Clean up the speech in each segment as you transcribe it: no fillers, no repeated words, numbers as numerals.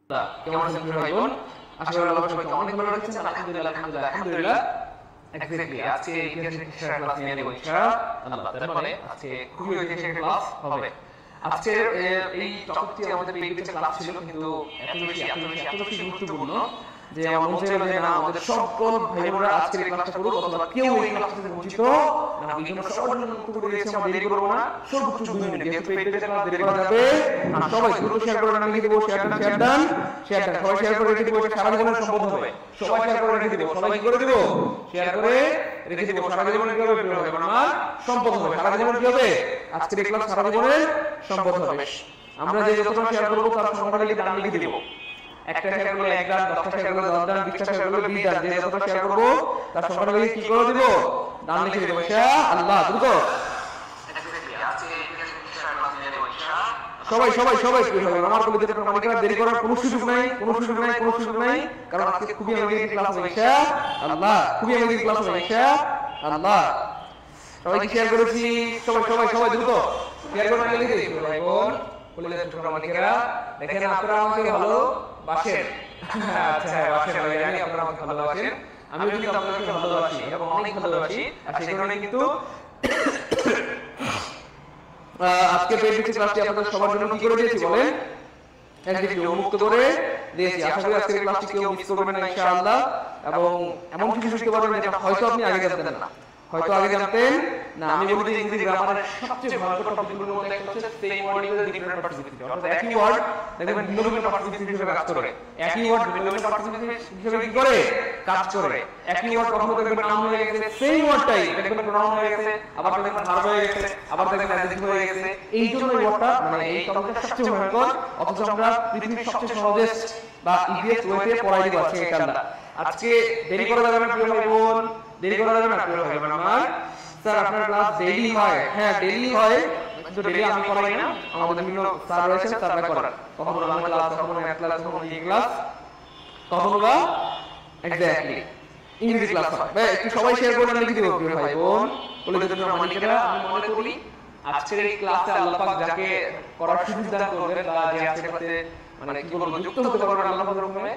কেমন আছেন প্রিয় ভাই বোন? আশা করি আল্লাহ সবাইকে অনেক ভালো রাখছেন। আলহামদুলিল্লাহ আলহামদুলিল্লাহ আলহামদুলিল্লাহ। এক্স্যাক্টলি আজকে ইতিহাসের ক্লাস নিয়ে নেব ইনশাআল্লাহ। তার মানে আজকে খুবই ঐতিহাসিক ক্লাস হবে। আজকে এই টপিকটি আমাদের পেইজে ক্লাস ছিল, কিন্তু এত বেশি গুরুত্বপূর্ণ যে আমার মনে হলো যে না, আমাদের সকল ভাই বোনরা আজকের এই ক্লাসটা করুক, অথবা কেউ এই ক্লাস থেকে বঞ্চিত না। এই জন্য সবার জন্য উত্তর করে দিয়েছি, আমরা দেরি করবো না, সর্বোচ্চ 2 মিনিট, যেহেতু পেইজে ক্লাস দেরি করা যাবে না। সবাই দ্রুত শেয়ার করে লিখে দেবো, শেয়ার ডান সবাই শেয়ার করে রেখে দেবো, সারা জীবনের সম্পদ হবে। সবাই শেয়ার করে রেখে দেবো, সবাই কি করে দেবো? শেয়ার করে রেখে দেবো, সারা জীবনের কি হবে? আমার সম্পদ হবে। সারা জীবনের কি হবে? আজকের এই ক্লাস সারা জীবনের সম্পদ হবে। আমরা যে যতটা শেয়ার করবো তার সংখ্যাটা ডান লিখে দেবো। একটা শেয়ার করলে 1 ডান, 10টা শেয়ার করলে 10 ডান, 20টা শেয়ার করলে 20 ডান। যে যতটা শেয়ার করবো তার সংখ্যাটা কি করে দেব? ডান লিখে দেব ইনশাআল্লাহ। দ্রুত সবাই সবাই সবাই আমার কলিজার প্রমাণিকরা, দেরি করার কোনো সুযোগ নাই, কারণ আজকে খুবই অ্যামেজিং ক্লাস হবে ইনশাআল্লাহ। খুবই অ্যামেজিং ক্লাস হবে ইনশাআল্লাহ। সবাইকে শেয়ার করেছি, সবাই দ্রুত শেয়ার করে লিখে দিই ভাই বোন কলিজার প্রমাণিকরা। দেখেন আপনারা আমাকে ভালোবাসেন। আচ্ছা বাসেন, আমি জানি আপনারা আমাকে ভালোবাসেন, আমিও কিন্তু আপনাদেরকে ভালোবাসি এবং অনেক ভালোবাসি। আর সেই কারণে কিন্তু আজকে পেইড ক্লাসটি আপনাদের সবার জন্য কি করে দিয়েছি বলেন? একদিকে উন্মুক্ত করে দিয়েছি। আশা করি আজকের ক্লাসটি কেউ মিস করবেন না ইনশাআল্লাহ। এবং এমন কিছু শিখতে পারবেন যেটা হয়তো আপনি আগে জানতেন না। আমি বলি যে ইংরেজি গ্রামারের সবচেয়ে ভয়ঙ্কর টপিকগুলোর মধ্যে একটা হচ্ছে same word use different participant. অর্থাৎ একই ওয়ার্ড দেখবেন ভিন্ন ভিন্ন পার্টিসিপেন্ট হিসেবে কাজ করে। একই ওয়ার্ড ভিন্ন ভিন্ন পার্টিসিপেন্ট হিসেবে কি করে কাজ করে। একই ওয়ার্ড কখনো দেখবেন নাউন হয়ে গেছে, সেম ওয়ার্ডটাই দেখবেন প্রনাউন হয়ে গেছে, আবার দেখবেন ভার্ব হয়ে গেছে, আবার দেখবেন অ্যাডজেক্টিভ হয়ে গেছে। এই জন্য এই ওয়ার্ডটা এই টপিকটা সবচেয়ে ভয়ঙ্কর। অথচ আমরা পৃথিবীর সবচেয়ে সহজেস্ট বা ইজিয়েস্ট ওয়েতে পড়াই দিব আজকে এই কারণটা। আজকে দেরি করা যাবে না প্রিয় ভাই বোন, দেরি করা যাবে না প্রিয় ভাই বোন আমার। স্যার আপনার ক্লাস ডেইলি হয়? হ্যাঁ ডেইলি হয়, কিন্তু ডেইলি আমি করাই না, আমাদের বিভিন্ন স্যার রয়েছেন, স্যাররা করান। কখনো বাংলা ক্লাস, কখনো ম্যাথ ক্লাস, কখনো ইংরেজি ক্লাস, কখনো বা এক্স্যাক্টলি ইংরেজি ক্লাস হয়। ভাই একটু সবাই শেয়ার করে লিখে দিও প্রিয় ভাই বোন কলিজার প্রমাণিকরা। আমি মনে করি আজকের এই ক্লাসে আল্লাহ পাক যাকে করার সুযোগ দান করবেন বা যে আজকের ক্লাসে মানে কি বলবো যুক্ত হতে পারবেন আল্লাহ পাকের হুকুমে,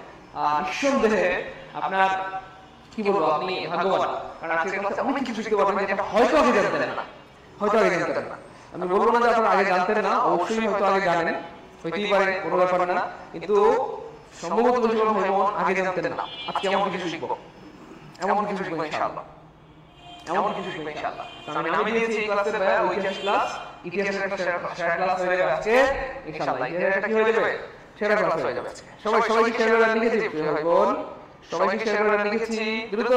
নিঃসন্দেহে আপনার কি বলবো আপনি ভাগ্যবান। কারণ আজকের ক্লাসে অনেক কিছু শিখতে পারবেন যেটা হয়তো আগে জানতেন না। আমি বলবো না যে আপনারা আগে জানতেন না, অবশ্যই হয়তো আগে জানেন, হইতেই পারে, কোনো ব্যাপার না, কিন্তু সম্ভবত বেশিরভাগ ভাই বোন আগে জানতেন না। আজকে এমন কিছু শিখবো ইনশাআল্লাহ। আমি দিয়েছি এই ক্লাসে ঐতিহাসিক ক্লাস, ইতিহাসের একটা সেরা ক্লাস হয়ে যাবে আজকে ইনশাআল্লাহ। ইতিহাসটা কি হয়ে যাবে? সেরা ক্লাস হয়ে যাবে আজকে। সবাইকে শেয়ার করে লিখে দিই প্রিয় ভাই বোন, সবাইকে শেয়ার করে লিখেছি, দ্রুত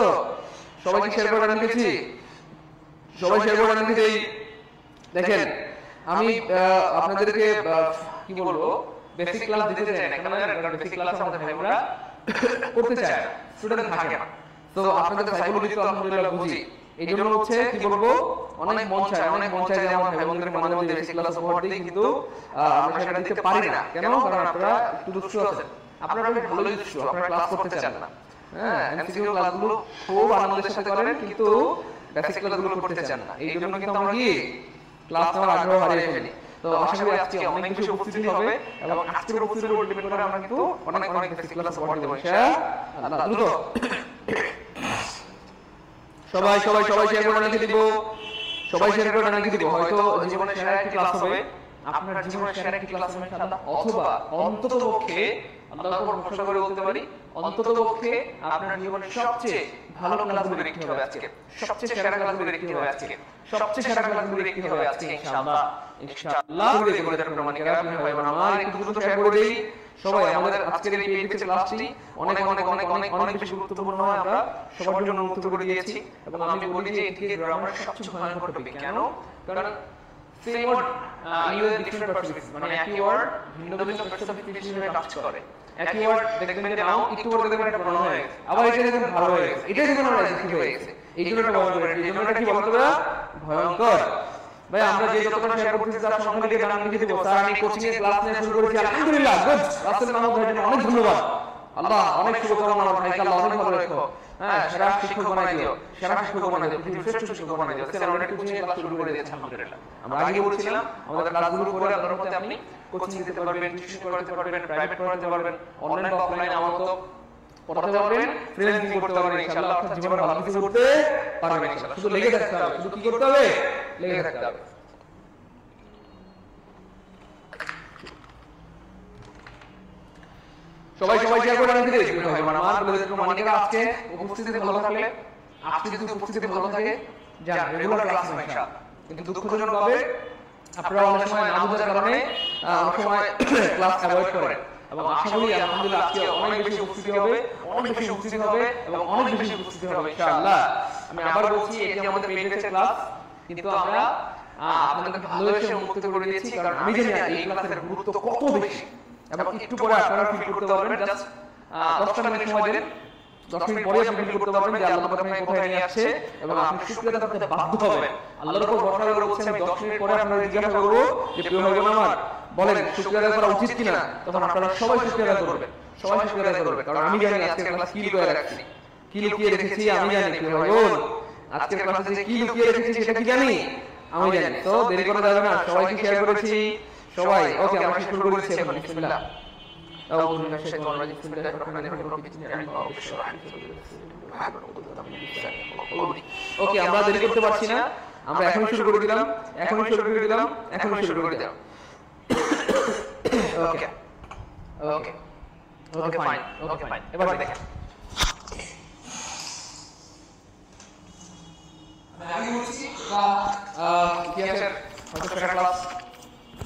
সবাইকে শেয়ার করে লিখেছি, সবাই শেয়ার করে লিখে দেই। দেখেন আমি আপনাদেরকে কি বলবো বেসিক ক্লাস দিতে চাই না, কারণ বেসিক ক্লাস আমাদের ভাই বোনরা করতে চায়, স্টুডেন্ট থাকে না। তো আপনাদের সাইকোলজি তো আলহামদুলিল্লাহ বুঝি, এই জন্য হচ্ছে কি বলবো অনেক মন চায় যে আমার ভাই বোনদের মাঝে মধ্যে বেসিক ক্লাস উপহার দিই, কিন্তু আমরা সেটা দিতে পারি না। কেন? কারণ আপনারা একটু দুষ্টু আছেন, আপনারা বেশ ভালোই দুষ্টু, আপনারা ক্লাস করতে চান না। হ্যাঁ এমসিকিউ ক্লাসগুলো খুব আনন্দের সাথে করেন, কিন্তু বেসিক ক্লাসগুলো করতে চান না। এই জন্য কিন্তু আমরা কি ক্লাস নেওয়ার আগ্রহ হারিয়ে ফেলি। তো আশা করি আজকে অনেক বেশি উপস্থিতি হবে এবং আজকের উপস্থিতির উপর ডিপেন্ড করে আমরা কিন্তু অনেক বেসিক ক্লাস উপহার দেব ইনশাআল্লাহ। দ্রুত সবাই শেয়ার করে লিখে দিব, হয়তো জীবনের সেরা একটি ক্লাস হবে, আপনার জীবনের সেরা একটি ক্লাস হবে ইনশাআল্লাহ। অথবা অন্ততপক্ষে আল্লাহর উপর ভরসা করে বলতে পারি অন্ততপক্ষে আপনার জীবনের সবচেয়ে ভালো ক্লাসগুলোর একটি হবে আজকে, সবচেয়ে সেরা ক্লাসগুলোর একটি হবে আজকে, ইনশাআল্লাহ। কলিজার প্রমাণিকরা আপনি ভাই বোন আমার একটু দ্রুত শেয়ার করে দেই সবাই। আমাদের আজকের এই পেইড ক্লাসটি অনেক বেশি গুরুত্বপূর্ণ হয়, আমরা সবার জন্য উন্মুক্ত করে দিয়েছি। এবং আমি বলি যে এটিকে গ্রামারের সবচেয়ে ভয়ঙ্কর টপিক। কেন? কারণ same word use different participants, মানে একই ওয়ার্ড ভিন্ন ভিন্ন পার্টিসিপেন্ট হিসেবে কাজ করে। একই ওয়ার্ড দেখবেন যে নাও একটু পরে দেখবেন এটা প্রনাউন হয়ে গেছে, আবার এটা দেখবেন ভালো হয়ে গেছে, এটা দেখবেন অ্যাডজেক্টিভ হয়ে গেছে। এই জন্য এটা ভয়ঙ্কর, এই জন্য এটা কি বলতে হবে? ভয়ঙ্কর। ভাই আমরা যে যতক্ষণ শেয়ার করতেছি তার সংখ্যা লিখে নাম লিখে দেব। স্যার আমি কোচিং এর ক্লাস নিয়ে শুরু করেছি, আলহামদুলিল্লাহ, গুড। রাসেল মাহমুদ ভাইয়ের জন্য অনেক ধন্যবাদ। আল্লাহ অনেক শুভকামনা আমার ভাইকে আল্লাহ অনেক ভালো রাখো। হ্যাঁ সেরা শিক্ষক বানাই দিও, সেরা শিক্ষক বানাই দিও, পৃথিবীর শ্রেষ্ঠ শিক্ষক বানাই দিও। সেটা আমরা কোচিং এর ক্লাস শুরু করে দিয়েছি আলহামদুলিল্লাহ। আমরা আগে বলছিলাম আমাদের ক্লাসগুলো করে আল্লাহর রহমতে আপনি কোচিং দিতে পারবেন, টিউশন করাতে পারবেন, প্রাইভেট করাতে পারবেন, অনলাইন বা অফলাইন আমার মতো পড়াতে পারবেন, ফ্রিল্যান্সিং করতে পারবেন ইনশাআল্লাহ। অর্থাৎ জীবনে ভালো কিছু করতে পারবেন ইনশাআল্লাহ। শুধু লেগে থাকতে হবে। শুধু কি করতে হবে? লেগে থাকতে হবে। সবাই শেয়ার করে রাখতে দিন ভাই বোন আমার। বলে দিন মানিকা আজকে উপস্থিতি ভালো থাকলে, আজকে যদি উপস্থিতি ভালো থাকে যান রেগুলার ক্লাস হবে ইনশাআল্লাহ। কিন্তু দুঃখজনক ভাবে আপনারা অনেক সময় না বোঝার কারণে অনেক সময় ক্লাস অ্যাভয়েড করেন। এবং আশা করি আলহামদুলিল্লাহ আজকে অনেক বেশি উপস্থিতি হবে, অনেক বেশি উপস্থিতি হবে এবং অনেক বেশি উপস্থিতি হবে ইনশাআল্লাহ। আমি আবার বলছি এটি আমাদের পেইড ব্যাচের ক্লাস, কিন্তু আমরা আপনাদেরকে ভালোবেসে উন্মুক্ত করে দিয়েছি কারণ আমি জানি এই ক্লাসের গুরুত্ব কত বেশি। এবং একটু পরে আপনারা ফিল করতে পারবেন। জাস্ট 10টা মিনিট সময় দেন, 10 মিনিট পরে আপনি ফিল করতে পারবেন যে আল্লাহ পাক আপনাকে কোথায় নিয়ে আসছে এবং আপনি শুকরিয়া আদায় করতে বাধ্য হবেন। আল্লাহর উপর ভরসা করে বলছি আমি 10 মিনিট পরে আপনাদের জিজ্ঞাসা করব যে প্রিয় ভাই বোন আমার বলেন শুকরিয়া আদায় করা উচিত কিনা, তখন আপনারা সবাই শুকরিয়া আদায় করবেন, সবাই শুকরিয়া আদায় করবেন। কারণ আমি জানি আজকের ক্লাস কি লুকিয়ে রাখছি, কি লুকিয়ে রেখেছি আমি জানি প্রিয় ভাই বোন। আজকের ক্লাসে যে কি লুকিয়ে রেখেছি সেটা কি জানি আমি জানি। তো দেরি করা যাবে না, সবাইকে শেয়ার করেছি সবাই। ওকে আমরা শুরু করেছি এখন বিসমিল্লাহ। أعوذ بالله من الشيطان الرجيم بسم الله الرحمن الرحيم رب زدني علما رب اشرح لي صدري ওকে আমরা দেরি করতে পারছি না, আমরা এখনই শুরু করে দিলাম, এখনই শুরু করে দিলাম, এখনই শুরু করে দিলাম। ওকে ওকে ওকে ফাইন, ওকে ফাইন। এবার দেখেন আমি বলছি ইতিহাসের হয়তো সেরা ক্লাস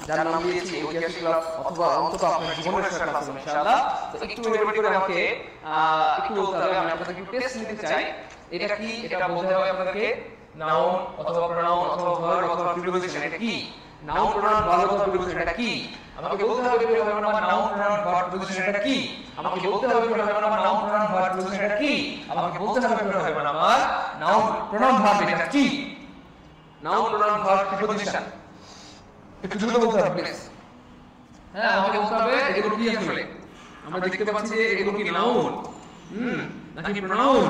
যার নাম দিয়েছি ঐতিহাসিক ক্লাস অথবা অন্তত আপনার জীবনের সেরা ক্লাস হবে ইনশাআল্লাহ। তো একটু মেমোরি করে আমাকে একটু বলতে হবে, আমি আপনাদেরকে টেস্ট নিতে চাই। এটা কি এটা বলতে হবে আপনাদেরকে, নাউন অথবা প্রোনাউন অথবা ভার্ব অথবা প্রিপোজিশন এটা কি, নাউন প্রোনাউন ভার্ব অথবা প্রিপোজিশন এটা কি আমাকে বলতে হবে। প্রিয় ভাই বোন আমার নাউন প্রোনাউন ভার্ব প্রিপোজিশন এটা কি আমাকে বলতে হবে। প্রিয় ভাই বোন আমার নাউন প্রোনাউন ভার্ব প্রিপোজিশন এটা কি আমাকে বলতে হবে। প্রিয় ভাই বোন আমার নাউন প্রোনাউন ভার্ব এটা কি, নাউন প্রোনাউন ভার্ব প্রিপোজিশন একটু দ্রুত বলতে হবে প্লিজ। হ্যাঁ আমাকে বলতে হবে এগুলো কি আসলে। আমরা দেখতে পাচ্ছি যে এগুলো কি নাউন নাকি প্রোনাউন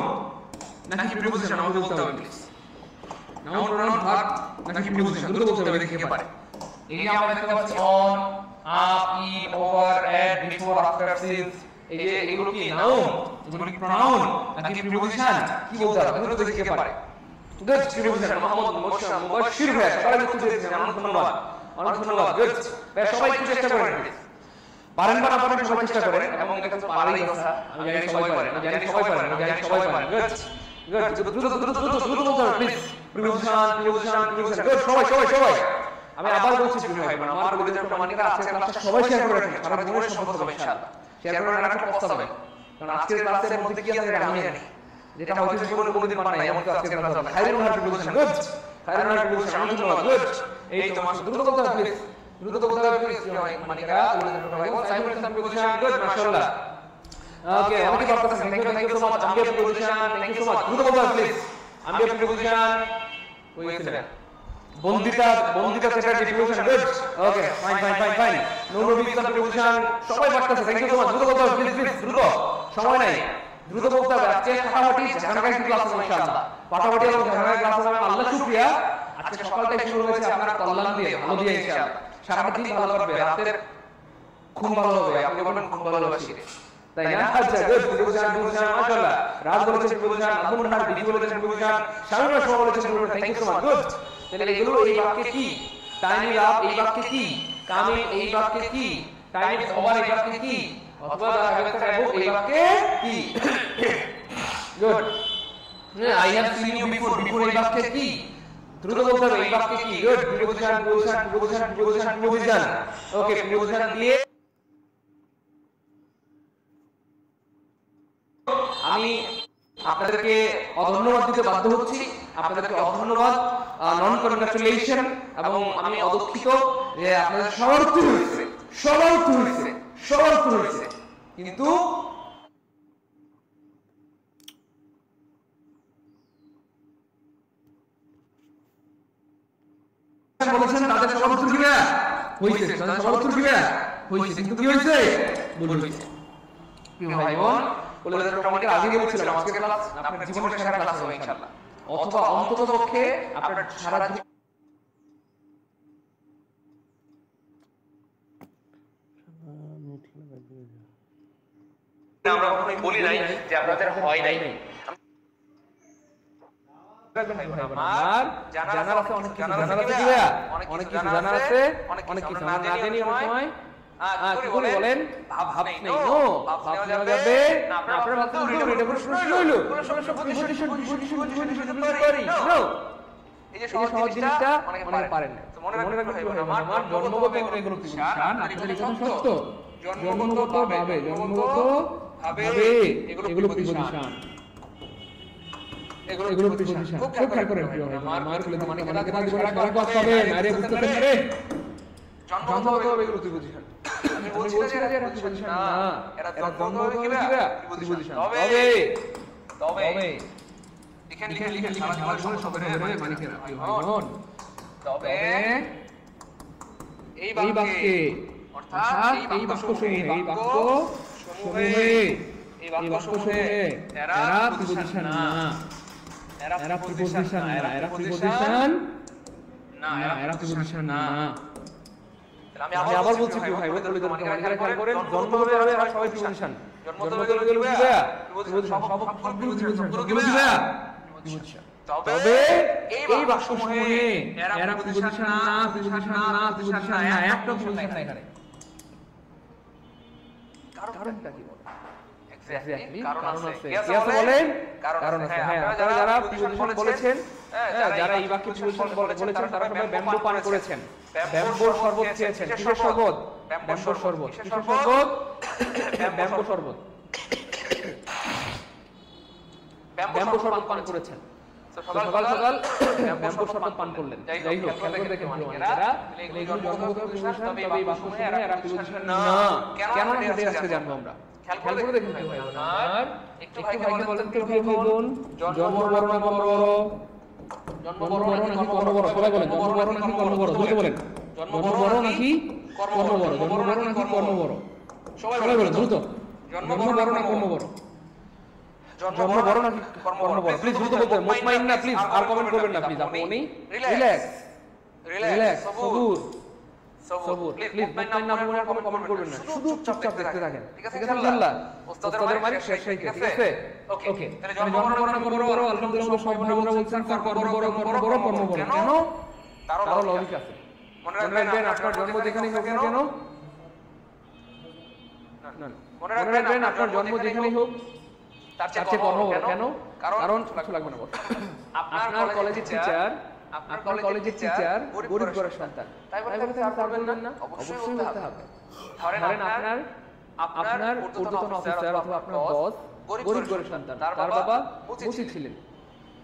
নাকি প্রিপোজিশন, আমাকে বলতে হবে প্লিজ। নাউন প্রোনাউন ভার্ব নাকি প্রিপোজিশন দ্রুত বলতে হবে, দেখে পারে। এই যে আমরা দেখতে পাচ্ছি on, up, in, over, at, before, after, since, এই যে এগুলো কি নাউন, এগুলো কি প্রোনাউন নাকি প্রিপোজিশন, কি বলতে হবে দ্রুত দেখে পারে। গুড প্রিপোজিশন মোহাম্মদ মুবাশশির ভাই সবাই উত্তর দিয়েছেন, অনেক ধন্যবাদ, অনেক ধন্যবাদ। গুড ভাই সবাই একটু চেষ্টা করেন, পারেন বা না পারেন সবাই চেষ্টা করেন। এবং এটা তো পারেই কথা, আমি জানি সবাই পারেন, আমি জানি সবাই পারেন, আমি জানি সবাই পারেন। গুড গুড দ্রুত দ্রুত দ্রুত দ্রুত বলতে হবে please. Preposition preposition preposition good সবাই সবাই সবাই। আমি আবার বলছি প্রিয় ভাই বোন আমার বলে দেন প্রমাণিকা আজকের ক্লাসটা সবাই শেয়ার করে রাখেন, সারা জীবনের সম্পদ হবে ইনশাআল্লাহ। শেয়ার করে রাখার প্রস্তাব হবে, কারণ আজকের ক্লাসের মধ্যে কি আছে এটা আমি জানি, যেটা হয়তো জীবনে কোনোদিন পান নাই এমন তো আজকের ক্লাস হবে। খায়রুল হার প্রিপোজিশন গুড, খায়রুল হার প্রিপোজিশন অনেক ধন্যবাদ। গুড এই তো মাশাআল্লাহ দ্রুত বলতে হবে প্লিজ, দ্রুত বলতে হবে প্লিজ মানিকা বলে দেন ভাই বোন। সাইমন ইসলাম প্রিপোজিশন গুড মাশাআল্লাহ। ওকে অনেক পারতেছেন, থ্যাংক ইউ সো মাচ। আমি preposition thank you so much, দ্রুত বলতে হবে প্লিজ। আমি প্রিপোজিশন কইছিলেন Bandita Bandita Chatterjee preposition good okay fine fine fine fine. Nurul Islam preposition সবাই পারতেছে, থ্যাংক ইউ সো মাচ। দ্রুত বলতে হবে প্লিজ প্লিজ দ্রুত, সময় নাই, দ্রুত বলতে হবে। আজকে ফাটাফাটি ঝাঁকাই ক্লাস হবে ইনশাআল্লাহ, ফাটাফাটি এবং ঝাঁকাই ক্লাস হবে। আল্লাহ শুকরিয়া আজকে সকালটাই শুরু হয়েছে আপনার কল্যাণ দিয়ে, ভালো দিয়ে ইনশাআল্লাহ। সারাটা দিন ভালো করবে, রাতের ঘুম ভালো হবে, আপনি বলবেন ঘুম ভালোবাসি তাই না? আচ্ছা গুড প্রিপোজিশন প্রিপোজিশন মাশাআল্লাহ। রাজ বলেছেন প্রিপোজিশন, আগুন হার বিধি বলেছেন প্রিপোজিশন, শামিমা শোভা বলেছেন preposition, thank you so much. Good তাহলে এগুলো এই বাক্যে কি, টাইম আপ এই বাক্যে কি, কামিং এই বাক্যে কি, টাইম ওভার এই বাক্যে কি, অথবা দ্য হ্যাভ ট্রাভেলড এই বাক্যে কি। Good I have seen you before before এই বাক্যে কি, দ্রুত বলতে হবে এই বাক্যে কি। Good preposition preposition preposition preposition preposition okay preposition দিয়ে আমি আপনাদেরকে অধন্যবাদ দিতে বাধ্য হচ্ছি, আপনাদেরকে অধন্যবাদ, নন কনগ্রাচুলেশন, এবং আমি অদুঃখিত যে আপনাদের সবার উত্তর হয়েছে, সবার উত্তর হয়েছে, সবার উত্তর হয়েছে, কিন্তু বলেছেন তাদের সবার উত্তর কি না হয়েছে, তাদের সবার উত্তর কি না হয়েছে, কিন্তু কি হয়েছে ভুল হয়েছে। প্রিয় ভাই বোন কলেজের প্রমাণিকের আগে বলেছিলাম আজকের ক্লাস আপনার জীবনের সেরা ক্লাস হবে ইনশাআল্লাহ, অথবা অন্ততপক্ষে আপনার সারা আমরা কখনোই বলি নাই যে আপনাদের হয় নাই। আমার জানার আছে অনেক কিছু, জানার আছে কি ভাইয়া, অনেক কিছু জানার আছে, অনেক কিছু না জানি অনেক সময় কি করে বলেন ভাব নেই, নো ভাব নেওয়া যাবে না। আপনারা ভাবছেন এটা প্রশ্ন হইলো নো, এই যে সহজ জিনিসটা অনেকে পারেন না। তো মনে রাখবেন ভাই আমার জন্মগত এগুলো প্রতিষ্ঠান আপনাদের এখানে সত্য, জন্মগত ভাবে এগুলো প্রতিষ্ঠান, এগুলো প্রতিষ্ঠান খুব খেয়াল করেন প্রিয় ভাই আমার কলেজে মানে কেনা জীবনে সারা ক্লাস পাবে আরে বুঝতে পারেন রে জন্মগত এগুলো প্রতিষ্ঠান। আমি বলছি না যে এরা প্রতিষ্ঠান না, এরা জন্মগত কি প্রতিষ্ঠান। তবে লিখেন সারা জীবন সব হবে মানিকেরা প্রিয় ভাইগণ। তবে এই বাক্যে অর্থাৎ এই বাক্যসমূহে এরা প্রতিষ্ঠান না, এরা প্রতিষ্ঠান না। আমি আবার বলছি কি ভাই বলে দেন মানিকেরা খেয়াল করেন, জন্মগত ভাবে এরা সবাই প্রতিষ্ঠান, জন্মগত ভাবে এগুলো কি ভাইয়া সবগুলো প্রতিষ্ঠান। তবে এই বাক্যসমূহে এরা প্রতিষ্ঠান না, একটা প্রতিষ্ঠান না এখানে। কারণটা কি বলেন? এক্স্যাক্টলি কারণ আছে। কি আছে বলেন? কারণ আছে। হ্যাঁ, আপনারা যারা প্রতিষ্ঠান বলেছেন, যারা এই বাক্যে প্রতিষ্ঠান বলেছেন তারা সবাই ব্যাম্বু পান করেছেন, ব্যাম্বুর শরবত খেয়েছেন। কিসের শরবত? ব্যাম্বুর শরবত। কিসের শরবত? ব্যাম্বু শরবত। ব্যাম্বু শরবত পান করেছেন। সকাল সকাল ব্যাম্বু শরবত পান করলেন। যাই হোক, খেয়াল করে দেখেন মানিকেরা, এগুলো জন্মগত প্রতিষ্ঠান, তবে এই বাক্যসমূহে এরা প্রতিষ্ঠান না। কেন না এটা আজকে জানবো আমরা। খেয়াল করে দেখেন ভাই আমার একটু ভাইকে বলেন তো ভাই বোন, জন্মবরণ না কর্মবরণ? জন্মবরণ নাকি কর্মবরণ? সবাই বলেন জন্মবরণ নাকি কর্মবরণ? দ্রুত বলেন জন্মবরণ নাকি কর্মবরণ? জন্মবরণ নাকি কর্মবরণ? সবাই বলেন দ্রুত, জন্মবরণ না কর্মবরণ? জন্মবরণ নাকি কর্মবরণ? প্লিজ দ্রুত বলতে হবে, মুতমাইন না প্লিজ, আর কমেন্ট করবেন না প্লিজ, আপনি রিল্যাক্স সবুর প্লিজ, মুতমাইন না বলে কমেন্ট করবেন না, শুধু চুপচাপ দেখতে থাকেন। ঠিক আছে ইনশাআল্লাহ, ওস্তাদের মাইক শেষ হয়ে গেছে। ঠিক আছে ওকে, তাহলে জন্মবরণ না কর্মবরণ? আলহামদুলিল্লাহ সব ভাইরা বলছেন কর্মবরণ। কেন? তার লজিক আছে। মনে রাখবেন আপনার জন্ম যেখানেই হোক না কেন, মনে রাখবেন আপনার জন্ম যেখানেই হোক তার চেয়ে কর্মবরণ। কেন? কারণ কিছু লাগবে না। আপনার কলেজের টিচার গরিব ঘরের সন্তান, তাই বলে স্যার করবেন না? অবশ্যই বলতে হবে। ধরেন আপনার ঊর্ধ্বতন অফিসার অথবা আপনার বস গরিব ঘরের সন্তান, তার বাবা মুচি ছিলেন,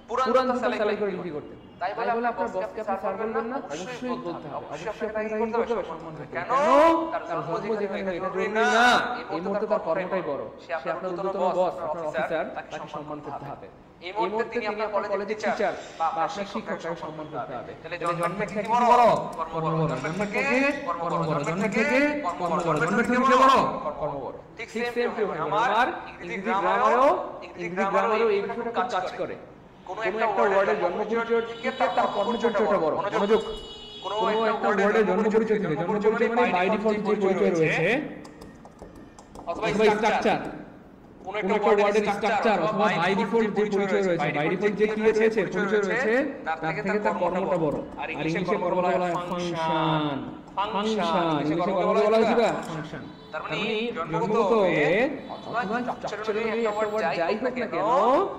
পুরান সেলাই করে ডিউটি করতেন, তাই বলে আপনার বসকে আপনি স্যার বলবেন না? অবশ্যই বলতে হবে। অবশ্যই আপনাকে কি করতে হবে? সম্মান করতে হবে। কেন? তার জন্ম যেখানে হয় এটা জরুরি না, এই মুহূর্তে তার কর্মটাই বড়, সে আপনার ঊর্ধ্বতন বস, আপনার অফিসার, তাকে সম্মান করতে হবে। এই মুহূর্তে তিনি আপনার কলেজের টিচার বা আপনার শিক্ষক, তাকে সম্মান করতে হবে। তাহলে জন্ম থেকে কি বড়? কর্মবরণ। জন্ম থেকে কর্মবরণ, জন্ম থেকে কর্মবরণ, জন্ম থেকে কি বড়? কর্মবরণ। ঠিক সেম আমার ইংরেজি গ্রামারেও এই বিষয়টা কাজ করে। কোন একটা ওয়ার্ডের জন্ম পরিচয় থেকে তার কর্ম পরিচয়টা বড়। মনোযোগ, কোন একটা ওয়ার্ডের জন্ম পরিচয় থেকে, জন্ম পরিচয় মানে বাই ডিফল্ট যে পরিচয় রয়েছে অথবা স্ট্রাকচার, কোন একটা ওয়ার্ডের স্ট্রাকচার অথবা বাই ডিফল্ট যে পরিচয় রয়েছে, বাই ডিফল্ট যে ক্রিয়া রয়েছে, পরিচয় রয়েছে, তার থেকে তার কর্মটা বড়। আর ইংলিশে কর্ম বলা হয় ফাংশন। ইংলিশে কর্ম বলা হয় কি? ফাংশন। তার মানে জন্মগত হবে অথবা স্ট্রাকচারালি একটা ওয়ার্ড যাই হোক না কেন,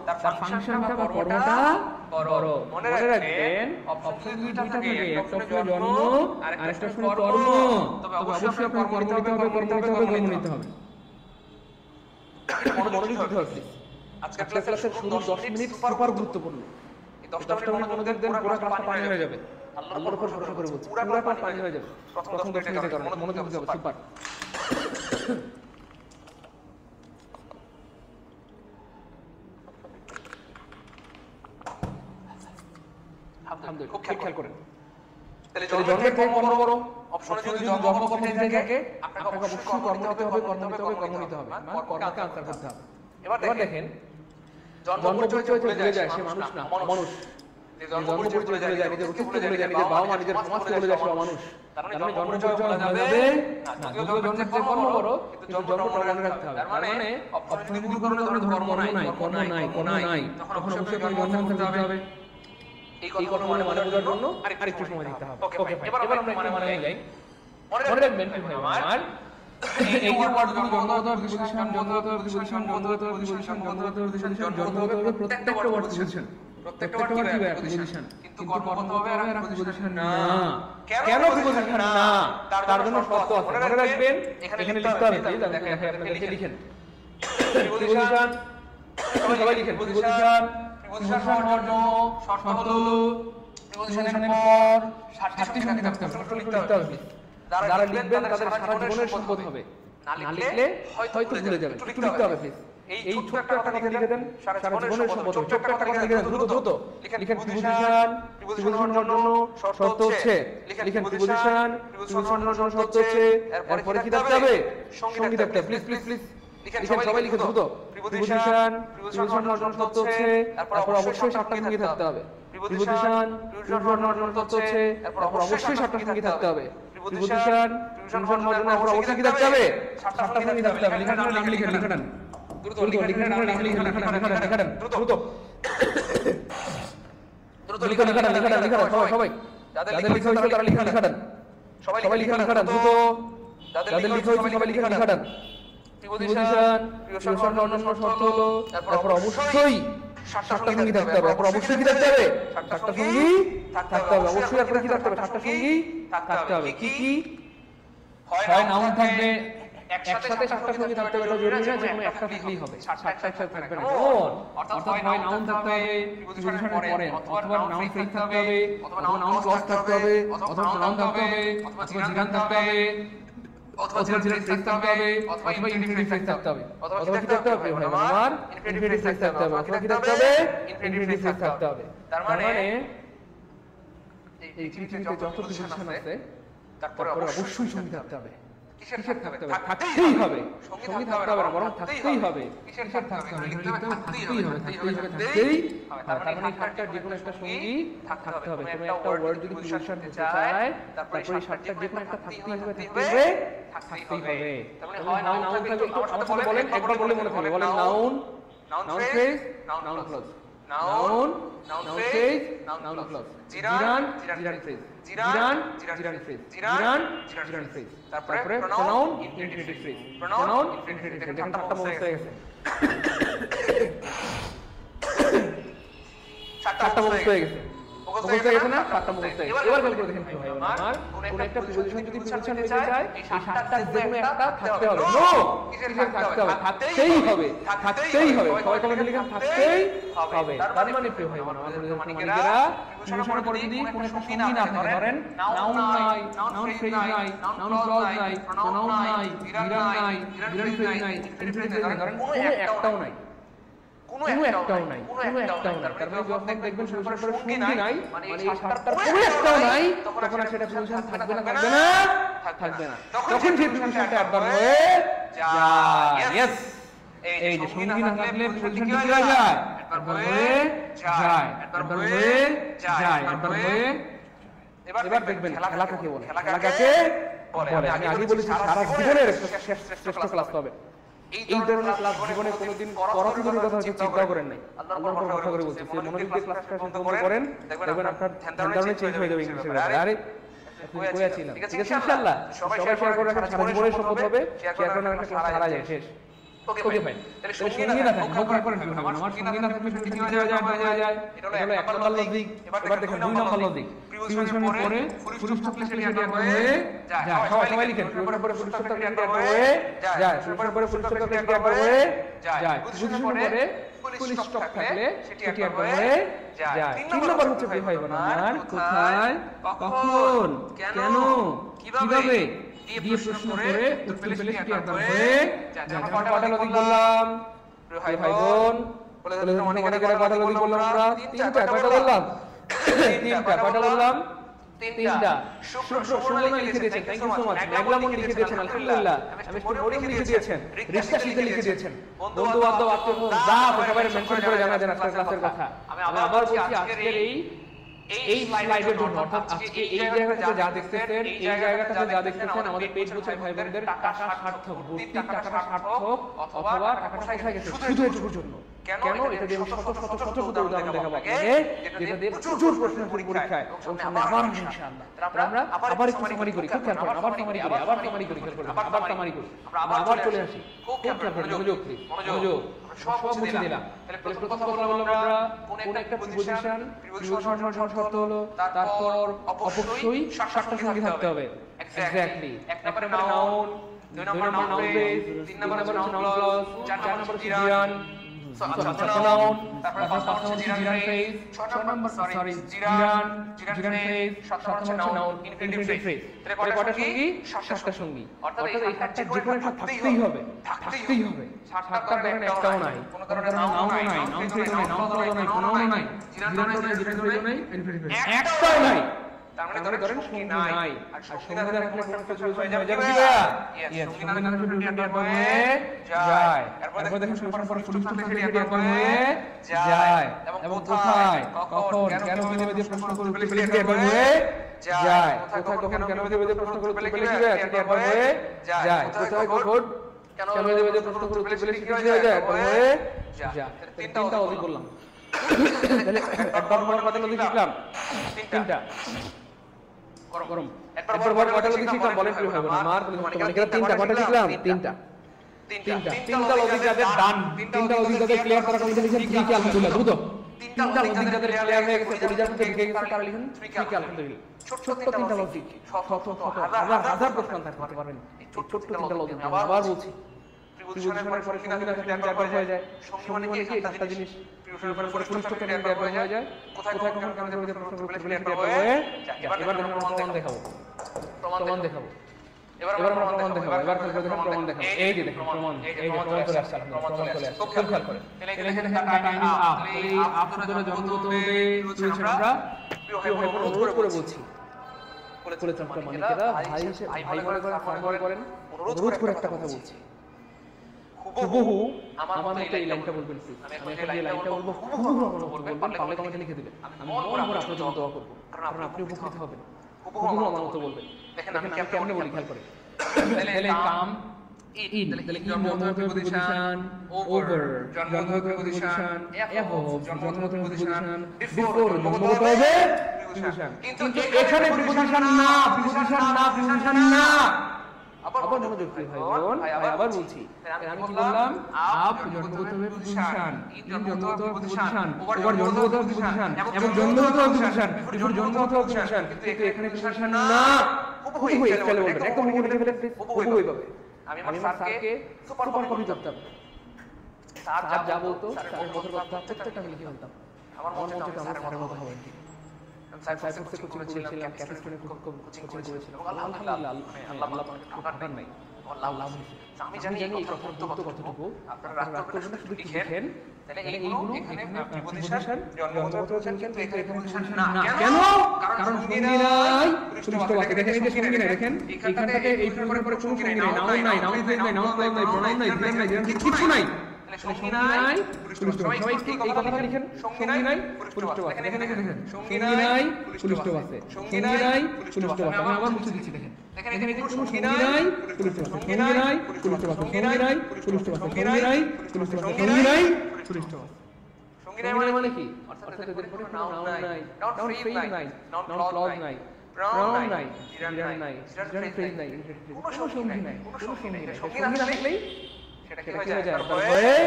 তার ফাংশনটা বা কর্মটা বড়। মনে রাখবেন অপশন দুইটা থাকে, একটা হলো জন্ম আর একটা হলো কর্ম। তবে অবশ্যই আপনার কর্ম নিতে হবে, কর্ম নিতে হবে। মনোযোগ দিতে হবে। আজকের ক্লাসের শুরু 10 মিনিট সুপার গুরুত্বপূর্ণ। এই 10টা মিনিট মনোযোগ দেন, পুরো ক্লাস পানি হয়ে যাবে। আল্লাহর উপর ভরসা করে বলছি, পুরো ক্লাস পানি হয়ে যাবে। প্রথম 10 মিনিটের কারণে মনোযোগ দিতে হবে। সুপার। আলহামদুলিল্লাহ, খুব খেয়াল করেন। তাহলে জন্মের থেকে কর্ম বড়, অপশনে যদি জন্ম কর্ম থাকে আপনাকে অবশ্যই কর্ম নিতে হবে, কর্ম নিতে হবে। মানে কর্মকে আনসার করতে হবে। এবার দেখেন জন্ম পরিচয় ভুলে যায় সে মানুষ না, মানুষ। জন্ম পরিচয় ভুলে যায়, নিজের অস্তিত্ব ভুলে যায়, নিজের বাবা মা নিজের সমাজকে ভুলে যায়, সে মানুষ। তার মানে জন্ম পরিচয় ভুলে যাবে না, যদিও জন্মের যে কর্ম করো কিন্তু জন্মটা মনে রাখতে হবে। তার মানে অর্থনৈতিক কোনো ধর্ম নাই, কর্ম নাই, তখন অবশ্যই জন্ম থাকতে হবে। এই কথা মনে বোঝার জন্য আরেকটু সময় দিতে হবে। ওকে, এবার আমরা মানে যাই। মনে রাখবেন ভাই আমার, এই যে ওয়ার্ডগুলো জন্মগত প্রিপজিশন, জন্মগত প্রিপজিশন, জন্মগত প্রিপজিশন, জন্মগত প্রিপজিশন, জন্মগত প্রত্যেকটা ওয়ার্ড প্রিপজিশন, প্রত্যেকটা ওয়ার্ড কি ভাই প্রিপজিশন, কিন্তু কর্মগতভাবে আর প্রিপজিশন না। কেন প্রিপজিশন না? তার জন্য শর্ত আছে, মনে রাখবেন। এখানে লিখতে হবে, আপনাদেরকে লিখেন প্রিপজিশন, সবাই লিখেন প্রিপজিশন। প্রিপজিশন হওয়ার জন্য শর্ত হলো প্রিপজিশনের পর 7টি সংখ্যা থাকতে হবে। শর্ত লিখতে হবে। যারা লিখবেন তাদের সারা জীবনের সম্পদ হবে, না লিখলে হয়তো ভুলে যাবেন। একটু লিখতে হবে প্লিজ। এই ছোট্ট একটা কথা লিখে দেন, সারা জীবনের সম্পদ হবে। ছোট্ট একটা কথা লিখে দেন, দ্রুত লিখেন প্রিপজিশন। প্রিপজিশন হওয়ার জন্য শর্ত হচ্ছে, লিখেন প্রিপজিশন। প্রিপজিশন হওয়ার জন্য শর্ত হচ্ছে, এরপরে কি থাকতে হবে? সঙ্গী থাকতে হবে। প্লিজ লিখেন, সবাই লিখেন দ্রুত। প্রিপজিশন। প্রিপজিশন হওয়ার জন্য শর্ত হচ্ছে, এরপর অবশ্যই 7টা সঙ্গী থাকতে হবে। প্রিপজিশন। প্রিপজিশন হওয়ার জন্য শর্ত হচ্ছে, এরপর অবশ্যই 7টা সঙ্গী থাকতে হবে। প্রিপজিশন। প্রিপজিশন হওয়ার জন্য এরপর অবশ্যই কি থাকতে হবে? 7টা সঙ্গী থাকতে হবে। লিখেন, নাম লিখেন, দ্রুত লিখেন, নাম লিখেন, দ্রুত লিখেন, সবাই যাদের লিখা হয়েছে তারা লিখেন, সবাই লিখেন, দ্রুত যাদের লিখা হয়েছে সবাই লিখেন। প্রিপজিশন। প্রিপজিশন হওয়ার জন্য শর্ত হলো, এরপর অবশ্যই 7টা সঙ্গী থাকতে হবে। এরপর অবশ্যই কি থাকতে হবে? 7টা সঙ্গী থাকতে হবে। অবশ্যই এরপর কি থাকতে হবে? 7টা সঙ্গী থাকতে হবে। কি? হয় নাউন থাকবে, একসাথে 7টা সঙ্গী থাকতে হবে, এটা জরুরি না যে কোনো একটা থাকলেই হবে। 7টা একসাথে থাকবে না, অর্থাৎ হয় নাউন থাকতে হবে প্রিপজিশনের পরে, অথবা নাউন ফ্রেজ থাকতে হবে, অথবা নাউন ক্লজ থাকতে হবে, অথবা নাউন থাকতে হবে, অথবা জিরান থাকতে হবে, অথবা জিরান ফ্রেজ থাকতে হবে, অথবা ইনফিনিটিভ ফ্রেজ থাকতে হবে, অথবা কি থাকতে হবে? আমার ইনফিনিটিভ ফ্রেজ থাকতে হবে, অথবা কি থাকতে হবে? ইনফিনিটিভ ফ্রেজ থাকতে হবে। তার মানে এই পৃথিবীতে যত প্রিপজিশন আছে তারপরে অবশ্যই সঙ্গী থাকতে হবে। কিসের থাকতে হবে? থাকতেই হবে। সঙ্গী থাকতে হবে না, বরং থাকতেই হবে। কিসের থাকতে হবে? থাকতেই হবে। তার মানে 7টার যে কোনো একটা সঙ্গী থাকতে হবে। কোনো একটা ওয়ার্ড যদি প্রিপজিশন হতে চায়, তারপরে 7টার যে কোনো একটা থাকতেই হবে। তার মানে হয় নাউন থাকবে, আমার সাথে বলেন, একবার বললে মনে থাকবে। বলেন noun, noun phrase, noun clause, noun, noun phrase, noun clause, gerund, gerund phrase, gerund, gerund phrase, gerund, gerund phrase, তারপরে pronoun, infinitive phrase, pronoun, infinitive phrase. এখন 7টা মুখস্থ হয়ে গেছে, 7টা মুখস্থ হয়ে গেছে, মুখস্থ হয়ে গেছে না? 7টা মুখস্থ হয়ে গেছে। এবার বের করে দেখেন কি হয় আমার, কোন একটা প্রিপজিশন যদি প্রিপজিশন হতে চায়, এই 7টার যে কোনো একটা থাকতে হবে। নো, কিসের থাকতে হবে? থাকতেই হবে, থাকতেই হবে। সবাই কমেন্টে লিখেন থাকতেই হবে। তার মানে প্রিয় ভাই বোন, আমাদের মানিকেরা প্রিপজিশনের পরে যদি কোনো একটা সঙ্গী না থাকে, ধরেন নাউন নাই, নাউন ফ্রেজ নাই, নাউন ক্লজ নাই, প্রোনাউন নাই, জিরান নাই, জিরান ফ্রেজ নাই, ইনফিনিটিভ ফ্রেজ নাই, ধরেন কোনো একটাও নাই, কোনো একটাও নাই। তার মানে যখন দেখবেন প্রিপজিশনের পরে সঙ্গী নাই, মানে এই 7টার কোনো একটাও নাই, তখন আর সেটা প্রিপজিশন থাকবে না, থাকবে না। তখন সেই প্রিপজিশনটা অ্যাডভার্ব হয়ে যায়। यस, এই যে সঙ্গী না থাকলে প্রিপজিশন কি হয়ে যায়? অ্যাডভার্ব হয়ে যায়, অ্যাডভার্ব হয়ে যায়, অ্যাডভার্ব হয়ে। এবার দেখবেন খেলা কাকে বলে, খেলা কাকে বলে। আমি আগে বলেছি সারা জীবনের শ্রেষ্ঠ ক্লাস হবে। এই ধরনের ক্লাস জীবনে কোনোদিন করার জন্য কথা হচ্ছে চিন্তাও করেন নাই। আল্লাহর উপর কথা করে বলছি, যে মনোযোগ দিয়ে ক্লাসটা সম্পন্ন করেন, দেখবেন আপনার ধ্যান ধারণা চেঞ্জ হয়ে যাবে ইংলিশের ব্যাপারে। আরে কই আছিলাম, ঠিক আছে ইনশাআল্লাহ। সবাই শেয়ার করে রাখেন, সারা জীবনের সম্পদ হবে। শেয়ার করে রাখেন, ক্লাস সারা যায় শেষ। ওকে ভাই, তাহলে সঙ্গী না থাকে, ভোগ করেন না। আমার সঙ্গী না থাকলে সঙ্গী কি হয়ে যায়? এটা হলো 1 নাম্বার লজিক। এবার দেখেন 2 নাম্বার লজিক। প্রিপজিশনের পরে ফুল স্টপ থাকলে সেটা অ্যাডভার্ব হয়ে যায়। সবাই লিখেন, প্রিপজিশনের পরে ফুল স্টপ থাকলে অ্যাডভার্ব হয়ে যায়। প্রিপজিশনের পরে ফুল স্টপ থাকলে অ্যাডভার্ব হয়ে যায়। প্রিপজিশনের পরে ফুল স্টপ থাকলে সেটা অ্যাডভার্ব হয়ে যায়। 3 নাম্বার হচ্ছে কি ভাই বোন আমার, কোথায়, কখন, কেন, কিভাবে দিয়ে প্রশ্ন করে উত্তর পেলে সেটি অ্যাডভার্ব হয়ে যায়। আমরা কয়টা লজিক বললাম ভাই বোন? বলে দিন অনেকেরা কয়টা লজিক বললাম আমরা? 3টা। কয়টা বললাম? 3টা। কয়টা বললাম? তিনটা সুবর্ণ লিখে দিয়েছেন, থ্যাংক ইউ সো মাচ। মেঘলামন লিখে দিয়েছেন, আলহামদুলিল্লাহ। মিস্টার মরিয়ম লিখে দিয়েছেন, রিস্তা শীতে লিখে দিয়েছেন। বন্ধু বান্ধব আত্মীয় যা সবাই মেনশন করে জানাবেন আজকের ক্লাসের কথা। আমি আবার বলছি আজকের এই স্লাইডের জন্য, অর্থাৎ আজকে এই জায়গাটাতে যা দেখতেছেন, এই জায়গাটাতে যা দেখতেছেন, আমাদের পেজ বুঝের ভাই বোনদের টাকা সার্থক, ভর্তি টাকাটা সার্থক, অথবা টাকাটা কোথায় গেছে শুধু এটুকুর জন্য। কেন? এটা দিয়ে শত শত শত শত উদাহরণ দেখাবো আপনাকে, যেটা দিয়ে প্রচুর প্রশ্ন পরীক্ষায় এবং সামনে আবার ইনশাআল্লাহ আমরা আবার একটু সামারি করি, খুব খেয়াল করুন, আবার সামারি করি, আবার সামারি করি, খেয়াল করুন, আবার সামারি করি, আমরা আবার চলে আসি, খুব খেয়াল করুন, মনোযোগ প্লিজ, মনোযোগ। সব বুঝে দিলাম। তাহলে প্রথম কথা বললাম আমরা কোন একটা প্রিপোজিশন শর্ত হলো, তারপর অবশ্যই সাতটা সঙ্গী থাকতে হবে। এক্স্যাক্টলি। এক নম্বরে নাউন, দুই নম্বর নাউন ফ্রেজ, তিন নম্বর হচ্ছে নাউন ক্লজ, চার নম্বর হচ্ছে জিরান, নাউন, তারপর পাঁচ নম্বর হচ্ছে জিরান ফ্রেজ, ছয় নম্বর জিরান ফ্রেজ, সাত নম্বর হচ্ছে নাউন ইনফিনিটিভ ফ্রেজ। তাহলে কয়টা সঙ্গী? সাতটা সঙ্গী। অর্থাৎ এই সাতটা যে কোনো একটা থাকতেই হবে। সাতটা ধরেন একটাও নাই, কোনো ধরনের নাউন নাই, নাউন ফ্রেজ নাই, নাউন ক্লজ নাই, কোনো নাই, জিরান ফ্রেজ নাই, ইনফিনিটিভ ফ্রেজ একটাও নাই। তার মানে ধরেন সঙ্গী নাই, আর সঙ্গী না থাকলে কোন একটা সলিউশন হয়ে যাবে কি ভাইয়া? ইয়েস, সঙ্গী না থাকলে সলিউশন এর হয়ে যায়। এরপর দেখেন সলিউশন পর সলিউশন থেকে এর হয়ে যায়। এবং কোথায়, কখন, কেন, কিভাবে দিয়ে প্রশ্ন করে উত্তর পেলে এর হয়ে যায়। কোথায়, কখন, কেন, কিভাবে দিয়ে প্রশ্ন করে উত্তর পেলে কি হয়? সেটা এর হয়ে যায়। কোথায়, কখন, কেন, কিভাবে দিয়ে প্রশ্ন করে উত্তর পেলে কি হয়ে যায়? এর হয়ে যায়। তিনটা অবধি বললাম। তাহলে একবার পর কত লজিক শিখলাম? তিনটা। গরম একবার কয়টা লজিক শিখলাম বলেন কি হবে না আমার মানে তিনটা কয়টা শিখলাম? তিনটা লজিক যাদের ডান, তিনটা লজিক যাদের ক্লিয়ার করা কমপ্লিট লিখেন 3 কে আলহামদুলিল্লাহ। দ্রুত তিনটা লজিক যাদের ক্লিয়ার হয়ে গেছে পরিজাত থেকে লিখে গেছে তারা লিখেন 3 কে আলহামদুলিল্লাহ। ছোট তিনটা লজিক, শত হাজার প্রশ্ন থাকতে পারবেন এই ছোট তিনটা লজিক। আবার বলছি প্রিপোজিশনের পরে সঙ্গী না থাকলে একবার হয়ে যায়। সঙ্গী মানে কি? একটা জিনিস প্রিপোজিশনের পরে ফুল স্টপ থেকে একবার হয়ে যায়। কোথায়, কখন, কেন, কিভাবে প্রশ্ন করে উত্তর পেলে হয়ে যায়। এবার আমরা প্রমাণ দেখাবো। এবার আমরা প্রমাণ দেখাবো। এবার খেয়াল করে দেখুন প্রমাণ দেখাবো। এই যে দেখুন প্রমাণ, এই যে প্রমাণ চলে আসছে, প্রমাণ চলে আসছে। খুব খেয়াল করে তাহলে এখানে টাইম আপ, এই আপ শব্দটা জন্মগত হবে আমরা প্রিয় ভাই বোন অনুরোধ করে বলছি, বলে চমৎকার মানিকেরা ভাই মনে করেন, ফর্ম করেন, অনুরোধ করে একটা কথা বলছি। হুবহু আমার মতো এই লাইনটা বলবেন প্লিজ। আমি এখন যে লাইনটা বলবো হুবহু আপনারা বলবেন, পারলে কমেন্টে লিখে দিবেন। আমি মন ভরে আপনার জন্য দোয়া করব, কারণ আপনি উপকৃত হবেন। হুবহু আমার মতো বলবেন। দেখেন আমি কেমনে বলি খেয়াল করে। তাহলে কাম ইন, তাহলে জন্মগত প্রিপোজিশন, ওভার জন্মগত প্রিপোজিশন, অ্যাবভ জন্মগত প্রিপোজিশন, বিফোর জন্মগত হবে প্রিপোজিশন। কিন্তু এখানে প্রিপোজিশন না, প্রিপোজিশন না। আবার মনোযোগ দিয়ে ভাই বোন, আবার বলছি আমি কি বললাম? আপ জন্মগত প্রিপোজিশন, ইন জন্মগত প্রিপোজিশন, ওভার জন্মগত প্রিপোজিশন এবং জন্মগত প্রিপোজিশন, বিফোর জন্মগত প্রিপোজিশন। কিন্তু এখানে প্রিপোজিশন না। হুবহু স্টাইলে বলবেন, একদম হুবহু লিখে ফেলেন প্লিজ, হুবহু এইভাবে। আমি আমার স্যারকে সুপার কপি করতাম। স্যার যা বলতো স্যারের মতো কথা প্রত্যেকটা আমি লিখে ফেলতাম। আমার মনে হতো আমি স্যারের মতো হব। সাইফোর্সে কোচিং করেছিলাম, ক্যাপিস্টনে কোচিং করেছিলাম। আলহামদুলিল্লাহ আল্লাহ ঠকান নাই, আল্লাহ আমি জানি এই কথার গুরুত্ব কতটুকু। আপনারা রাগ করবেন না, শুধু লিখেন। তাহলে এইগুলো এখানে প্রিপোজিশন জন্মগত প্রিপোজিশন, কিন্তু এখানে প্রিপোজিশন না। কেন? কারণ সঙ্গী নাই, সুনিশ্চিত আছে। দেখেন এই যে সঙ্গী নাই, দেখেন এইখানটাতে এই পরে কোনো সঙ্গী নাই, নাউন নাই, নাউন ফ্রেজ নাই, নাউন ক্লজ নাই, প্রোনাউন নাই, জিরান নাই, কিছু নাই। সঙ্গী নাই পুরুষ। সবাই এই কথাটা লিখেন, সঙ্গী নাই পুরুষ। দেখেন সঙ্গী নাই পুরুষ আছে, সঙ্গী নাই পুরুষ আছে। আমি আবার মুছে দিচ্ছি, দেখেন এখানে কোনো সঙ্গী নাই পুরুষ আছে, সঙ্গী নাই পুরুষ আছে, সঙ্গী নাই পুরুষ আছে, সঙ্গী নাই পুরুষ আছে, সঙ্গী নাই পুরুষ আছে। সঙ্গী নাই মানে কি? অর্থাৎ এদের পরে কোনো নাউন নাই, নাউন ফ্রেজ নাই, নাউন ক্লজ নাই, প্রোনাউন নাই, জিরান নাই, জিরান ফ্রেজ নাই, কোনো সঙ্গী নাই, কোনো সঙ্গী নাই। সঙ্গী না থাকলেই সেটা কি হয়ে যায়? হয়ে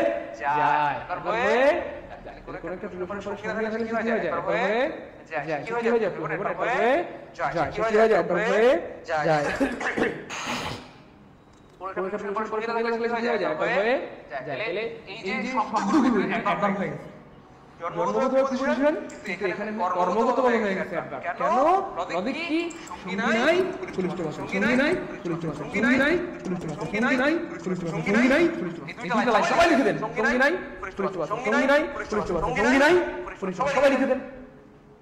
যায়, হয়ে যায়। কোন একটা প্রিপোজিশন পরে সঙ্গী না থাকলে কি হয়ে যায়? হয়ে যায়। কি হয়ে যায়? হয়ে যায়, কি হয়ে যায়? হয়ে যায়। কোন একটা প্রিপোজিশন পরে সঙ্গী না থাকলে কি হয়ে যায়? হয়ে যায়। তাহলে এই যে শব্দগুলো একবার হয়ে গেছে জন্মগত প্রিপোজিশন, কিন্তু এখানে কর্মগত হয়ে গেছে একবার। কেন? লজিক কি? সঙ্গী নাই পুরুষ আছে, সঙ্গী নাই পুরুষ আছে, সঙ্গী নাই পুরুষ আছে, সঙ্গী নাই পুরুষ আছে, সঙ্গী নাই পুরুষ আছে। এই দুটো লাইন সবাই লিখে দেন। সঙ্গী নাই পুরুষ আছে, সঙ্গী নাই পুরুষ আছে, সঙ্গী নাই পুরুষ আছে, সবাই লিখে দেন।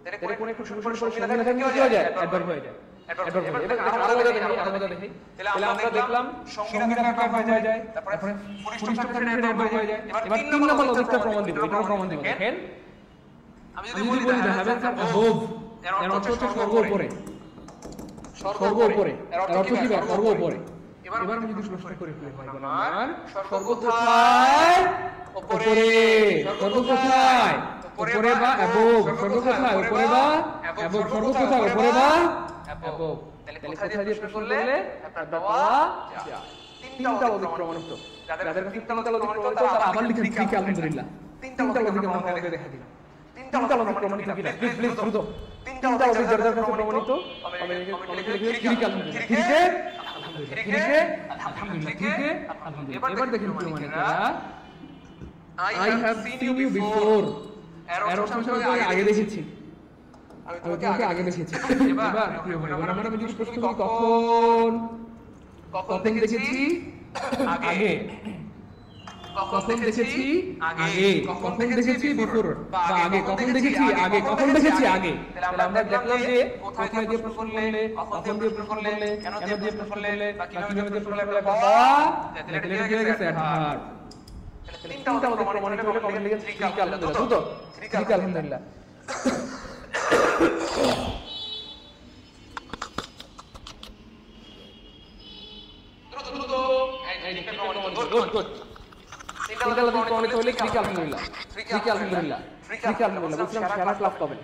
তাহলে কোন একটু শুরু করে সঙ্গী না থাকলে কি হয়ে যায় অ্যাডভার্ব হয়ে যায় অ্যাডভার্ব হয়ে যায় এবার আরো মজা দেখি তাহলে আমরা দেখলাম সঙ্গী না থাকলে অ্যাডভার্ব হয়ে যায় তারপরে পুরুষ থাকলে অ্যাডভার্ব হয়ে যায় এবার তিন নম্বর লজিকটা প্রমাণ দিব এটাও প্রমাণ দিব দেখেন আমি যদি বলি দ্য হেভেন্স আর অ্যাবোভ এর অর্থ হচ্ছে স্বর্গ উপরে স্বর্গ উপরে এর অর্থ কি স্বর্গ উপরে এবার আমি যদি প্রশ্ন করি ভাই বোন আমার স্বর্গ কোথায় উপরে স্বর্গ কোথায় উপরে বা অ্যাবোভ স্বর্গ কোথায় উপরে বা অ্যাবোভ স্বর্গ কোথায় উপরে বা অ্যাবোভ তাহলে কোথায় দিয়ে প্রশ্ন করলে একটা পাওয়া যায় তিনটা লজিক প্রমাণিত যাদের কাছে তিনটা লজিক প্রমাণিত তারা আবার লিখে ঠিক আলহামদুলিল্লাহ তিনটা লজিক আমরা আপনাদের দেখা দিলাম তিনটা লজিক প্রমাণিত কিনা প্লিজ প্লিজ দ্রুত তিনটা লজিক যাদের কাছে প্রমাণিত আমি লিখে ঠিক আলহামদুলিল্লাহ ঠিক আছে আলহামদুলিল্লাহ ঠিক আছে আলহামদুলিল্লাহ এবার দেখেন কি মানে I have seen you before এর অর্থ হচ্ছে আগে দেখেছি আমি তোমাকে আগে দেখেছি এবার প্রিয় ভাই বোন আমরা যদি প্রশ্ন করি কখন দেখেছি আগে কখন দেখেছি আগে কখন দেখেছি বিফোর বা আগে কখন দেখেছি আগে কখন দেখেছি আগে তাহলে আমরা দেখলাম যে কোথায় দিয়ে প্রশ্ন করলে কখন দিয়ে প্রশ্ন করলে কেন দিয়ে প্রশ্ন করলে বা কিভাবে দিয়ে প্রশ্ন করলে বাবা তাহলে এটা হয়ে গেছে অ্যাডভার্ব তিনটা আমাদের প্রমাণিত হলে কমেন্ট লিখে ঠিক আলহামদুলিল্লাহ দ্রুত ঠিক আলহামদুলিল্লাহ গুড গুড তিনটা লজিক প্রমাণিত হলে ঠিক আলহামদুলিল্লাহ ঠিক আলহামদুলিল্লাহ ঠিক আলহামদুলিল্লাহ বুঝলাম সেরা ক্লাস পাবেন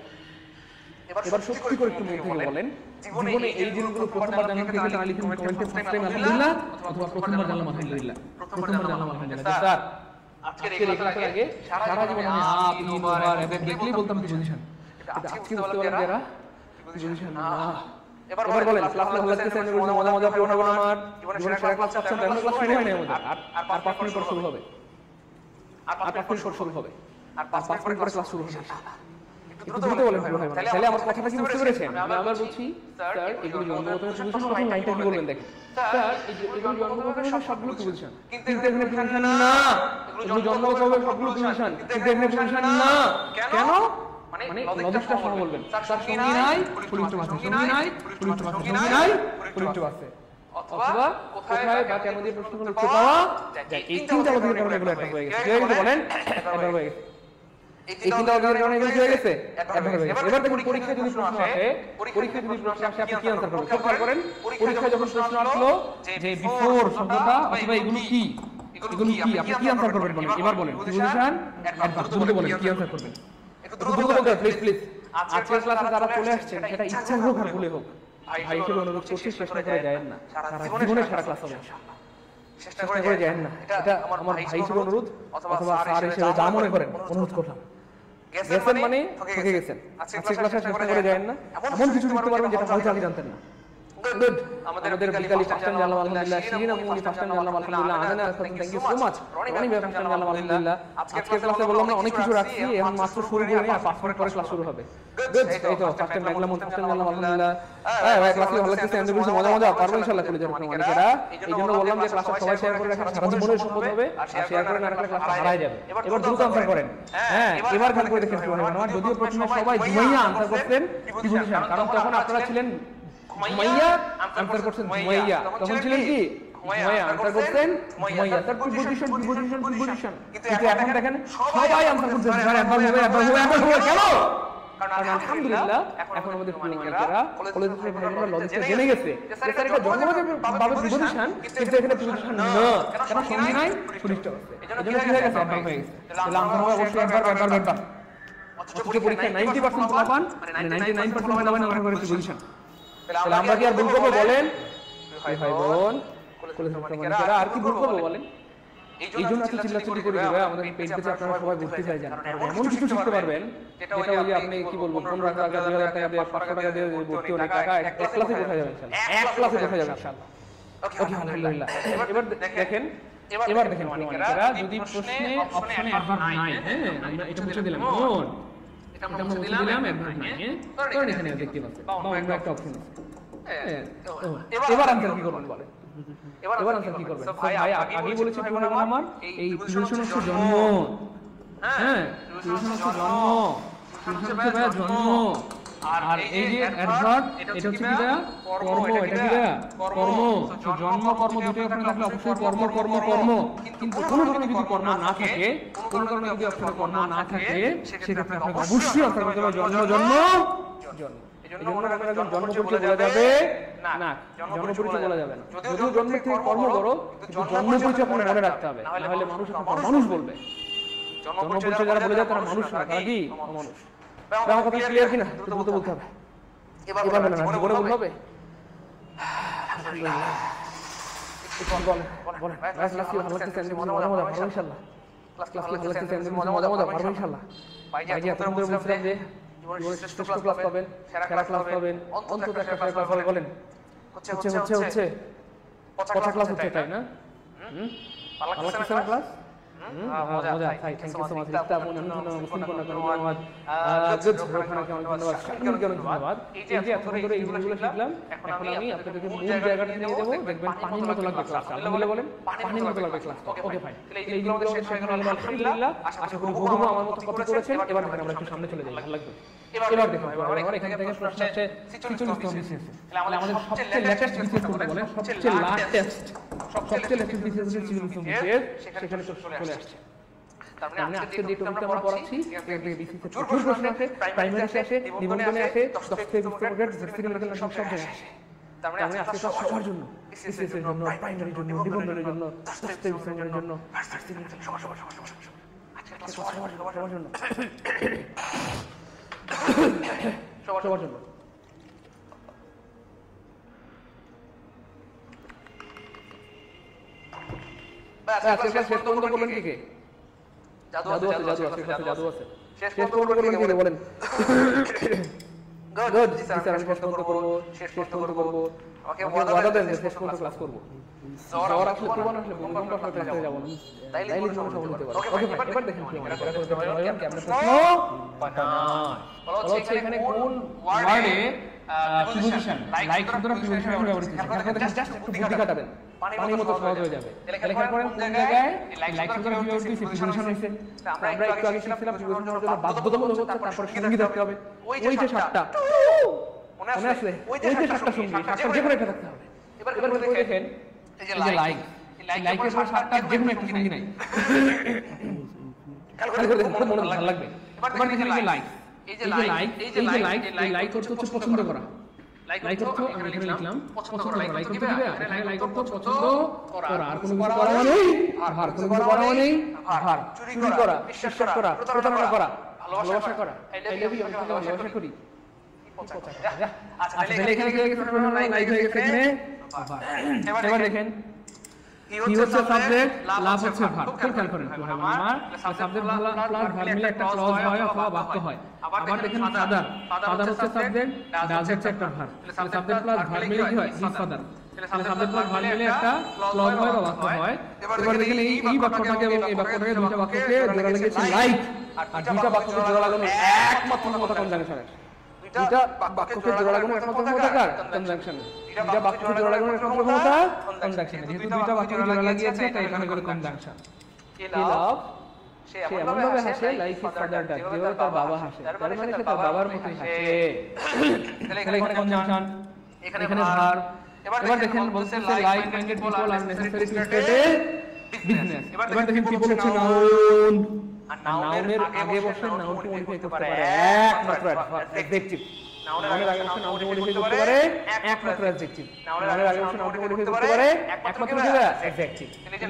এবার সত্যি করে একটু মন থেকে বলেন জীবনে এই জিনিসগুলো প্রথমবার জানলাম কি এটা লিখুন কমেন্টে ফার্স্ট টাইম আলহামদুলিল্লাহ অথবা প্রথমবার জানলাম আলহামদুলিল্লাহ প্রথমবার জানলাম আলহামদুলিল্লাহ স্যার আজকের এই ক্লাসের আগে সারা জীবন আমি আপ ইনওভার এবে দেখলেই বলতাম কি পজিশন এটা আজকে বলতে পারেন যারা পজিশন না এবার বলেন ক্লাস ভালো লাগতেছে আমি বললাম মজা মজা পড়াবো না আমার জীবনে সেরা ক্লাস পাচ্ছেন তাহলে ক্লাস শুরু হয় না আমাদের আর 5 মিনিট পর শুরু হবে আর 5 মিনিট পর শুরু হবে আর 5 মিনিট পরে ক্লাস শুরু হবে একটু দ্রুত বলেন ভাই বোন তাহলে আমার কথাটা কি বুঝতে পেরেছেন আমি আবার বলছি স্যার এগুলো জন্মগত পজিশন প্রথম লাইনটা কি বলবেন দেখেন স্যার এগুলো জন্মগত সবগুলো পজিশন কিন্তু এখানে পজিশন না এগুলো জন্মগত হবে সবগুলো পজিশন কিন্তু এখানে পজিশন না কেন মানে লজিকটা শুনে বলবেন স্যার সঙ্গী নাই পুলিশ আছে সঙ্গী নাই পুলিশ আছে সঙ্গী নাই পুলিশ আছে অথবা কোথায় বা কেন দিয়ে প্রশ্ন করতে পাওয়া যায় এই তিনটা লজিকের কারণে এগুলো একটা হয়ে গেছে কি হয়ে গেছে বলেন একটা হয়ে গেছে এই তিনটা লজিকের কারণে এগুলো হয়ে গেছে একটা হয়ে গেছে এবার দেখুন পরীক্ষায় যদি প্রশ্ন আসে আপনি কি आंसर করবেন খেয়াল করেন পরীক্ষায় যখন প্রশ্ন আসলো যে বিফোর শব্দটা অথবা এগুলো কি আপনি কি आंसर করবেন বলেন এবার বলেন পজিশন অ্যাডভার্ব বলতে বলেন কি आंसर করবেন একটু দ্রুত বলতে প্লিজ প্লিজ আজকের ক্লাসে যারা চলে আসছেন সেটা ইচ্ছা হোক আর ভুলে হোক ভাই হিসেবে অনুরোধ করছি চেষ্টা করে যায়েন না সারা জীবনে সারা ক্লাস হবে ইনশাআল্লাহ চেষ্টা করে যায়েন না এটা আমার ভাই হিসেবে অনুরোধ অথবা স্যার হিসেবে যা মনে করেন অনুরোধ করলাম গেছেন মানে ঠকে গেছেন আজকের ক্লাসে চেষ্টা করে যায়েন না এমন কিছু লিখতে পারবেন যেটা হয়তো আগে জানতেন না গুড আমাদের বিকালি ফার্স্ট টাইম জানলাম আলহামদুলিল্লাহ শিরিন আপনি ফার্স্ট টাইম জানলাম আলহামদুলিল্লাহ আনানা thank you so much Rony ভাই ফার্স্ট টাইম জানলাম আলহামদুলিল্লাহ আজকের ক্লাসে বললাম না অনেক কিছু রাখছি এখন মাত্র শুরু করে আর 5 মিনিট পরে ক্লাস শুরু হবে গুড এই তো ফার্স্ট টাইম জানলাম ফার্স্ট টাইম জানলাম আলহামদুলিল্লাহ হ্যাঁ ভাই ক্লাসে ভালো লাগতেছে আমি বলছি মজা পারবো ইনশাআল্লাহ কলেজের মানিকেরা এইজন্য বললাম যে ক্লাসে সবাই শেয়ার করে রাখেন সারা জীবনের সম্পদ হবে আর শেয়ার করে না রাখলে ক্লাস হারায় যাবে এবার দ্রুত आंसर করেন হ্যাঁ এবার খেয়াল করে দেখেন আমার যদিও প্রথমে সবাই জুমাইয়া आंसर করতেন কি পজিশন কারণ তখন আপনারা ছিলেন ঘুমাইয়া आंसर করছেন ঘুমাইয়া তখন ছিলেন কি ঘুমাইয়া आंसर করছেন ঘুমাইয়া তার পজিশন কিন্তু এখন দেখেন সবাই आंसर করছেন স্যার একবার হবে কেন কারণ আলহামদুলিল্লাহ এখন আমাদের মানিকেরা কলেজের ভাইরা লজিকটা জেনে গেছে যে স্যার এটা জন্মগত ভাবে পজিশন কিন্তু এখানে পজিশন না কেন সঙ্গী নাই পুলিশটা আছে এজন্য কি হয়ে গেছে একবার হয়ে গেছে তাহলে আমরা অবশ্যই একবার অথচ পরীক্ষায় 90% ফলাফল মানে 99% ফলাফল আমরা করে পজিশন তাহলে আমরা কি আর ভুল করব বলেন ভাই বোন কলেজের মানিকেরা আর কি ভুল করব বলেন এই জন্য এত চিল্লাচিল্লি করে দিবে আমাদের পেজ পেজে আপনারা সবাই ভর্তি হয়ে যান এমন কিছু শিখতে পারবেন যেটা ওই যে আপনি কি বলবো 15 টাকা 2000 টাকা দিয়ে 500 টাকা দিয়ে ভর্তি অনেক টাকা এক ক্লাসে দেখা যাবে ইনশাআল্লাহ এক ক্লাসে দেখা যাবে ইনশাআল্লাহ ওকে আলহামদুলিল্লাহ এবার দেখেন মানিকেরা যদি প্রশ্নে অপশনে অ্যাডভার্ব নাই হ্যাঁ আমরা এটা মুছে দিলাম কোন এটা মুছে দিলাম অ্যাডভার্ব নাই কারণ এখানে দেখতে পাচ্ছেন বা অন্য একটা অপশন আছে এবার आंसर কি করবেন বলেন এবার आंसर কি করবেন ভাই আগেই বলেছি কি বলবো আমার এই পজিশন হচ্ছে জন্ম হ্যাঁ পজিশন হচ্ছে জন্ম হচ্ছে ভাইয়া জন্ম, আর এই যে অ্যাডভার্ব এটা হচ্ছে কি ভাইয়া কর্ম, এটা কি ভাইয়া কর্ম। জন্ম কর্ম দুটো ওখানে থাকলে অবশ্যই কর্ম কর্ম কর্ম, কিন্তু কোনো কারণে যদি কর্ম না থাকে, কোনো কারণে যদি অপশনে কর্ম না থাকে, সেক্ষেত্রে আপনাকে অবশ্যই অর্থ করতে হবে জন্ম জন্ম জন্ম। এই জন্য একজন জন্ম পরিচয় বলা যাবে না, জন্ম পরিচয় বলা যাবে না। যদিও জন্মের থেকে কর্ম করো, কিন্তু জন্ম পরিচয় আপনার মনে রাখতে হবে, নাহলে মানুষ আপনাকে মানুষ বলবে। জন্ম পরিচয় যারা বলে যায় তারা মানুষ না, তারা কি অমানুষ। আমার কথা ক্লিয়ার কিনা? দ্রুত বলতে হবে, এবার বলে না, জীবনে বলতে হবে। তাই না? ক্লাস মজা, থ্যাংক ইউ সো মাচ। ইফতা আপু মুসলিম কন্যা ধন্যবাদ, গুড রোখানা কেমন ধন্যবাদ, শাকিল কেমন ধন্যবাদ। এই যে এতক্ষণ ধরে এই জিনিসগুলো শিখলাম, এখন আমি আপনাদেরকে মূল জায়গাটা নিয়ে দেবো, দেখবেন পানির মতো লাগবে ক্লাস। আলহামদুলিল্লাহ বলেন, পানির মতো লাগবে ক্লাস। ওকে ফাইন, এই জিনিসগুলো আমাদের শেখা হলো আলহামদুলিল্লাহ। আশা করি বহু আমার মতো কপি করেছেন। এবার দেখেন আমরা একটু সামনে চলে যাই, ভালো লাগবে। এবার দেখুন, এবার এখান থেকে প্রশ্ন আসছে 46তম বিসিএস, তাহলে আমাদের সবচেয়ে লেটেস্ট বিসিএস কোনটা বলেন? সবচেয়ে লেটেস্ট বিসিএস হচ্ছে 46তম বিসিএস, সেখানে তো চলে আসছে। তার মানে আজকে যে টপিকটা আমরা পড়াচ্ছি, এখান থেকে বিসিএস এর প্রচুর প্রশ্ন আসে, প্রাইমারি আসে, নিবন্ধনে আসে, 10 থেকে 20 পর্যন্ত ভর্তি মেডিকেল সব জায়গায় আসে। তার মানে আজকে তো সবার জন্য, বিসিএস এর জন্য, প্রাইমারির জন্য, নিবন্ধনের জন্য, 10 থেকে 20 পর্যন্ত জন্য, ভার্সিটি সবার আজকে ক্লাস সবার জন্য, সবার জন্য। আজকে ক্লাস শেষ পর্যন্ত বললেন কি কে? জাদু আছে, জাদু আছে। শেষ পর্যন্ত বললেন কি বলেন? গুড, স্যার আমি শেষ পর্যন্ত করব। আমাকে ওয়াদা দেন যে শেষ পর্যন্ত ক্লাস করব। জ্বর আসলে, তুফান আসলে, ভূমিকম্প আসলে ক্লাসে যাব না, তাইলে জীবন সফল হতে পারে। ওকে এবার দেখেন কি আমরা করতে পারি, কেমন প্রশ্ন পাঠান। বলা হচ্ছে এখানে কোন ওয়ার্ডে প্রিপোজিশন, লাইক শব্দটা প্রিপোজিশনে ব্যবহৃত হয়েছে। এখানে দেখেন জাস্ট একটু বুদ্ধি খাটাবেন, পানির মতো সহজ হয়ে যাবে। লেখা করেন কোন জায়গায় লাইক শব্দটা ব্যবহৃত হয়েছে, প্রিপোজিশন হয়েছে। আমরা একটু আগে শিখছিলাম প্রিপোজিশনের জন্য বাধ্যতামূলক হচ্ছে, তারপর সঙ্গী থাকতে হবে। ওই যে 7টা মনে আসলে, ওই যে 7টা সঙ্গী, 7টা যে কোনো একটা থাকতে হবে। এবার দেখেন এই যে লাইক, লাইকের পর 7টা যে কোনো একটা সঙ্গী নাই। খেয়াল করে দেখুন, খুব মনে ভালো লাগবে। এবার দেখেন এই যে লাইক, এই যে লাইক করতে হচ্ছে পছন্দ করা। লাইক করতে আমি এখানে লিখলাম পছন্দ করা। লাইক করতে দিবে, এখানে লাইক করতে পছন্দ করা। আর কোনো কিছু করা মানে আর কোনো কিছু করা মানে আর চুরি করা, বিশ্বাস করা, প্রতারণা করা, ভালোবাসা করা। আই লাভ ইউ, আমি তোমাকে ভালোবাসা করি। আচ্ছা তাহলে এখানে লাইক হয়ে গেছে এখানে। এবার দেখেন কি হচ্ছে সাবজেক্ট, লাভ হচ্ছে ভার্ব। খুব খেয়াল করেন ভাই আমার, সাবজেক্ট প্লাস ভার্ব মিলে একটা ক্লজ হয় অথবা বাক্য হয়। আবার দেখেন ফাদার হচ্ছে সাবজেক্ট, ডাজ হচ্ছে একটা ভার্ব। তাহলে সাবজেক্ট প্লাস ভার্ব মিলে কি হয়? His father. তাহলে সাবজেক্ট প্লাস ভার্ব মিলে একটা ক্লজ হয় বা বাক্য হয়। এবার দেখেন এই বাক্যটাকে এবং এই বাক্যটাকে, দুইটা বাক্যকে জোড়া লেগেছে লাইক, আর দুইটা বাক্যকে জোড়া লাগানো একমাত্র ক্ষমতা কনজাংশন। দুইটা বাক্যকে জোড়া লাগানো একমাত্র ক্ষমতা কার? কনজাংশন। দুইটা বাক্যকে জোড়া লাগানো একমাত্র ক্ষমতা কনজাংশন। যেহেতু দুইটা বাক্যকে জোড়া লাগিয়েছে তাই এখানে করে কনজাংশন। হি লাভ, সে এমনভাবে হাসে লাইক হিজ ফাদার ডাজ, যেভাবে তার বাবা হাসে, তার মানে সে তার বাবার মতোই হাসে। তাহলে এখানে কনজাংশন, এখানে ভার্ব। এবার দেখেন বলছে like minded people R necessary to start A business. এবার দেখেন পিপল হচ্ছে নাউন, আর নাউনের আগে বসে নাউনকে মডিফাই করতে পারে একমাত্র অ্যাডজেক্টিভ। নাউনের আগে বসে নাউনকে মডিফাই করতে পারে একমাত্র অ্যাডজেক্টিভ। নাউনের আগে বসে নাউনকে মডিফাই করতে পারে একমাত্র কি অ্যাডজেক্টিভ। এই যে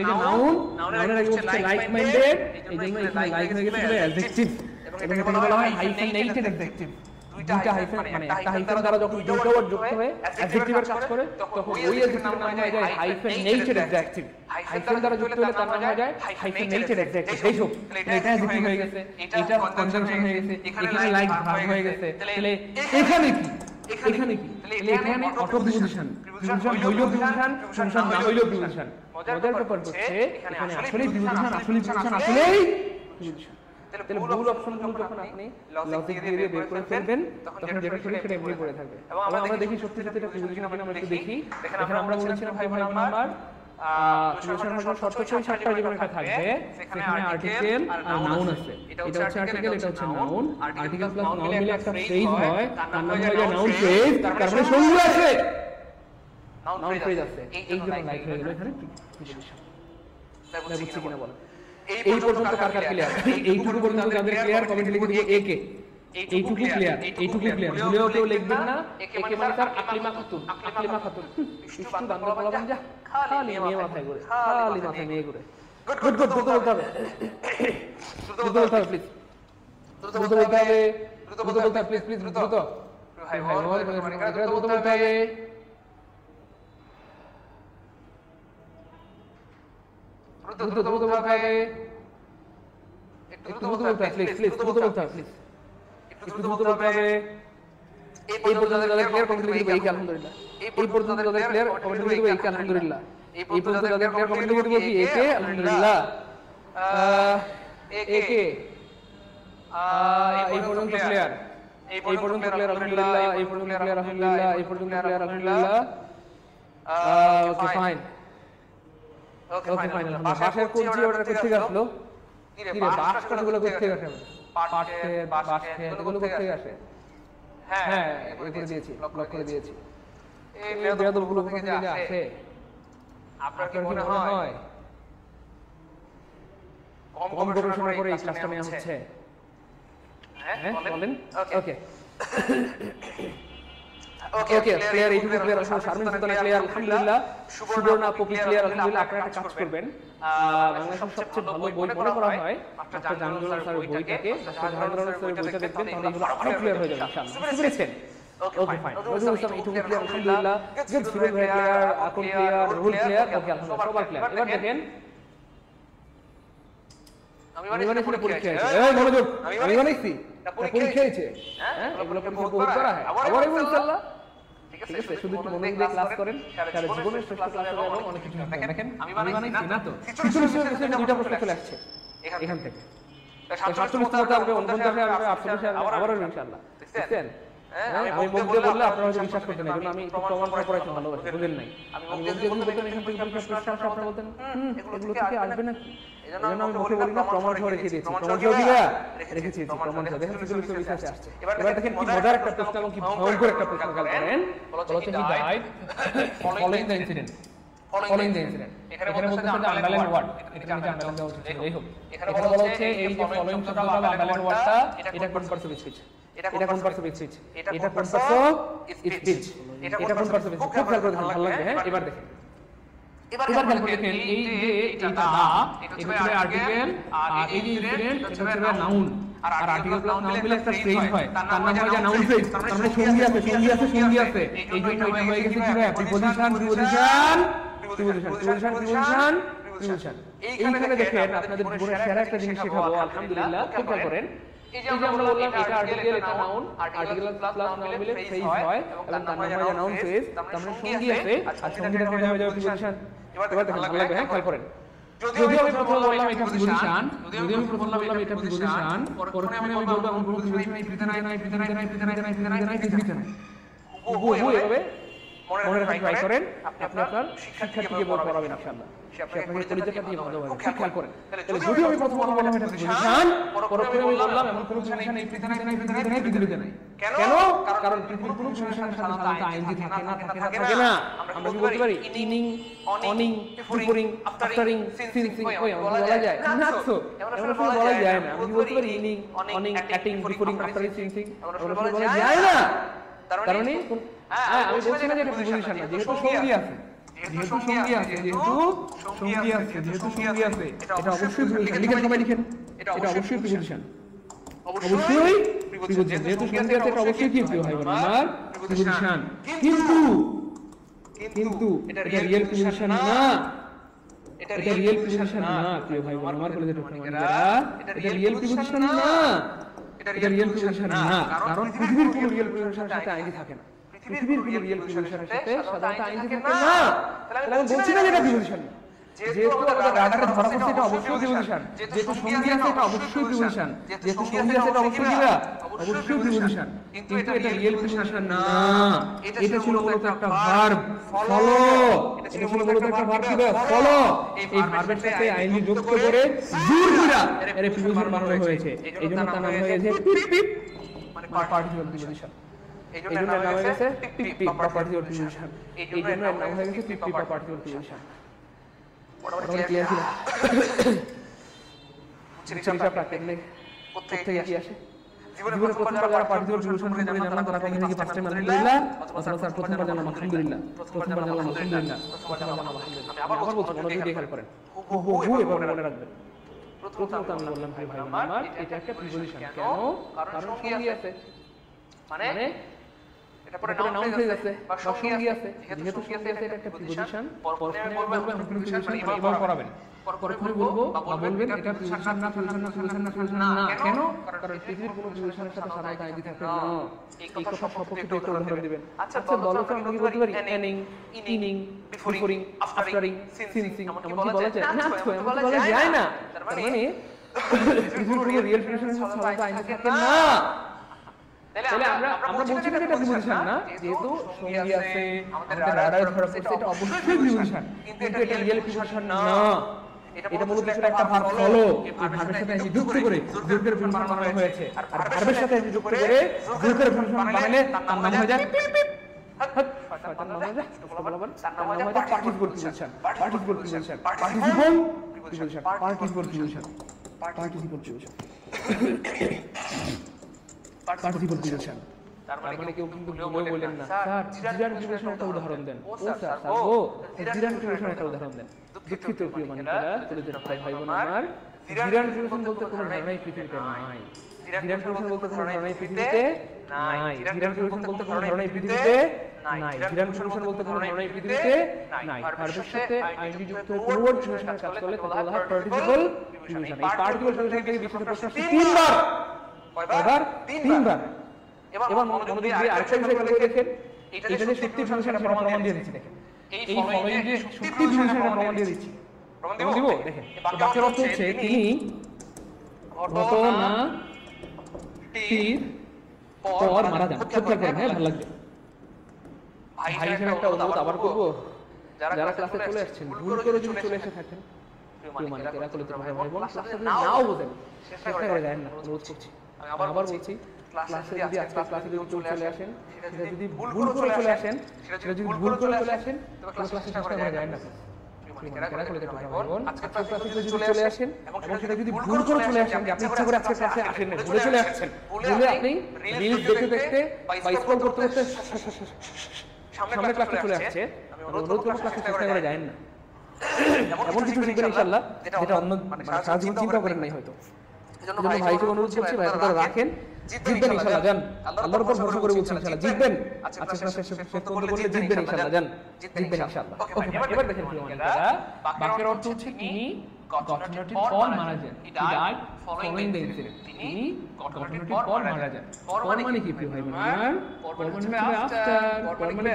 নাউনের আগে বসে লাইক মাইন্ডেড, এই জন্য এখানে লাইক হয়ে গেছে অ্যাডজেক্টিভ, এবং এটাকে বলা হয় হাইফেনেটেড অ্যাডজেক্টিভ। দুইটা হাইফেন মানে একটা হাইফেন দ্বারা যখন দুটো ওয়ার্ড যুক্ত হয়ে অ্যাডজেক্টিভের কাজ করে, তখন ওই অ্যাডজেক্টিভের নাম হয়ে যায় হাইফেনেটেড অ্যাডজেক্টিভ। হাইফেন দ্বারা যুক্ত হলে তার নাম হয়ে যায় হাইফেনেটেড অ্যাডজেক্টিভ। এই সব এটা অ্যাডজেক্টিভ হয়ে গেছে, এটা কনজাংশন হয়ে গেছে, এখানে লাইক ভার্ব হয়ে গেছে। তাহলে এখানে কি? এখানে কি? এখানে অটো প্রিপোজিশন, প্রিপোজিশন হইলো প্রিপোজিশন, প্রিপোজিশন না হইলো প্রিপোজিশন। মজার ব্যাপার হচ্ছে এখানে আসলে প্রিপোজিশন, আসলেই প্রিপোজিশন। তাহলে ভুল অপশনগুলো যখন আপনি লজিক দিয়ে বের করে ফেলবেন, তখন যেটা ঠিক সেটা এমনি পড়ে থাকবে। এবং আমরা দেখি সত্যি সত্যি এটা প্রিপোজিশন কিনা আমরা একটু দেখি। এখানে আমরা বলেছিলাম 5 নাম্বার প্রিপোজিশন হলো শর্ত হচ্ছে ওই সাতটা যেকোনো একটা থাকবে, সেখানে আর্টিকেল আর নাউন আছে। এটা হচ্ছে আর্টিকেল, এটা হচ্ছে নাউন। আর্টিকেল প্লাস নাউন মিলে একটা ফ্রেজ হয়, তার নাম হয়ে যায় নাউন ফ্রেজ। তার মানে সঙ্গী আছে, নাউন ফ্রেজ আছে। এই জন্য লাইক হয়ে গেল এখানে প্রিপোজিশন। তাই বুঝছি কিনা বলেন? এই পর্যন্ত কার কার ক্লিয়ার? এইটুকু পর্যন্ত যাদের ক্লিয়ার কমেন্ট লিখে দিব এ কে। এইটুকু ক্লিয়ার, এইটুকু ক্লিয়ার। ভুলেও কেউ লিখবেন না একে মানে স্যার আকলিমা খাতুন, আকলিমা খাতুন। ইস্টু বান্দা বলবেন যা খালি মেয়ে মাথায় ঘুরে, খালি মাথায় মেয়ে ঘুরে। গুড গুড দ্রুত বলতে হবে, দ্রুত বলতে হবে প্লিজ, দ্রুত বলতে হবে, দ্রুত বলতে হবে প্লিজ প্লিজ দ্রুত। ভাই ভাই দ্রুত বলতে হবে, দ্রুত দ্রুত বলতে হবে, একটু দ্রুত বলতে হবে প্লিজ প্লিজ, দ্রুত বলতে হবে প্লিজ, একটু দ্রুত বলতে হবে। এই পর্যন্ত যাদের ক্লিয়ার কমেন্ট লিখে দিবেন এই আলহামদুলিল্লাহ। এই পর্যন্ত যাদের ক্লিয়ার কমেন্ট লিখে দিবেন এই আলহামদুলিল্লাহ। এই পর্যন্ত যাদের ক্লিয়ার কমেন্ট লিখে দিবেন কি একে আলহামদুলিল্লাহ। একে এই পর্যন্ত ক্লিয়ার, এই পর্যন্ত ক্লিয়ার আলহামদুলিল্লাহ, এই পর্যন্ত ক্লিয়ার আলহামদুলিল্লাহ, এই পর্যন্ত ক্লিয়ার আলহামদুলিল্লাহ। ওকে ফাইন, ওকে ফাইন আলহামদুলিল্লাহ। বাসের কোন জি অর্ডার করতে আসলো? কি রে বাস কাটাগুলো করতে আসে? পাটের বাস এগুলো করতে আসে। হ্যাঁ এগুলো করে দিয়েছি, ব্লক করে দিয়েছি। এই বেয়াদবগুলো কোথা থেকে যে আসে আপনার কি মনে হয়? কম গবেষণা করে এই ক্লাসটা নেওয়া হচ্ছে? হ্যাঁ বলেন। ওকে ওকে ক্লিয়ার, এইটুকু ক্লিয়ার। আসলে শারমিন সুলতানা ক্লিয়ার আলহামদুলিল্লাহ, সুবর্ণা পপি ক্লিয়ার আলহামদুলিল্লাহ। আপনারা একটা কাজ করবেন, বাংলাদেশের সবচেয়ে ভালো বই মনে করা হয় মাস্টার জাহাঙ্গীর স্যারের বইটাকে, মাস্টার জাহাঙ্গীর স্যারের বইটা দেখবেন, তাহলে এগুলো আরো ক্লিয়ার হয়ে যাবে ইনশাআল্লাহ। বুঝতে পেরেছেন? Okay fine. নজরুল ইসলাম এইটুকু ক্লিয়ার আলহামদুলিল্লাহ। গুড, সুবল ভাই clear, Akon clear, Ruhul clear. Okay আলহামদুলিল্লাহ সবার ক্লিয়ার। এবার দেখেন আমি বানাইছি পরীক্ষা হয়েছে। এই মনোযোগ, আমি বানাইছি পরীক্ষা হয়েছে। হ্যাঁ এগুলো পরীক্ষা বহুত করা হয়। আবার বলুন ইনশাআল্লাহ। ঠিক আছে, শুধু একটু মনোযোগ দিয়ে ক্লাস করেন, সারা জীবনের শ্রেষ্ঠ ক্লাস হবে এবং অনেক কিছু হবে। দেখেন আমি বানাইছি না তো, সিচুয়েশনের পিছনে দুইটা প্রশ্ন চলে আসছে এখান থেকে। 47 মতো হবে, 49 হবে, 48 হবে, আবারও ইনশাআল্লাহ। বুঝছেন? আমি মুখ দিয়ে বললে আপনারা হয়তো বিশ্বাস করতেন না, কারণ আমি একটু প্রমাণ করাইতে ভালোবাসি, বুঝেন নাই? আমি মুখ দিয়ে বলতেন এখান থেকে পরীক্ষা প্রশ্ন আসলে আপনারা বলতেন এগুলো থেকে আসবে না। এজন্য আমি মুখে বলি না, প্রমাণ সহ রেখে দিয়েছি। প্রমাণ সহ দিবা রেখেছি, প্রমাণ সহ দেখেন কিছু কিছু বিশ্বাস আসছে। এবার দেখেন কি মজার একটা প্রশ্ন এবং কি ভয়ঙ্কর একটা প্রশ্ন কাল করেন। বলছে he died following the incident, following the incident. এখানে বলতেছে যে আন্ডারলাইন ওয়ার্ড, এটা নিচে আন্ডারলাইন দেওয়া উচিত ছিল। এই হোক, এখানে বলা হচ্ছে এই যে ফলোইং শব্দটা আন্ডারলাইন ওয়ার্ডটা এটা কোন পার্টস অফ স্পিচ? এটা কোন পার্টস অফ স্পিচ? এটা কোন পার্টস অফ স্পিচ? এটা কোন পার্টস অফ স্পিচ? খুব খেয়াল করে ভালো লাগবে। হ্যাঁ এবার দেখেন, এবার খেয়াল করে দেখেন এই যে এটা দা, এটা হচ্ছে আর্টিকেল, আর এই যে ইনসিডেন্ট এটা হচ্ছে নাউন। আর আর্টিকেল প্লাস নাউন মিলে একটা ফ্রেজ হয়, তার নাম হয়ে যায় নাউন ফ্রেজ। তার মানে সঙ্গী আছে, সঙ্গী আছে, সঙ্গী আছে। এই জন্য এটা হয়ে গেছে কি ভাই? Preposition, preposition, preposition, preposition, preposition, preposition. এইখানে দেখেন আপনাদের জীবনের সেরা একটা জিনিস শেখাবো আলহামদুলিল্লাহ। খুব খেয়াল করেন, এই যে আমরা বললাম এটা আর্টিকেল, এটা নাউন, আর্টিকেল প্লাস নাউন মিলে ফ্রেজ হয় এবং তার নাম হয়ে যায় নাউন ফ্রেজ। তার মানে সঙ্গী আছে, আর সঙ্গীটা হয়ে যাবে প্রিপোজিশন। এবার দেখেন ভালো লাগবে। হ্যাঁ খেয়াল করেন, যদিও আমি প্রথম বললাম এটা প্রিপোজিশন, যদিও আমি প্রথম বললাম এটা প্রিপোজিশন, পরক্ষণে আমি বলবো এমন কোনো প্রিপোজিশন এই পৃথিবীতে নাই, পৃথিবীতে নাই, পৃথিবীতে নাই, পৃথিবীতে নাই, পৃথিবীতে নাই। হুবহু এভাবে মনে রাখতে ট্রাই করেন, আপনি আপনার শিক্ষার্থীকে পড়াবেন ইনশাআল্লাহ। সে আপনাকে পরিচয়টা দিয়ে ভালো হবে। খুব খেয়াল করেন, তাহলে যদিও আমি প্রথম বললাম এটা প্রিপোজিশন, পরক্ষণে আমি বললাম এমন কোনো প্রিপোজিশন এই পৃথিবীতে নাই, পৃথিবীতে নাই, পৃথিবীতে নাই। কেন? কারণ পৃথিবীর কোনো প্রিপোজিশনের সাধারণত আইএনজি থাকে না। আমরা কি বলতে পারি? ইনিং, অনিং, বিফোরিং, আফটারিং, সিন্সিং। ওই আমরা বলা যায় না তো, আমরা বলা যায় না। আমরা কি বলতে পারি? ইনিং, অনিং, অ্যাটিং, বিফোরিং, আফটারিং, সিন্সিং। আমরা বলা যায় না। কারণ আমি বলছি না যে এটা প্রিপোজিশন না, যেহেতু সঙ্গী আছে, যেহেতু সঙ্গী আছে, যেহেতু সঙ্গী আছে, যেহেতু সঙ্গী আছে, এটা অবশ্যই প্রিপোজিশন। লিখেন সবাই লিখেন, এটা অবশ্যই প্রিপোজিশন, অবশ্যই প্রিপোজিশন। যেহেতু সঙ্গী আছে এটা অবশ্যই কি হয় বলেন আমার প্রিপোজিশন। কিন্তু এটা রিয়েল প্রিপোজিশন না, এটা রিয়েল প্রিপোজিশন না প্রিয় ভাই বোন আমার কলেজের ছাত্রছাত্রীরা, এটা রিয়েল প্রিপোজিশন না, এটা রিয়েল প্রিপোজিশন না। কারণ পৃথিবীর কোনো রিয়েল প্রিপোজিশনের সাথে আইএনজি থাকে না, পৃথিবীর কোনো রিয়েল প্রিপোজিশনের সাথে সাধারণত আইএনজি থাকে না। তাহলে আমি বলছি না যে এটা প্রিপোজিশন না, যেহেতু আমাদের রাডারে ধরা পড়ছে এটা অবশ্যই প্রিপোজিশন, যেহেতু সঙ্গী আছে এটা অবশ্যই প্রিপোজিশন, যেহেতু সঙ্গী আছে এটা অবশ্যই কি না, অবশ্যই প্রিপোজিশন। কিন্তু এটা রিয়েল প্রিপোজিশন না, এটা ছিল মূলত একটা ভার্ব ফলো, এটা ছিল মূলত একটা ভার্ব কি ফলো। এই ভার্বের সাথে আইএনজি যুক্ত করে জোর কইরা এর প্রিপোজিশন বানানো হয়েছে, এইজন্য তার নাম হয়েছে পিপ পিপ, মানে পার্টিসিপল প্রিপোজিশন। এইজন্য নাম হয়ে গেছে পিপ পিপ বা পার্টিসিপল প্রিপোজিশন, এইজন্য নাম হয়ে গেছে পিপ পিপ বা পার্টিসিপল প্রিপোজিশন। মোটামুটি ক্লিয়ার ছিল? হিসাবটা কেমনে কোত্থেকে কি আসে? জীবনে প্রথমবার যারা পার্টিসিপল প্রিপোজিশন করে জানলাম তারা কবে থেকে ফার্স্ট টাইম আলহামদুলিল্লাহ, অথবা স্যার প্রথমবার জানলাম আলহামদুলিল্লাহ, প্রথমবার জানলাম আলহামদুলিল্লাহ, প্রথমবার জানলাম আলহামদুলিল্লাহ। আমি আবার বলছি মনোযোগ দিয়ে খেয়াল করেন, হু এবং মনে রাখবেন। প্রথমত আমি বললাম ভাই ভাই আমার এটা একটা প্রিপোজিশন। কেন? কারণ সঙ্গী আছে, মানে এটা পরে নাউন ফ্রেজ আছে বা সঙ্গী আছে, যেহেতু সঙ্গী আছে এটা একটা প্রিপোজিশন। পরপরে বলবেন প্রিপোজিশন এবার করাবেন, পরপরে বলবো বা বলবেন এটা প্রিপোজিশন না, প্রিপোজিশন না, প্রিপোজিশন না, প্রিপোজিশন না। কেন? কারণ পৃথিবীর কোনো প্রিপোজিশনের সাথে সাধারণত আইডি থাকে না। এই কথা সপক্ষে একটু উদাহরণ দিবেন। আচ্ছা বলো তো আমরা কি বলতে পারি এনিং, ইনিং, বিফোরিং, আফটারিং, সিনসিং, এমন কি বলা যায়? না তো এমন বলা যায় না। তার মানে পৃথিবীর কোনো রিয়েল প্রিপোজিশনের সাথে সাধারণত আইডি থাকে না। তাহলে আমরা বলছি না এটা প্রিপোজিশন না, যেহেতু সঙ্গী আছে আমাদের রাডারে ধরা পড়ছে এটা অবশ্যই প্রিপোজিশন, কিন্তু এটা রিয়েল প্রিপোজিশন না। এটা মূলত একটা ভার্ব ফলো, এই ভার্বের সাথে আমি যুক্ত করে যুক্তের প্রিপোজিশন বানানো হয়েছে। আর ভার্বের সাথে আমি যুক্ত করে যুক্তের প্রিপোজিশন বানালে তার নাম হয়ে যায় পিপ পিপ। তার নাম হয়ে যায় participle preposition, participle preposition, participle preposition, participle preposition, participle preposition, participle preposition. তার মানে কেউ কিন্তু ভুলেও বলেন না স্যার জিরান প্রিপোজিশনের একটা উদাহরণ দেন। ও স্যার ও জিরান প্রিপোজিশনের একটা উদাহরণ দেন। দুঃখিত প্রিয় মানিকারা, কলেজের ভাই ভাই বোন আমার, জিরান প্রিপোজিশন বলতে কোনো ধারণাই পৃথিবীতে নাই। জিরান প্রিপোজিশন বলতে কোনো ধারণাই পৃথিবীতে নাই। জিরান প্রিপোজিশন বলতে কোনো ধারণাই পৃথিবীতে নাই। জিরান প্রিপোজিশন বলতে কোনো ধারণাই পৃথিবীতে নাই। ভার্বের সাথে আইএনজি যুক্ত হয়ে পুরো প্রিপোজিশনের কাজ করলে তাকে বলা হয় পার্টিসিপল প্রিপোজিশন। এই পার্টিসিপল প্রিপোজিশন থেকে বিশেষ প্রশ্ন আসে তিনবার। কয়বার? তিনবার। এবার মনোযোগ দিয়ে আরেকটা বিষয় খেয়াল করে দেখেন, এটা যে সত্যি প্রিপোজিশন সেটা প্রমাণ দিয়ে দিচ্ছি। দেখেন এই ফলোইং যে সত্যি প্রিপোজিশন সেটা প্রমাণ দিয়ে দিচ্ছি। প্রমাণ দিব? দেখেন বাক্যের অর্থ হচ্ছে তিনি ঘটনাটির পর মারা যান। খুব খেয়াল করেন, হ্যাঁ ভালো লাগবে। ভাই হিসেবে একটা অনুরোধ আবার করব, যারা ক্লাসে চলে আসছেন ভুল করে যদি চলে এসে থাকেন প্রিয় মানিকেরা, কলেজের ভাই ভাই বোন, ক্লাসে নাও বোঝেন চেষ্টা করে যান না, অনুরোধ করছি। আমি আবার বলছি ক্লাসে যদি আজকে ক্লাসে যদি চলে আসেন, সেটা যদি ভুল করে চলে আসেন, সেটা যদি ভুল করে চলে আসেন তবে ক্লাসে চেষ্টা করে যান না। মানিকেরা কলেজের ভাই বোন, আজকে ক্লাসে যদি চলে আসেন এবং সেটা যদি ভুল করে চলে আসেন, যে আপনি ইচ্ছা করে আজকে ক্লাসে আসেন না, ভুলে চলে আসছেন, ভুলে আপনি রিলস দেখতে দেখতে বা স্ক্রল করতে করতে সামনে ক্লাসে চলে আসছে, আমি অনুরোধ করব ক্লাসে চেষ্টা করে যান না। এমন কিছু শিখবেন ইনশাআল্লাহ যেটা অন্য মানে সারা জীবন চিন্তা করেন নাই হয়তো। এজন্য ভাইকে অনুরোধ করছি ভাই আপনারা রাখেন, জিতবেন ইনশাআল্লাহ। জান আল্লাহর উপর ভরসা করে বলছেন ইনশাআল্লাহ জিতবেন। আচ্ছা ক্লাস শেষ পর্যন্ত করলে জিতবেন ইনশাআল্লাহ। জান জিতবেন ইনশাআল্লাহ। ওকে এবার দেখেন প্রিয় মানিকেরা, বাক্যের অর্থ হচ্ছে তিনি ঘটনাটির পর মারা যান। He died following the incident. তিনি ঘটনাটির পর মারা যান। পর মানে কি প্রিয় ভাই বোন? পর মানে আফটার, পর মানে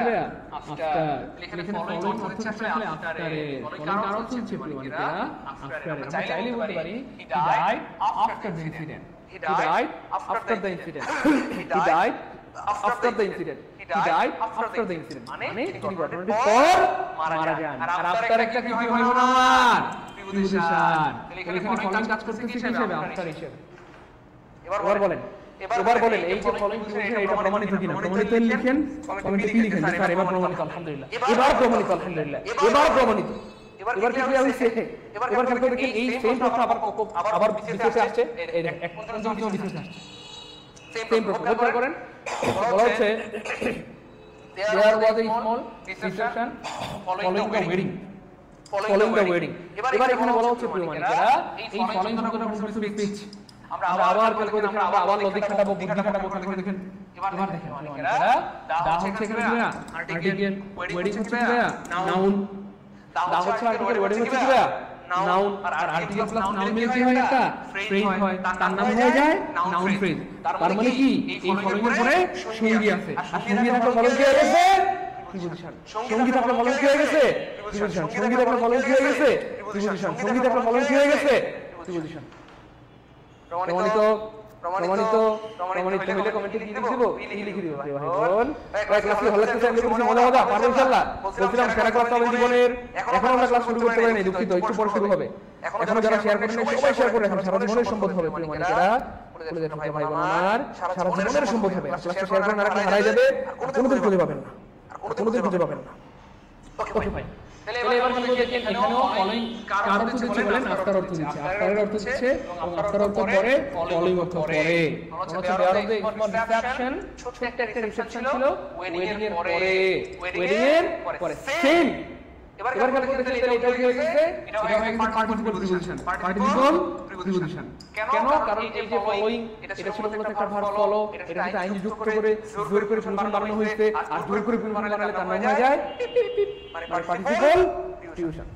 আফটার। এখানে ফলোইং অর্থ হচ্ছে আসলে আফটারের। ফলোইং কার অর্থ হচ্ছে প্রিয় মানিকেরা আফটার। আমরা চাইলে বলতে পারি he died after the incident. He died after the incident. He died after the incident. He died after the incident. মানে তিনি ঘটনাটির পর মারা যান। আর আফটার একটা কি হয় না আমার প্রিপোজিশন। এখানে ফলোইং কাজ করতেছে কি হিসেবে? আফটার হিসেবে। এবার বলেন এই যে ফলোইং প্রিপোজিশন এটা প্রমাণিত কিনা? প্রমাণিত লিখেন, কমেন্টে কি লিখেন? স্যার এবার প্রমাণিত আলহামদুলিল্লাহ। এবার প্রমাণিত আলহামদুলিল্লাহ। এবার প্রমাণিত। এবার কি হইছে? এবার খেয়াল করে দেখেন এই সেম প্রশ্ন আবার বিশেষে আসছে। এই দেখেন এক পর্যন্ত বিশেষে আসছে সেম প্রশ্ন। খেয়াল করেন বলা হচ্ছে there was a small discussion following the wedding. এবার এখানে বলা হচ্ছে প্রিয় মানিকেরা এই ফলোইং শব্দটা মূল স্পিচ। আমরা আবার খেয়াল করে দেখেন, আমরা আবার লজিক খাটাবো, বুদ্ধি খাটাবো। খেয়াল করে দেখেন এবার দেখেন মানিকেরা দা হচ্ছে এখানে কি না আর্টিকেল, ওয়েডিং হচ্ছে কি না নাউন। দা হচ্ছে আর্টিকেল, ওয়েডিং হচ্ছে কি না নাউন। আর আর্টিকেল প্লাস নাউন মিলে কি হয়? একটা ফ্রেজ হয়, তার নাম হয়ে যায় নাউন ফ্রেজ। তার মানে কি এই ফলোইং এর পরে সঙ্গী আছে, আর সঙ্গী থাকলে ফলোইং কি হয়ে গেছে প্রিপোজিশন। সঙ্গী থাকলে বলেন কি হয়ে গেছে? প্রিপোজিশন। সঙ্গী থাকলে বলেন কি হয়ে গেছে? প্রিপোজিশন। সঙ্গী থাকলে বলেন কি হয়ে গেছে? প্রিপোজিশন। প্রমাণিত প্রমাণিত প্রমাণিত হইলে কমেন্টে কি লিখে দিব? কি লিখে দিব ভাই বোন? ভাই ক্লাস কি ভালো লাগতেছে? আমি বলছি মজা মজা পারবো ইনশাআল্লাহ। বলছিলাম সেরা ক্লাস হবে জীবনের। এখন আমরা ক্লাস শুরু করতে পারিনি, দুঃখিত, একটু পরে শুরু হবে। এখনো যারা শেয়ার করেন সবাই শেয়ার করে রাখেন, সারা জীবনের সম্পদ হবে প্রিয় মানিকেরা। বলে দেখো ভাই বোন আমার সারা জীবনের সম্পদ হবে। ক্লাসটা শেয়ার করেন, আর হারাই যাবে, কোনোদিন খুঁজে পাবেন না, কোনোদিন খুঁজে পাবেন না। ওকে ভাই, তাহলে এবার বলবো দেখেন এখানেও ফলোইং কার অর্থ দিচ্ছে বলেন? আফটার অর্থ দিচ্ছে, আফটারের অর্থ দিচ্ছে এবং আফটার অর্থ পরে, ফলোইং অর্থ পরে। হচ্ছে there of the informal reception, ছোট একটা রিসেপশন ছিল ওয়েডিং এর পরে, ওয়েডিং এর পরে সেম। এবার খেয়াল করে দেখেন এটা কি হয়ে গেছে? এটা হয়ে গেছে পার্টিসিপল প্রিপোজিশন। পার্টিসিপল প্রিপোজিশন কেন? কারণ এই যে ফলোইং এটা ছিল মূলত একটা ভার্ব ফলো, এটা যদি আইন যুক্ত করে জোর করে প্রিপোজিশন বানানো হয়েছে, আর জোর করে প্রিপোজিশন বানালে তার নাম হয়ে যায় মানে পার্টিসিপল প্রিপোজিশন।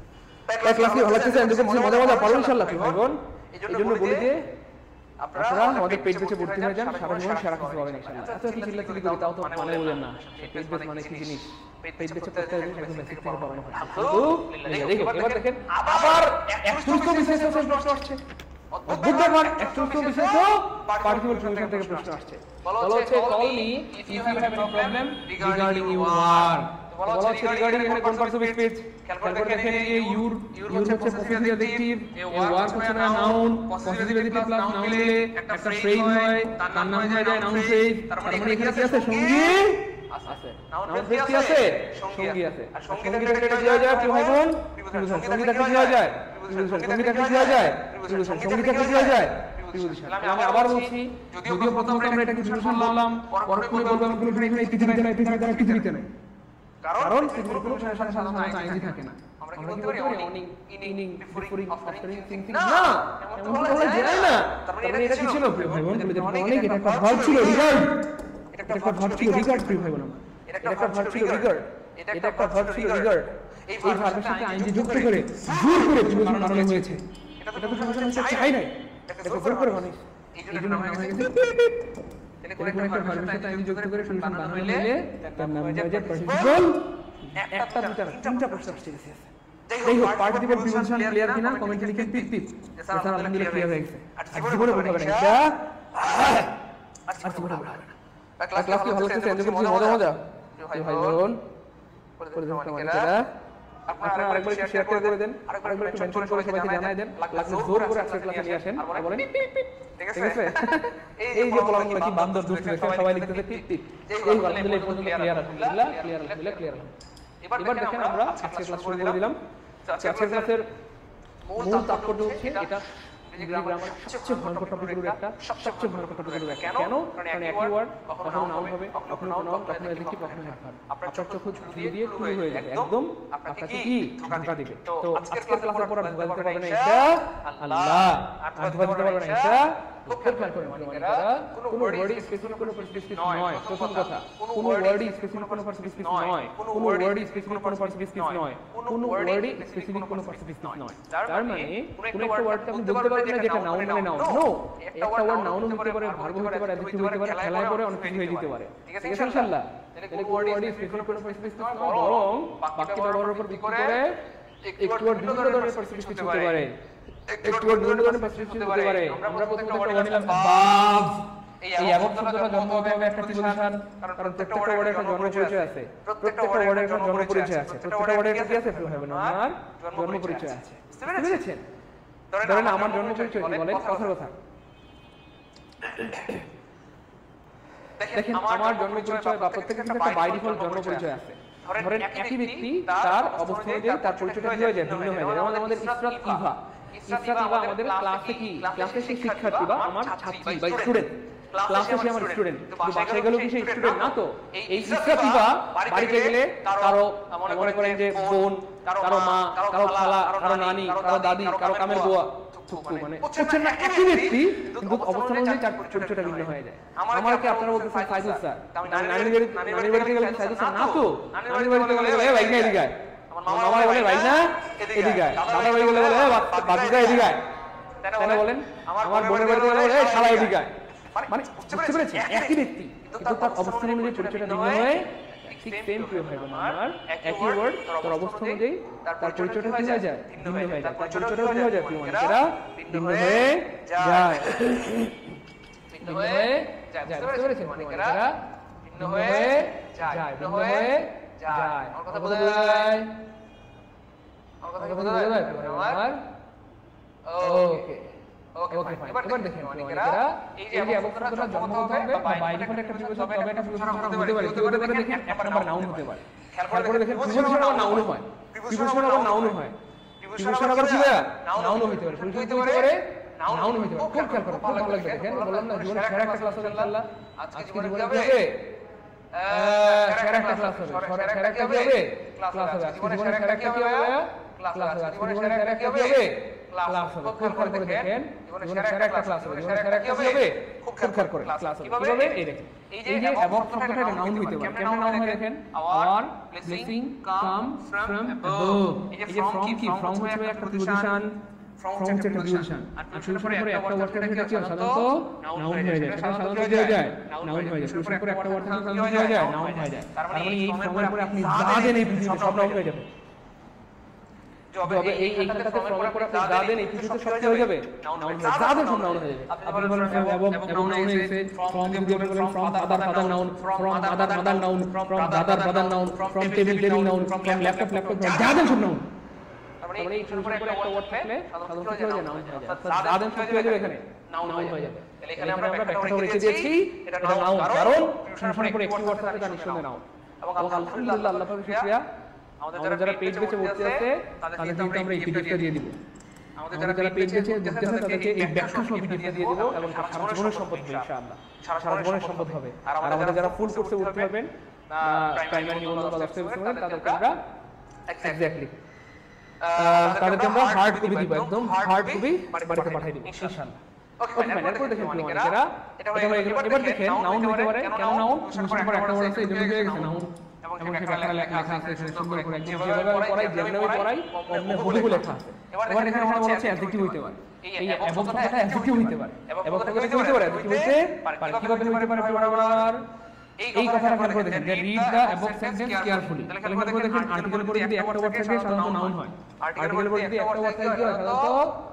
তাই ক্লাসে ভালো লাগছে, আমি দেখছি মজা মজা পারো ইনশাআল্লাহ ভাই বোন। এইজন্য বলি যে আপনারা আমাদের পেজ পেজে ভর্তি হয়ে যান, সারা জীবন সেরা কিছু পাবেন ইনশাআল্লাহ। এত কি চিল্লাচিল্লি করি তাও তো মানে বলেন না, পেজ পেজ মানে কি জিনিস? পেজ পেজে প্রত্যেকটা জিনিস একদম বেসিক থেকে পড়ানো হয়। আলহামদুলিল্লাহ। এবার দেখেন আবার একটু বিশেষ প্রশ্ন আসছে। অদ্ভুত ব্যাপার, একটু বিশেষ পার্টিসিপল প্রিপোজিশন থেকে প্রশ্ন আসছে। বলা হচ্ছে call me if you have any problem regarding your. বলা হচ্ছে রিগার্ডিং এখানে কোন পার্টস অফ স্পিচ? খেয়াল করে দেখেন এই ইউর হচ্ছে পসেসিভ অ্যাডজেক্টিভ, এই ওয়ার্ক হচ্ছে না noun, possessive adjective plus noun মিলে একটা ফ্রেজ হয়, তার নাম হয়ে যায় নাউন ফ্রেজ। তার মানে এখানে কি আছে? সঙ্গী আছে, নাউন ফ্রেজ কি আছে? সঙ্গী আছে। আর সঙ্গী থাকলে এটা কি হয়ে যায় ভাই বোন? প্রিপোজিশন। সঙ্গী থাকলে কি হয়ে যায়? প্রিপোজিশন। সঙ্গী থাকলে কি হয়ে যায়? প্রিপোজিশন। সঙ্গী থাকলে কি হয়ে যায়? প্রিপোজিশন। আমি আবার বলছি, যদিও প্রথমত আমরা এটাকে প্রিপোজিশন বললাম, পরক্ষণে বলবো আমি কোনো এখানে পৃথিবীতে নাই, পৃথিবীতে নাই। কারণ পৃথিবীর কোনো সাথে সাধারণত আইনজি থাকে না। আমরা কি বলতে পারি? অনিং, ইনিং, বিফোরিং, আফটারিং, থিংকিং। না, এমন তো বলা যায় না। তার মানে এটা কি ছিল ভাই বোন? বলে দেখো অনেক, এটা একটা ভার্ব ছিল রিগার্ড। এটা একটা ভার্ব ছিল রিগার্ড ভাই বোন। এটা একটা ভার্ব ছিল রিগার্ড। এটা একটা ভার্ব ছিল রিগার্ড। এই ভার্বের সাথে আইনজি যুক্ত করে জোর করে প্রিপোজিশন বানানো হয়েছে। এটা তো প্রিপোজিশন হচ্ছে চাই নাই, এটা জোর করে বানাইছে। এইজন্য নাম হয়ে গেছে তাহলে কোন একটা ভার্বের সাথে আইনজি যুক্ত করে প্রিপোজিশন বানানো হলে তার নাম হয়ে যায় পার্টিসিপল। একটা দুটা না, তিনটা প্রশ্ন আসছে গেছে। যাই হোক, পার্টিসিপল প্রিপোজিশন ক্লিয়ার কিনা কমেন্টে লিখেন পিপ। স্যার আলহামদুলিল্লাহ ক্লিয়ার হয়ে গেছে। আর জীবনে বলতে পারেন এটা আর জীবনে বলতে পারেন। ক্লাস কি ভালো লাগছে? এনজয় করছি, মজা ভাই বোন। করে দেন কমেন্টে, আপনারা আরেকবার একটু শেয়ার করে দেন, আরেকবার একটু মেনশন করে সবাইকে জানাই দেন। ক্লাসে জোর করে আজকে ক্লাসে নিয়ে আসেন আর বলেন ঠিক আছে? এই যে বলাগুলো কি বান্দর দুষ্ট দেখে সবাই লিখতেছে টিপ। এই আলহামদুলিল্লাহ এই পর্যন্ত ক্লিয়ার, আলহামদুলিল্লাহ ক্লিয়ার। এবার দেখেন আমরা আজকে ক্লাস শুরু করে দিলাম। আজকের ক্লাসের মূল তাৎপর্য হচ্ছে এটা গ্রামার সবচেয়ে ভয়ঙ্কর টপিকগুলোর একটা, সবচেয়ে ভয়ঙ্কর টপিকগুলোর একটা। কেন? কারণ একই ওয়ার্ড কখনো নাউন হবে, কখনো নাউন, কখনো অ্যাডজেক্টিভ, কখনো অ্যাডভার্ব। আপনার চোখ ধুয়ে দিয়ে শুরু হয়ে যাবে, একদম আপনাকে কি ধোঁকা দিবে। তো আজকের ক্লাসের পর আর ধোঁকা দিতে পারবে না ইনশাআল্লাহ। আর ধোঁকা দিতে পারবে না ইনশাআল্লাহ। খুব খেয়াল করে মানেরা কোনো ওয়ার্ডই স্পেসিফিক কোনো পার্টিসিপেট নয়। প্রথম কথা, কোনো ওয়ার্ডই স্পেসিফিক কোনো পার্টিসিপেট নয়। কোনো ওয়ার্ডই স্পেসিফিক কোনো পার্টিসিপেট নয়। কোনো ওয়ার্ডই স্পেসিফিক কোনো পার্টিসিপেট নয়। তার মানে কোনো একটা ওয়ার্ডকে আপনি বলতে পারবেন না যেটা নাউন মানে নাউন। নো, একটা ওয়ার্ড নাউন হতে পারে, ভার্ব হতে পারে, অ্যাডজেক্টিভ হতে পারে, খেলায় পরে অনেক কিছু হয়ে যেতে পারে। ঠিক আছে ইনশাআল্লাহ? তাহলে কোনো ওয়ার্ডই স্পেসিফিক কোনো পার্টিসিপেট নয়, বরং বাকি ব্যবহারের উপর ভিত্তি করে একটু ওয়ার্ড বিভিন্ন ধরনের পার্টিসিপেট হতে পারে। একটু ওয়ার্ড বিভিন্ন ধরনের পার্টিসিপেট হতে পারে। আমরা প্রথমে একটা ওয়ার্ড নিলাম বাব। এই অ্যাবভ শব্দটা জন্ম হতে হবে একটা প্রিপোজিশন, কারণ প্রত্যেকটা ওয়ার্ডের একটা জন্ম পরিচয় আছে। প্রত্যেকটা ওয়ার্ডের একটা জন্ম পরিচয় আছে। প্রত্যেকটা ওয়ার্ডের কি আছে? হবে না, আমার জন্ম পরিচয় আছে। বুঝতে পেরেছেন? ধরেন আমার জন্ম পরিচয় কি বলেন? কথার কথা দেখেন, আমার জন্ম পরিচয় বা প্রত্যেকের একটা বাই ডিফল্ট জন্ম পরিচয় আছে। ধরেন একই ব্যক্তি তার অবস্থা অনুযায়ী তার পরিচয়টা কি হয়ে যায়? ভিন্ন হয়ে যায়। যেমন আমাদের ইসরাত ইভা আমাদের ক্লাসে কি? ক্লাসে সে শিক্ষার্থী বা আমার ছাত্রী বা স্টুডেন্ট। ক্লাসে সে আমার স্টুডেন্ট, কিন্তু বাসায় গেলেও কি সে স্টুডেন্ট না? তো এই ইসরাত ইভা বাড়িতে গেলে কারো মনে করেন যে বোন, কারো মা, কারো খালা, কারো নানি, কারো দাদি, কারো কামের বুয়া, মানে হচ্ছেন না একই ব্যক্তি, কিন্তু অবস্থান অনুযায়ী তার পরিচয়টা ভিন্ন হয়ে যায়। আমার কি আপনারা বলতেছেন সাইদুল স্যার, নানির বাড়িতে গেলে সাইদুল স্যার না? তো নানির বাড়িতে গেলে ভাই না এদিকে আয়, আমার মামা বলে ভাই না এদিকে আয়, দাদা বাড়ি গেলে বলে বাদিদা এদিকে আয়, তাই বলেন? আমার বোনের বাড়িতে গেলে বলে শালা এদিকে আয়। মানে বুঝতে পেরেছেন? একই ব্যক্তি, কিন্তু তার অবস্থান অনুযায়ী পরিচয়টা ভিন্ন হয়ে ঠিক সেম প্রিয় ভাই বোন আমার, একই ওয়ার্ড তার অবস্থা অনুযায়ী তার পরিচয়টা কি হয়ে যায়, ভিন্ন হয়ে যায়। তার পরিচয়টা কি হয়ে যায় প্রিয় মানিকেরা, ভিন্ন হয়ে যায়, ভিন্ন হয়ে যায়। বুঝতে পেরেছেন মানিকেরা, ভিন্ন হয়ে যায়, ভিন্ন হয়ে যায়। আমার কথা বোঝা যায়, আমার কথা বোঝা যায় আমার। ওকে ওকে ফাইন। এবার দেখেন মানিকেরা, এই যে অ্যাবভ শব্দটা জন্মগত হবে বা বাই ডিফল্ট একটা প্রিপোজিশন হবে, এটা প্রিপোজিশন হতে পারে। কি হতে পারে দেখেন, এক নাম্বার নাউন হতে পারে। খেয়াল করে দেখেন, প্রিপোজিশন আবার নাউন হয়, প্রিপোজিশন আবার নাউন হয়, প্রিপোজিশন আবার কি হয়, নাউন হতে পারে, প্রিপোজিশন হতে পারে, নাউন হতে পারে। খুব খেয়াল করুন, খুব ভালো লাগবে। দেখেন বললাম না, জীবনে সেরা একটা ক্লাস হবে ইনশাআল্লাহ। আজকে জীবনে কি হবে, সেরা একটা ক্লাস হবে, সেরা একটা কি হবে, ক্লাস হবে। আজকে জীবনে সেরা কি হবে, ক্লাস হবে। আজকে জীবনে সেরা কি হবে, ক্লাস হবে। খুব খেয়াল করে দেখেন, জীবনে সেরা একটা ক্লাস হবে, জীবনে সেরা কি হবে, খুব খেয়াল করে ক্লাস হবে। কিভাবে, এই দেখেন, এই যে অ্যাবভ শব্দটা এটা নাউন হইতে পারে। কেমন নাউন হয় দেখেন, our blessing come from above. এই যে ফ্রম কি, ফ্রম হচ্ছে একটা প্রিপোজিশন, ফ্রম হচ্ছে একটা প্রিপোজিশন, আর প্রিপোজিশনের পরে একটা ওয়ার্ড থাকে সেটা কি হয়, সাধারণত নাউন হয়ে যায়। সেটা সাধারণত কি হয়ে যায়, নাউন হয়ে যায়। প্রিপোজিশনের পরে একটা ওয়ার্ড থাকে সাধারণত কি হয়ে যায়, নাউন হয়ে যায়। তার মানে এই ফ্রমের পরে আপনি যা দেন এই পৃথিবীতে সব নাউন হয়ে যাবে। যবে এইখানটাতে ফ্রমের পরে আপনি যা দেন এই পৃথিবীতে সব কি হয়ে যাবে, নাউন হয়ে যাবে। যা দেন সব নাউন হয়ে যাবে। আপনি বলেন এবং নাউন হয়ে গেছে, ফ্রম দিয়ে বলেন from father noun, from mother noun, from দাদার noun, from table noun, from laptop যা দেন সব নাউন। মানে এই প্রিপোজিশনের পরে একটা ওয়ার্ড থাকলে সাধারণত কি হয়ে যায়, নাউন হয়ে যায়। যা দেন সব কি হয়ে যাবে, এখানে নাউন হয়ে যাবে। তাহলে এখানে আমরা ব্যাখ্যাটা রেখে দিয়েছি, এটা নাউন, কারণ প্রিপোজিশনের পরে একটি ওয়ার্ড থাকলে তার নিঃসন্দেহে নাউন। এবং আলহামদুলিল্লাহ, আল্লাহ পাকের শুকরিয়া, আমাদের যারা পেজ বেচে ভর্তি আছে তাদের কিন্তু আমরা এই পিডিএফটা দিয়ে দিব। আমাদের যারা পেজ বেচে ভর্তি আছে তাদেরকে এই ব্যাখ্যা সহ পিডিএফটা দিয়ে দিব, এবং সারা জীবনের সম্পদ হবে ইনশাআল্লাহ, সারা জীবনের সম্পদ হবে। আর আমাদের যারা ফুল কোর্সে ভর্তি হবেন, প্রাইমারি নিবন্ধন বা দশটা বিষয়, তাদেরকে আমরা এক্স্যাক্টলি তাদেরকে আমরা হার্ড কপি দিব, একদম হার্ড কপি বাড়িতে পাঠিয়ে দিব ইনশাআল্লাহ। Okay fine. এরপর দেখেন মানিকেরা, এটা হয়ে গেল। এবার দেখেন নাউন হতে পারে, কেন নাউন, প্রিপোজিশনের পরে একটা ওয়ার্ড আছে, এই জন্য হয়ে গেছে নাউন। এবং সেটা লেখা আছে এখানে সুন্দর করে, যেভাবে পড়াই, যেভাবে পড়াই অমনে হুবহু লেখা আছে। এবার এখানে আমরা বলছি অ্যাডজেক্টিভ হইতে পারে, এই অ্যাবভ শব্দটা অ্যাডজেক্টিভ হইতে পারে, অ্যাবভ শব্দটা কি হইতে পারে, অ্যাডজেক্টিভ হইতে পারে। কিভাবে হইতে পারে বরাবর, এই কথাটা খেয়াল করে দেখেন, read the above sentence carefully. তাহলে খেয়াল করে দেখেন, আর্টিকেল পরে যদি একটা ওয়ার্ড থাকে সাধারণত নাউন হয়, আর্টিকেল পরে যদি একটা ওয়ার্ড থাকে কি হয়, সাধারণত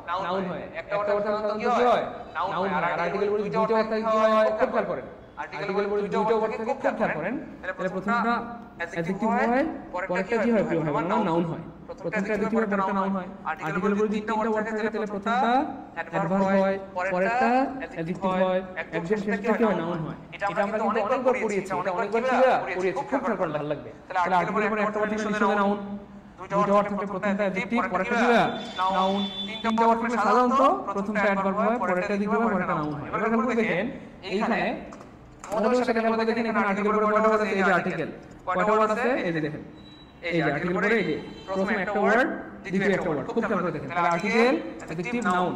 নাউন হয়। একটা ওয়ার্ড থাকে সাধারণত কি হয়, নাউন হয়। আর আর্টিকেল পরে দুইটা ওয়ার্ড থাকে কি হয়, খুব খেয়াল করেন, আর্টিকেল পরে দুইটা ওয়ার্ড থাকে খুব খেয়াল করেন। তাহলে প্রথমটা অ্যাডজেক্টিভ হয়, পরেরটা কি হয় প্রিয় ভাই বোন, নাউন হয়। প্রথমটা অ্যাডজেক্টিভ হয়, পরেরটা নাউন হয়। আর্টিকেল পরে যদি তিনটা ওয়ার্ড থাকে তাহলে প্রথমটা অ্যাডভার্ব হয়, পরেরটা অ্যাডজেক্টিভ হয়, একদম শেষটা কি হয়, নাউন হয়। এটা আমরা কিন্তু অনেকবার পড়িয়েছি, এটা অনেকবার পড়িয়েছি, খুব খেয়াল করলে ভালো লাগবে। তাহলে আর্টিকেলের পরে একটা ওয়ার্ড থাকে নিশ্চয়ই নাউন, দুইটা ওয়ার্ড থাকে, প্রথমটা অ্যাডজেক্টিভ, পরেরটা কি হয়, নাউন। তিনটা ওয়ার্ড থাকে সাধারণত প্রথমটা অ্যাডভার্ব হয়, পরেরটা অ্যাডজেক্টিভ হয়, পরেরটা নাউন হয়। এবার খেয়াল করে দেখেন, এইখানে আমাদের সাথে খেয়াল করে দেখেন, এখানে আর্টিকেল পরে কয়টা ওয়ার্ড আছে, এই যে আর্টিকেল কয়টা ওয়ার্ড আছে, এই যে দেখেন, এই যে আর্টিকেল পরে এই যে প্রথমে একটা ওয়ার্ড, দ্বিতীয় একটা ওয়ার্ড, খুব খেয়াল করে দেখেন। তাহলে আর্টিকেল, অ্যাডজেক্টিভ, নাউন।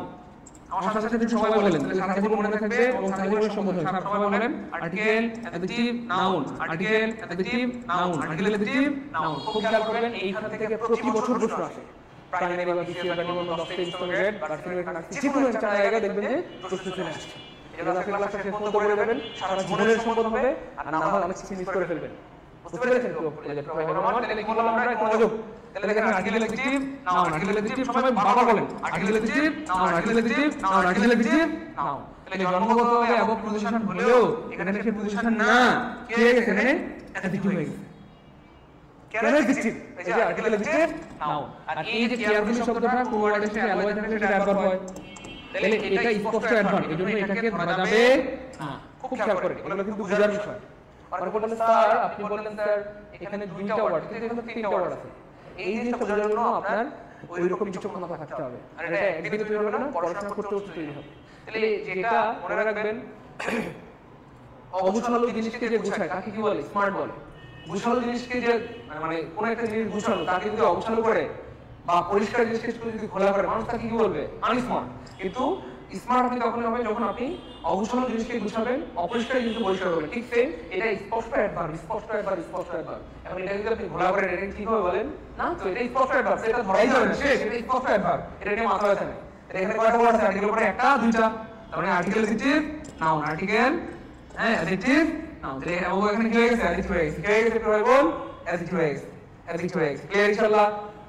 আমার সাথে সাথে সবাই বলেন, তাহলে সারা জীবন মনে থাকবে এবং সারা জীবনের সম্পদ হবে। সবাই বলেন, article, adjective, noun, article, adjective, noun, article, adjective, noun. খুব খেয়াল করবেন, এইখান থেকে প্রতি বছর প্রশ্ন আসে, প্রাইমারি বা বিসিএস বা নিবন্ধন, দশটা ইনস্টলমেন্ট, ভার্সিটি কানেক্ট, যে কোনো একটা জায়গায় দেখবেন যে প্রশ্ন চলে আসছে। এটা আজকের ক্লাসটা শেষ পর্যন্ত করে দেবেন, সারা জীবনের সম্পদ হবে, আর না হয় অনেক কিছু মিস করে ফেলবেন। বুঝতে পেরেছেন তো? আমার তাহলে কি বললাম আমরা, একটু মনোযোগ। তাহলে দেখেন, article, adjective, noun, article, adjective, সবাই বারবার বলেন, article, adjective, noun, article, adjective, noun, article, adjective, noun. তাহলে জন্মগতভাবে অ্যাবভ পজিশন হলেও এখানে সে পজিশন না, কি হয়ে গেছে, এখানে অ্যাডজেক্টিভ হয়ে গেছে। কেন অ্যাডজেক্টিভ? এই যে আর্টিকেল, অ্যাডজেক্টিভ, নাউন। আর এই যে কেয়ারফুলি শব্দটা কোন ওয়ার্ডের সাথে অ্যালয় থাকে সেটা অ্যাডভার্ব হয়, তাহলে এটা স্পষ্ট অ্যাডভার্ব, এজন্য এটাকে ধরা যাবে না। খুব খেয়াল করেন, এগুলো কিন্তু বোঝার বিষয়। আর বললেন স্যার, আপনি বললেন স্যার এখানে দুইটা ওয়ার্ড, কিন্তু এখানে তিনটা ওয়ার্ড আছে। এই জিনিসটা বোঝার জন্য আপনার ওইরকম বিচক্ষণতা থাকতে হবে। আর এটা একদিনে তৈরি হবে না, পড়াশোনা করতে করতে তৈরি হবে। তাহলে যেটা মনে রাখবেন, অগুছালো জিনিসকে যে গুছায় তাকে কি বলে, স্মার্ট বলে। গুছালো জিনিসকে যে মানে কোন একটা জিনিস গুছালো তাকে যদি অগুছালো করে বা পরিষ্কার জিনিসকে যদি খোলা করে, মানুষ তাকে কি বলবে, আনস্মার্ট। কিন্তু স্মার্ট আপনি তখন হবে যখন আপনি অগুছালো জিনিসকে গুছাবেন, অপরিষ্কার জিনিসকে পরিষ্কার করবেন। ঠিক সেম, এটা স্পষ্ট অ্যাডভার্ব, স্পষ্ট অ্যাডভার্ব, স্পষ্ট অ্যাডভার্ব। এখন এটা যদি আপনি ঘোলা করে এটা ঠিক হবে বলেন না, তো এটা স্পষ্ট অ্যাডভার্ব, এটা ধরাই যাবে না, শেষ, এটা স্পষ্ট অ্যাডভার্ব, এটা নিয়ে মাথা ব্যথা নেই। এখানে কয়টা ওয়ার্ড আছে, আর্টিকেল পরে একটা, দুইটা, তার মানে আর্টিকেল, অ্যাডজেক্টিভ, নাউন, আর্টিকেল, হ্যাঁ, অ্যাডজেক্টিভ, নাউন। তাহলে অ্যাবভ এখানে কি হয়ে গেছে? অ্যাডজেক্টিভ হয়ে গেছে। কি হয়ে গেছে একটু আগে বল? অ্যাডজেক্টিভ হয়ে গেছে। অ্যাডজেক্টিভ হয়ে গেছে। ক্লিয়ার ইনশাআল্লাহ?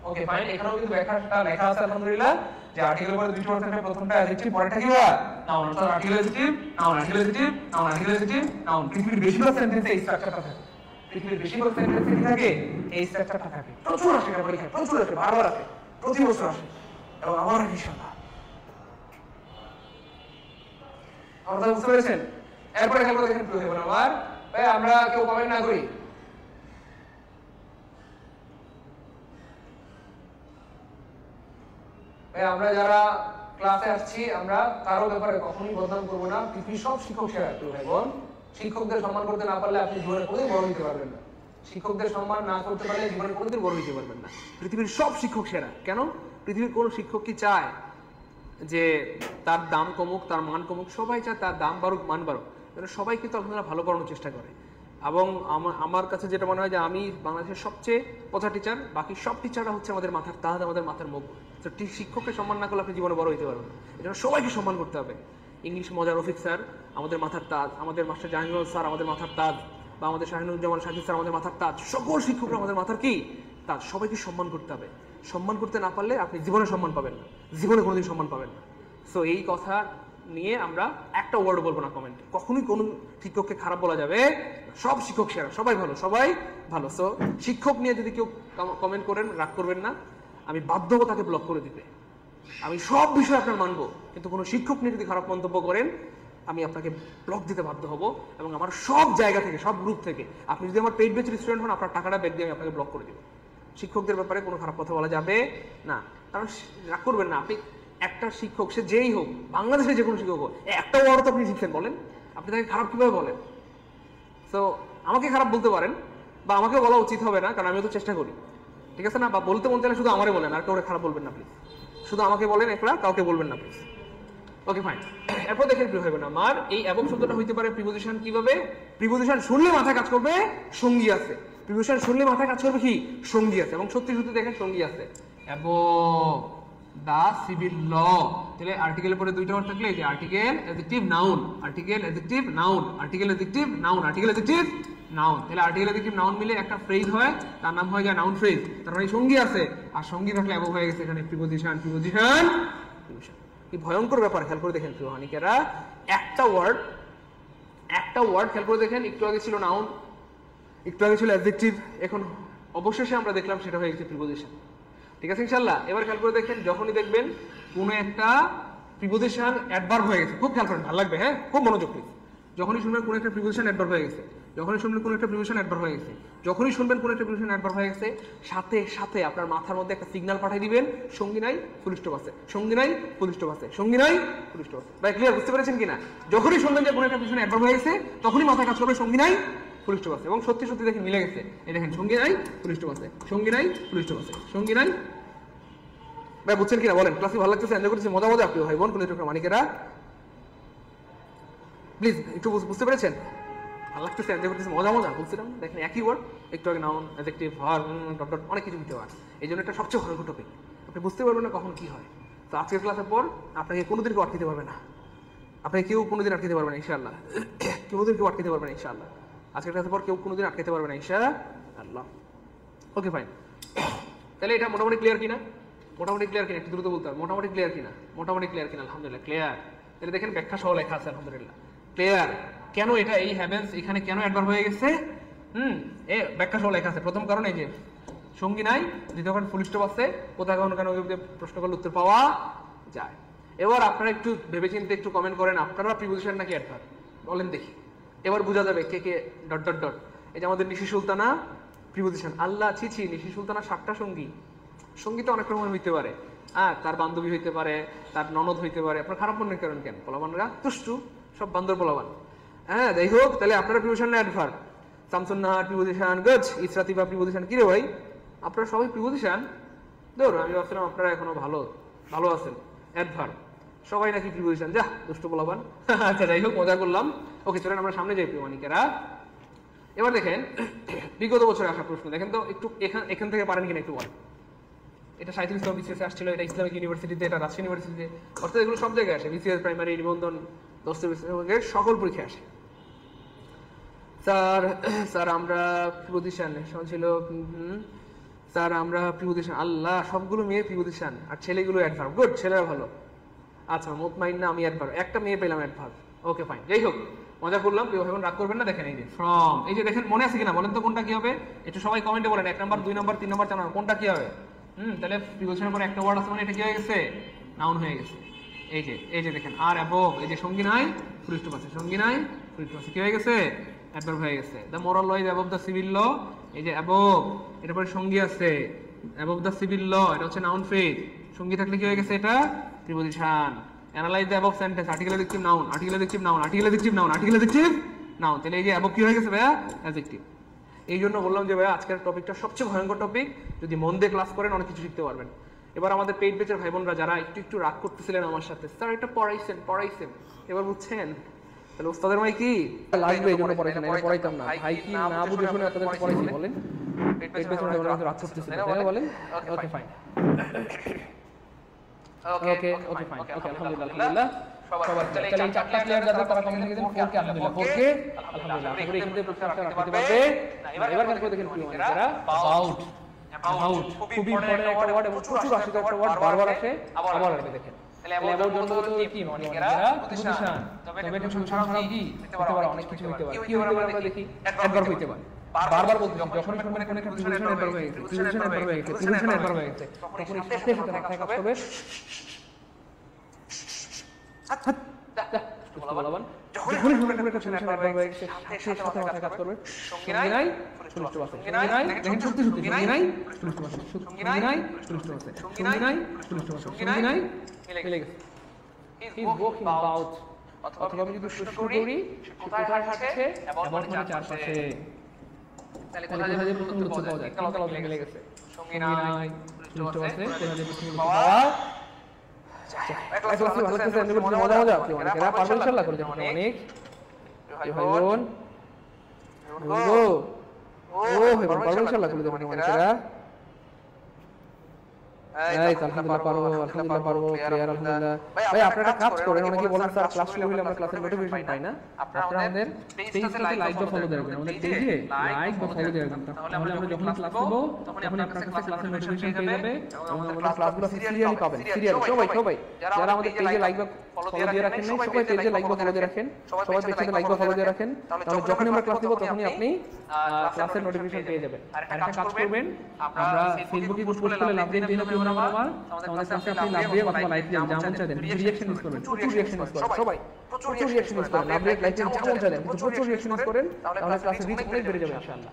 Okay fine. এখানেও কিন্তু ব্যাখ্যাটা লেখা আছে আলহামদুলিল্লাহ যে আর্টিকেলের পরে দুটো ওয়ার্ড থাকবে, প্রথমটা অ্যাডজেক্টিভ, পরেরটা কি হয়? নাউন। অর্থাৎ article adjective, noun, article adjective, noun, article adjective, noun. পৃথিবীর বেশিরভাগ সেন্টেন্সে এই স্ট্রাকচারটা থাকে। পৃথিবীর বেশিরভাগ সেন্টেন্সে কি থাকে? এই স্ট্রাকচারটা থাকে। প্রচুর আসে এটা পরীক্ষায়, প্রচুর আসে, বারবার আসে, প্রতি বছর আসে এবং আবার ইনশাআল্লাহ। আপনারা বুঝতে পেরেছেন? এরপরে খেয়াল করে দেখেন প্রিয় ভাই আমার, ভাই আমরা কেউ কমেন্ট না করি। ভাই আমরা যারা ক্লাসে আসছি আমরা কারো ব্যাপারে কখনোই বদনাম করবো না। পৃথিবীর সব শিক্ষক সেরা প্রিয় ভাই বোন। শিক্ষকদের সম্মান করতে না পারলে আপনি জীবনে কোনোদিন বড় হতে পারবেন না। শিক্ষকদের সম্মান না করতে পারলে জীবনে কোনোদিন বড় হতে পারবেন না। পৃথিবীর সব শিক্ষক সেরা। কেন? পৃথিবীর কোনো শিক্ষক কি চায় যে তার দাম কমুক, তার মান কমুক? সবাই চায় তার দাম বাড়ুক, মান বাড়ুক। সবাই কিন্তু আপনারা ভালো করানোর চেষ্টা করে। এবং আমার কাছে যেটা মনে হয় যে আমি বাংলাদেশের সবচেয়ে পচা টিচার, বাকি সব টিচাররা হচ্ছে আমাদের মাথার তাজ, আমাদের মাথার মুখ। তো শিক্ষককে সম্মান না করলে আপনি জীবনে বড় হতে পারবেন না। এই জন্য সবাইকে সম্মান করতে হবে। ইংলিশ মজার রফিক স্যার আমাদের মাথার তাজ, আমাদের মাস্টার জাহাঙ্গীর স্যার আমাদের মাথার তাজ, বা আমাদের শাহিনুজ্জামান শাকিব স্যার আমাদের মাথার তাজ। সকল শিক্ষকরা আমাদের মাথার কি তাজ। সবাইকে সম্মান করতে হবে। সম্মান করতে না পারলে আপনি জীবনে সম্মান পাবেন না, জীবনে কোনোদিন সম্মান পাবেন না। সো এই কথা নিয়ে আমরা একটা ওয়ার্ড বলবো না কমেন্টে। কখনোই কোনো শিক্ষককে খারাপ বলা যাবে। সব শিক্ষক সেরা, সবাই ভালো, সবাই ভালো। সো শিক্ষক নিয়ে যদি কেউ কমেন্ট করেন, রাগ করবেন না, আমি বাধ্য হবো তাকে ব্লক করে দিতে। আমি সব বিষয় আপনার মানবো, কিন্তু কোনো শিক্ষক নিয়ে যদি খারাপ মন্তব্য করেন আমি আপনাকে ব্লক দিতে বাধ্য হব। এবং আমার সব জায়গা থেকে, সব গ্রুপ থেকে, আপনি যদি আমার পেইড ব্যাচের স্টুডেন্ট হন, আপনার টাকাটা ব্যাক দিয়ে আমি আপনাকে ব্লক করে দেবো। শিক্ষকদের ব্যাপারে কোনো খারাপ কথা বলা যাবে না। কারণ রাগ করবেন না, আপনি একটা শিক্ষক, সে যেই হোক, বাংলাদেশের যে কোনো শিক্ষক হোক, একটা ওয়ার্ড তো আপনি শিখছেন, বলেন আপনি তাকে খারাপ কীভাবে বলেন? সো আমাকে খারাপ বলতে পারেন, বা আমাকে বলা উচিত হবে না, কারণ আমিও তো চেষ্টা করি, ঠিক আছে না? বা বলতে মন চাইলে শুধু আমারে বলেন, আর কাউকে খারাপ বলবেন না প্লিজ। শুধু আমাকে বলেন, একলা কাউকে বলবেন না প্লিজ। Okay fine. এরপর দেখেন প্রিয় ভাই বোন আমার, এই এবং শব্দটা হইতে পারে প্রিপোজিশন। কিভাবে? প্রিপোজিশন শুনলে মাথায় কাজ করবে সঙ্গী আছে। প্রিপোজিশন শুনলে মাথায় কাজ করবে কি? সঙ্গী আছে। এবং সত্যি সত্যি দেখেন সঙ্গী আছে। এবং দা সিভিল ল, তাহলে আর্টিকেলের পরে দুইটা ওয়ার্ড থাকলে, যে article adjective noun, article adjective noun, article adjective noun, article adjective noun. তাহলে আর্টিকেল অ্যাডজেক্টিভ নাউন মিলে একটা ফ্রেজ হয়, তার নাম হয়ে যায় নাউন ফ্রেজ। তার মানে সঙ্গী আছে, আর সঙ্গী থাকলে অ্যাবভ হয়ে গেছে এখানে প্রিপোজিশন, প্রিপোজিশন, প্রিপোজিশন। কি ভয়ঙ্কর ব্যাপার, খেয়াল করে দেখেন প্রিয়হানিকেরা। একটা ওয়ার্ড খেয়াল করে দেখেন, একটু আগে ছিল নাউন, একটু আগে ছিল অ্যাডজেক্টিভ, এখন অবশেষে আমরা দেখলাম সেটা হয়ে গেছে প্রিপোজিশন। ঠিক আছে ইনশাআল্লাহ? এবার খেয়াল করে দেখেন, যখনই দেখবেন কোনো একটা প্রিপোজিশন অ্যাডভার্ব হয়ে গেছে, খুব খেয়াল করেন, ভালো লাগবে, হ্যাঁ, খুব মনোযোগ প্লিজ। যখনই শুনবেন কোনো একটা প্রিপোজিশন অ্যাডভার্ব হয়ে গেছে, যখনই শুনবেন কোনো একটা প্রিপোজিশন অ্যাডভার্ব হয়ে গেছে, যখনই শুনবেন কোনো একটা প্রিপোজিশন অ্যাডভার্ব হয়ে গেছে, সাথে সাথে আপনার মাথার মধ্যে একটা সিগন্যাল পাঠিয়ে দিবেন, সঙ্গী নাই, ফুল স্টপ আছে, সঙ্গী নাই, ফুল স্টপ আছে, সঙ্গী নাই, ফুল স্টপ আছে। ভাই ক্লিয়ার? বুঝতে পেরেছেন কিনা? যখনই শুনবেন যে কোনো একটা প্রিপোজিশন অ্যাডভার্ব হয়ে গেছে, তখনই মাথায় কাজ করবে সঙ্গী নাই, ফুল স্টপ আছে। এবং সত্যি সত্যি দেখেন মিলে গেছে। এই দেখেন, সঙ্গী নাই, ফুল স্টপ আছে, সঙ্গী নাই, ফুল স্টপ আছে, সঙ্গী নাই। ভাই বুঝছেন কিনা বলেন? ক্লাসে ভালো লাগতেছে, এনজয় করতেছে, মজা মজা প্রিয় ভাই বোন, কোনো একটু মানিকেরা প্লিজ একটু বুঝতে পেরেছেন? ভালো লাগতেছে, এনজয় করতেছে, মজা মজা বলছিলাম। দেখেন একই ওয়ার্ড, একটু আগে noun, adjective, verb, dot dot অনেক কিছু দিতে পারে। এই জন্য এটা সবচেয়ে ভয়ঙ্কর টপিক। আপনি বুঝতে পারবেন না কখন কি হয়। তো আজকের ক্লাসের পর আপনাকে কোনোদিন কেউ আটকাতে পারবে না, আপনাকে কেউ কোনোদিন আটকাতে পারবে না ইনশাআল্লাহ। কোনোদিন কেউ আটকাতে পারবে না ইনশাআল্লাহ। আজকের ক্লাসের পর কেউ কোনোদিন আটকাতে পারবে না ইনশাআল্লাহ। Okay fine. তাহলে এটা মোটামুটি ক্লিয়ার কিনা? মোটামুটি ক্লিয়ার কিনা? একটু দ্রুত বলতে হবে। মোটামুটি ক্লিয়ার কিনা? মোটামুটি ক্লিয়ার কিনা? আলহামদুলিল্লাহ ক্লিয়ার। তাহলে দেখেন ব্যাখ্যা সহ লেখা আছে, আলহামদুলিল্লাহ ক্লিয়ার। কেন এটা এই হ্যাভেন্স এখানে কেন অ্যাডভার্ব হয়ে গেছে? এ ব্যাখ্যা সহ লেখা আছে। প্রথম কারণ এই যে সঙ্গী নাই, দ্বিতীয় কারণ ফুল স্টপ আছে, কোথাও কোনো কেন প্রশ্ন করলে উত্তর পাওয়া যায়। এবার আপনারা একটু ভেবেচিন্তে একটু কমেন্ট করেন, আপনারা প্রিপোজিশন নাকি অ্যাডভার্ব বলেন দেখি। এবার বোঝা যাবে কে কে ডট ডট ডট। এই যে আমাদের নিশি সুলতানা প্রিপোজিশন। আল্লাহ ছি, নিশি সুলতানা 7টা সঙ্গী। সঙ্গী তো অনেক রকমের হইতে পারে, তার বান্ধবী হইতে পারে, তার ননদ হইতে পারে। আপনার খারাপ মনে করেন কেন? পোলাবানরা তুষ্টু, সব বান্দর পোলাবান। যাই হোক, তাহলে আপনারা প্রিপোজিশন না অ্যাডভার্ব? শামসুন্নাহার প্রিপোজিশন, গজ ইসরাতিবা প্রিপোজিশন। কি রে ভাই, আপনারা সবাই প্রিপোজিশন? ধরো আমি ভাবছিলাম আপনারা এখনো ভালো আছেন। অ্যাডভার্ব সবাই নাকি প্রিপোজিশন? যা দুষ্ট পোলাবান। আচ্ছা যাই হোক, মজা করলাম। ওকে চলেন আমরা সামনে যাই প্রিয়মানিকেরা। এবার দেখেন বিগত বছরে আসা প্রশ্ন দেখেন তো, একটু এখান থেকে পারেন কিনা একটু বলেন। এটা সাঁইত্রিশ বিসিএস আসছিল, এটা ইসলামিক ইউনিভার্সিটিতে, এটা রাজশাহী ইউনিভার্সিটিতে, অর্থাৎ এগুলো সব জায়গায় আসে। বিসিএস, প্রাইমারি, নিবন্ধন, দস্ত সকল পরীক্ষায় আসে। স্যার স্যার আমরা প্রিপজিশন ছিল স্যার আমরা প্রিপজিশন আল্লাহ সবগুলো মেয়ে প্রিপজিশন আর ছেলেগুলো অ্যাডভার্ব গুড ছেলেরা ভালো আচ্ছা মুতমাইন্না আমি অ্যাডভার্ব একটা মেয়ে পেলাম অ্যাডভার্ব ওকে ফাইন যাই হোক মজা করলাম প্রিয় ভাই রাগ করবেন না দেখেন এই যে ফ্রম এই যে দেখেন মনে আছে কিনা বলেন তো কোনটা কি হবে একটু সবাই কমেন্টে বলেন 1 নাম্বার 2 নাম্বার 3 নাম্বার 4 নাম্বার কোনটা কি হবে তাহলে প্রিপজিশনের পরে একটা ওয়ার্ড আছে মানে এটা কি হয়ে গেছে নাউন হয়ে গেছে এই যে দেখেন আর অ্যাবভ এই যে সঙ্গী নাই ফুল স্টপ আছে সঙ্গী নাই ফুল স্টপ আছে কি হয়ে গেছে অ্যাডভার্ব হয়ে গেছে the moral law is above the civil law এই যে অ্যাবভ এর পরে সঙ্গী আছে অ্যাবভ দ্য সিভিল ল এটা হচ্ছে নাউন ফ্রেজ সঙ্গী থাকলে কি হয়ে গেছে এটা preposition analyse the above sentence article adjective noun article adjective noun article adjective noun article adjective noun তাহলে এই যে অ্যাবভ কি হয়ে গেছে ভাইয়া অ্যাডজেক্টিভ এই জন্য বললাম যে ভাইয়া আজকের টপিকটা সবচেয়ে ভয়ঙ্কর টপিক যদি মন দিয়ে ক্লাস করেন অনেক কিছু শিখতে পারবেন এবার আমাদের পেইড ব্যাচের ভাই বোনরা যারা একটু রাগ করতেছিলেন আমার সাথে স্যার এটা পড়াইছেন এবার বুঝছেন তাহলে ওস্তাদের ভাই কি লাগবে এই জন্য পড়াইছেন এটা পড়াইতাম না ভাই কি না বুঝে শুনে আপনাদের পড়াইছি বলেন পেইড ব্যাচের ভাই বোনরা রাগ করতেছিলেন তাই না বলেন okay fine okay fine okay আলহামদুলিল্লাহ সবার তাহলে এই চারটা প্লেয়ার যাদের তারা কমেন্ট লিখে দেন 4K আলহামদুলিল্লাহ 4K আলহামদুলিল্লাহ আশা করি এখান থেকে প্রশ্ন রাখতে পারবে না এবার করে দেখেন প্রিয় বন্ধুরা about খুবই ইম্পর্টেন্ট একটা ওয়ার্ড এবং প্রচুর আসে একটা ওয়ার্ড বারবার আসে আবার আসবে দেখেন তাহলে about জন্মগত কি মনিকেরা পজিশন তবে এটা ছাড়াও কি হতে পারে অনেক কিছু হতে পারে কি হতে পারে আমরা দেখি অ্যাডভার্ব হতে পারে বারবার বলছি যখন শুনবেন কোন একটা পজিশন অ্যাডভার্ব হয়ে গেছে পজিশন অ্যাডভার্ব হয়ে গেছে তখন সাথে সাথে মাথায় কাজ করবে বলবান যখন শুনবেন কোন একটা পজিশন অ্যাডভার্ব হয়ে গেছে সাথে সাথে মাথায় কাজ করবে সঙ্গী নাই সুলুষ্ট আছে সঙ্গী নাই দেখেন সত্যি সঙ্গী নাই সুলুষ্ট আছে সঙ্গী নাই সুলুষ্ট আছে সঙ্গী নাই সুলুষ্ট আছে সঙ্গী নাই মিলে গেছে হি ওয়াকিং অ্যাবাউট অথবা আমি যদি প্রশ্ন করি কোথায় হাঁটছে এবং চারপাশে তাহলে কোথায় যে প্রশ্ন উত্তর পাওয়া যায় তিনটা লজিক মিলে গেছে সঙ্গী নাই সুলুষ্ট আছে কোথায় যে প্রশ্ন পাওয়া এক ক্লাসে ভালো করতে আমি বলছি মজা কি অনেকেরা পারবেন ইনশাআল্লাহ করে যাবেন অনেক ভাই বোন ভাই বোন পারবেন ইনশাআল্লাহ করে যাবেন অনেকেরা এই আলহামদুলিল্লাহ পারবো ক্লিয়ার আলহামদুলিল্লাহ ভাই আপনারা কাজ করেন অনেকে বলেন স্যার ক্লাস শুরু হলে আমরা ক্লাসের নোটিফিকেশন পাই না আপনারা আমাদের পেজটাতে লাইক বা ফলো দিয়ে রাখবেন আমাদের পেজে লাইক বা ফলো দিয়ে রাখবেন তাহলে আমরা যখন ক্লাস করব তখন আপনার কাছে ক্লাসের নোটিফিকেশন পেয়ে যাবে এবং আমাদের ক্লাসগুলো সিরিয়ালি পাবেন সিরিয়ালি সবাই যারা আমাদের পেজে লাইক বা ফলো দিয়ে রাখেন নাই সবাই পেজে লাইক বা ফলো দিয়ে রাখেন সবাই পেজে লাইক বা ফলো দিয়ে রাখেন তাহলে যখনই আমরা ক্লাস দেব তখনই আপনি ক্লাসের নোটিফিকেশন পেয়ে যাবেন আর একটা কাজ করবেন আমরা ফেসবুকে পোস্ট করলে লাভ দিয়ে দিন আমার আমাদের ক্লাসে আপনি লাভ দিয়ে অথবা লাইক দিয়ে যেমন চাইতেন রিঅ্যাকশন ইউজ করবেন প্রচুর রিঅ্যাকশন ইউজ করেন সবাই প্রচুর রিঅ্যাকশন ইউজ করেন লাভ দিয়ে লাইক দিয়ে যেমন চাইতেন প্রচুর রিঅ্যাকশন ইউজ করেন তাহলে ক্লাসে রিচ অনেক বেড়ে যাবে ইনশাআল্লাহ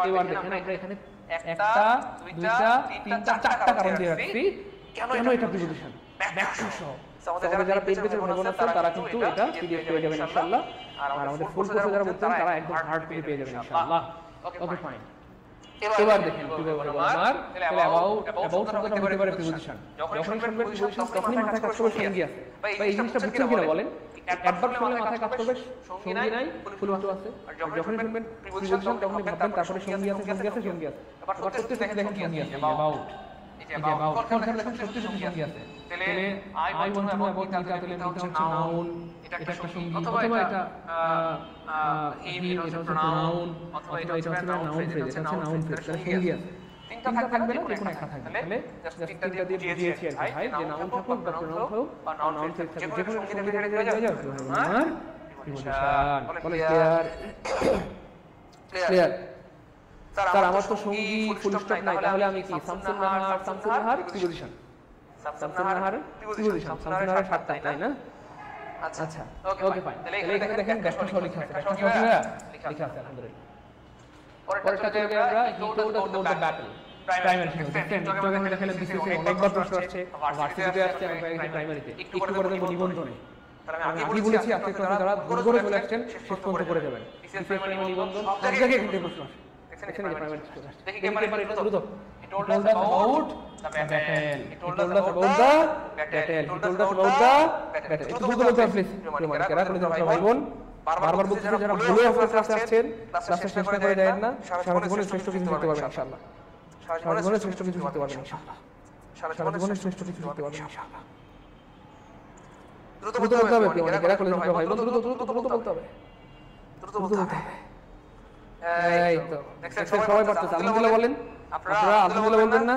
এবার দেখেন আমরা এখানে একটা দুইটা তিনটা চারটা কারণ দিয়ে রাখছি কেন এটা প্রিপজিশন ব্যাখ্যা সহ আমাদের যারা পেজ পেজের ভাই বোন আছেন তারা কিন্তু এটা পিডিএফ পেয়ে যাবেন ইনশাআল্লাহ আর আমাদের ফুল কোর্সে যারা বলছেন তারা একদম হার্ড কপি পেয়ে যাবেন ইনশাআল্লাহ ওকে ফাইন এবার দেখেন কিভাবে আমার তাহলে অ্যাবাউট শব্দটা হতে পারে প্রিপজিশন যখন শুনবেন প্রিপজিশন তখনই মাথায় কাজ করবে সঙ্গী আছে ভাই এই জিনিসটা বুঝছেন কিনা বলেন অ্যাডভার্ব শুনলে মাথায় কাজ করবে সঙ্গী নাই ফুল বাস্তু আছে আর যখন শুনবেন প্রিপজিশন তখনই ভাববেন তারপরে সঙ্গী আছে আবার সত্যি দেখেন সঙ্গী আছে অ্যাবাউট কোন দেখেন সত্যি সঙ্গী আছে তাহলে I want to know about মিটা তাহলে মিটা হচ্ছে নাউন এটা একটা সঙ্গী অথবা এটা হিম এটা হচ্ছে প্রোনাউন অথবা এটা হচ্ছে নাউন ফ্রেজ এটা হচ্ছে নাউন ফ্রেজ তাহলে সঙ্গী আছে তিনটা থাকবে না যে কোনো একটা থাকবে তাহলে জাস্ট তিনটা দিয়ে বুঝিয়েছি আর ভাই যে নাউন থাকুক বা প্রোনাউন থাকুক বা নাউন ফ্রেজ থাকুক যে কোনো সঙ্গী থেকে হয়ে যাবে আমার প্রিপজিশন ক্লিয়ার স্যার আমার তো সঙ্গী ফুল স্টপ নাই তাহলে আমি কি শামসুন নাহার প্রিপজিশন শামসুন নাহার প্রিপজিশন শামসুন নাহার সাতটা তাই না আচ্ছা ওকে ফাইন তাহলে এখানে দেখেন ব্যাখ্যা সহ লেখা আছে লেখা আছে আলহামদুলিল্লাহ পরেরটা থেকে আমরা he told us about the battle primary section একটু আগে দেখালাম বিসিএস অনেকবার প্রশ্ন আসছে ভার্সিটিতে আসছে আমি প্রাইমারিতে একটু করে দেব নিবন্ধনে তাহলে আমি আগে বলেছি আপনি যারা ভুল করে চলে আসছেন শেষ পর্যন্ত করে যাবেন বিসিএস প্রাইমারি নিবন্ধন এক জায়গায় কিন্তু প্রশ্ন আসে দেখেন প্রাইমারি স্কুল আসছে দেখি এবারে এটা দ্রুত he told us about the battle he told us about the battle he told us about the battle একটু দ্রুত বলতে প্লিজ কেরা করে যান ভাই বোন বারবার বলতে যারা ভুলে আপনার ক্লাসে আসছেন ক্লাসে শেষ করে দেন না সারা জীবনে শ্রেষ্ঠ কিছু শিখতে পারবেন ইনশাআল্লাহ সারা জীবনে শ্রেষ্ঠ কিছু শিখতে পারবেন ইনশাআল্লাহ সারা জীবনে শ্রেষ্ঠ কিছু শিখতে পারবেন ইনশাআল্লাহ দ্রুত বলতে হবে কেরা করে যান ভাই বোন দ্রুত বলতে হবে দ্রুত বলতে হবে। এই তো দেখছেন সবাই পারতেছে। আলহামদুলিল্লাহ বলেন। আপনারা আলহামদুলিল্লাহ বলবেন না?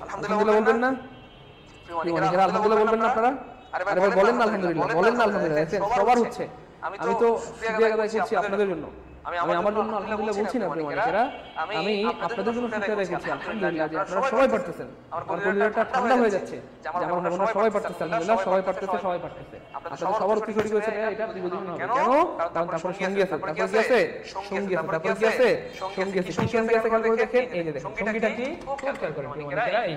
আলহামদুলিল্লাহ বলবেন না? অনেকেরা আলহামদুলিল্লাহ বলবেন না আপনারা? আরে ভাই বলেন না আলহামদুলিল্লাহ, বলেন না আলহামদুলিল্লাহ। দেখছেন সবার হচ্ছে। আমি তো শুকরিয়া আদায় করছি আপনাদের জন্য। আমি আমার জন্য আলহামদুলিল্লাহ বলছি না প্রিয় অনেকেরা, আমি আপনাদের জন্য শুকরিয়া আদায় করছি আলহামদুলিল্লাহ যে আপনারা সবাই পারতেছেন। আমার পরিবারটা ঠান্ডা হয়ে যাচ্ছে যে আমার ভাবনা সবাই পারতেছে। আলহামদুলিল্লাহ সবাই পারতেছে, সবাই পারতেছে। আপনাদের সবার উপর ছড়ি হয়েছে এটা বুঝুন না কেন? কারণ তারপরে সঙ্গী আছে, তারপর কি আছে? সঙ্গী আছে, তারপর কি আছে? সঙ্গী আছে। কি সঙ্গী আছে খেয়াল করে দেখেন। এই যে দেখেন সঙ্গীটা কি খেয়াল করেন প্রিয় অনেকেরা। এই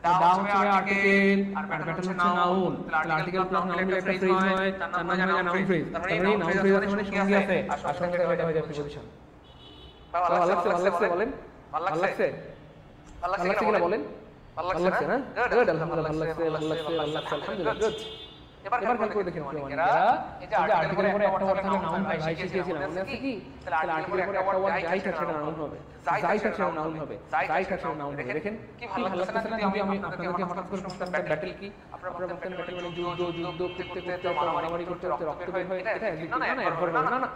দাও হচ্ছে আর্টিকেল আর ব্যাটাল হচ্ছে নাউন। তাহলে আর্টিকেল প্লাস নাউন মিলে একটা ফ্রেজ হয়, তার নাম হয়ে যায় নাউন ফ্রেজ। তার মানে নাউন ফ্রেজ মানে সঙ্গী আছে আর সঙ্গী এটা হয়ে যায় প্রিপোজিশন। ভালো লাগছে বলেন? ভালো লাগছে কিনা বলেন? ভালো লাগছে না? গুড, আলহামদুলিল্লাহ ভালো লাগছে আলহামদুলিল্লাহ গুড। এবার খেয়াল করে দেখেন অনেকেরা, এই যে আর্টিকেলের পরে একটা ওয়ার্ড থাকলে নাউন হয়, ভাই শিখিয়েছিলাম মনে আছে কি? তাহলে আর্টিকেলের পরে একটা ওয়ার্ড যাই থাকছে সেটা নাউন হবে, যাই থাকছে সেটা নাউন হবে, যাই থাকছে সেটা নাউন হবে। দেখেন কি ভালো লাগছে না? যদি আমি আপনাদেরকে হঠাৎ করে প্রশ্ন করতে ব্যাটল কি? আপনারা বলতেন ব্যাটল মানে যুদ্ধ করতে মারামারি করতে রক্ত বের হয়, এটা একদম না, এরপর না না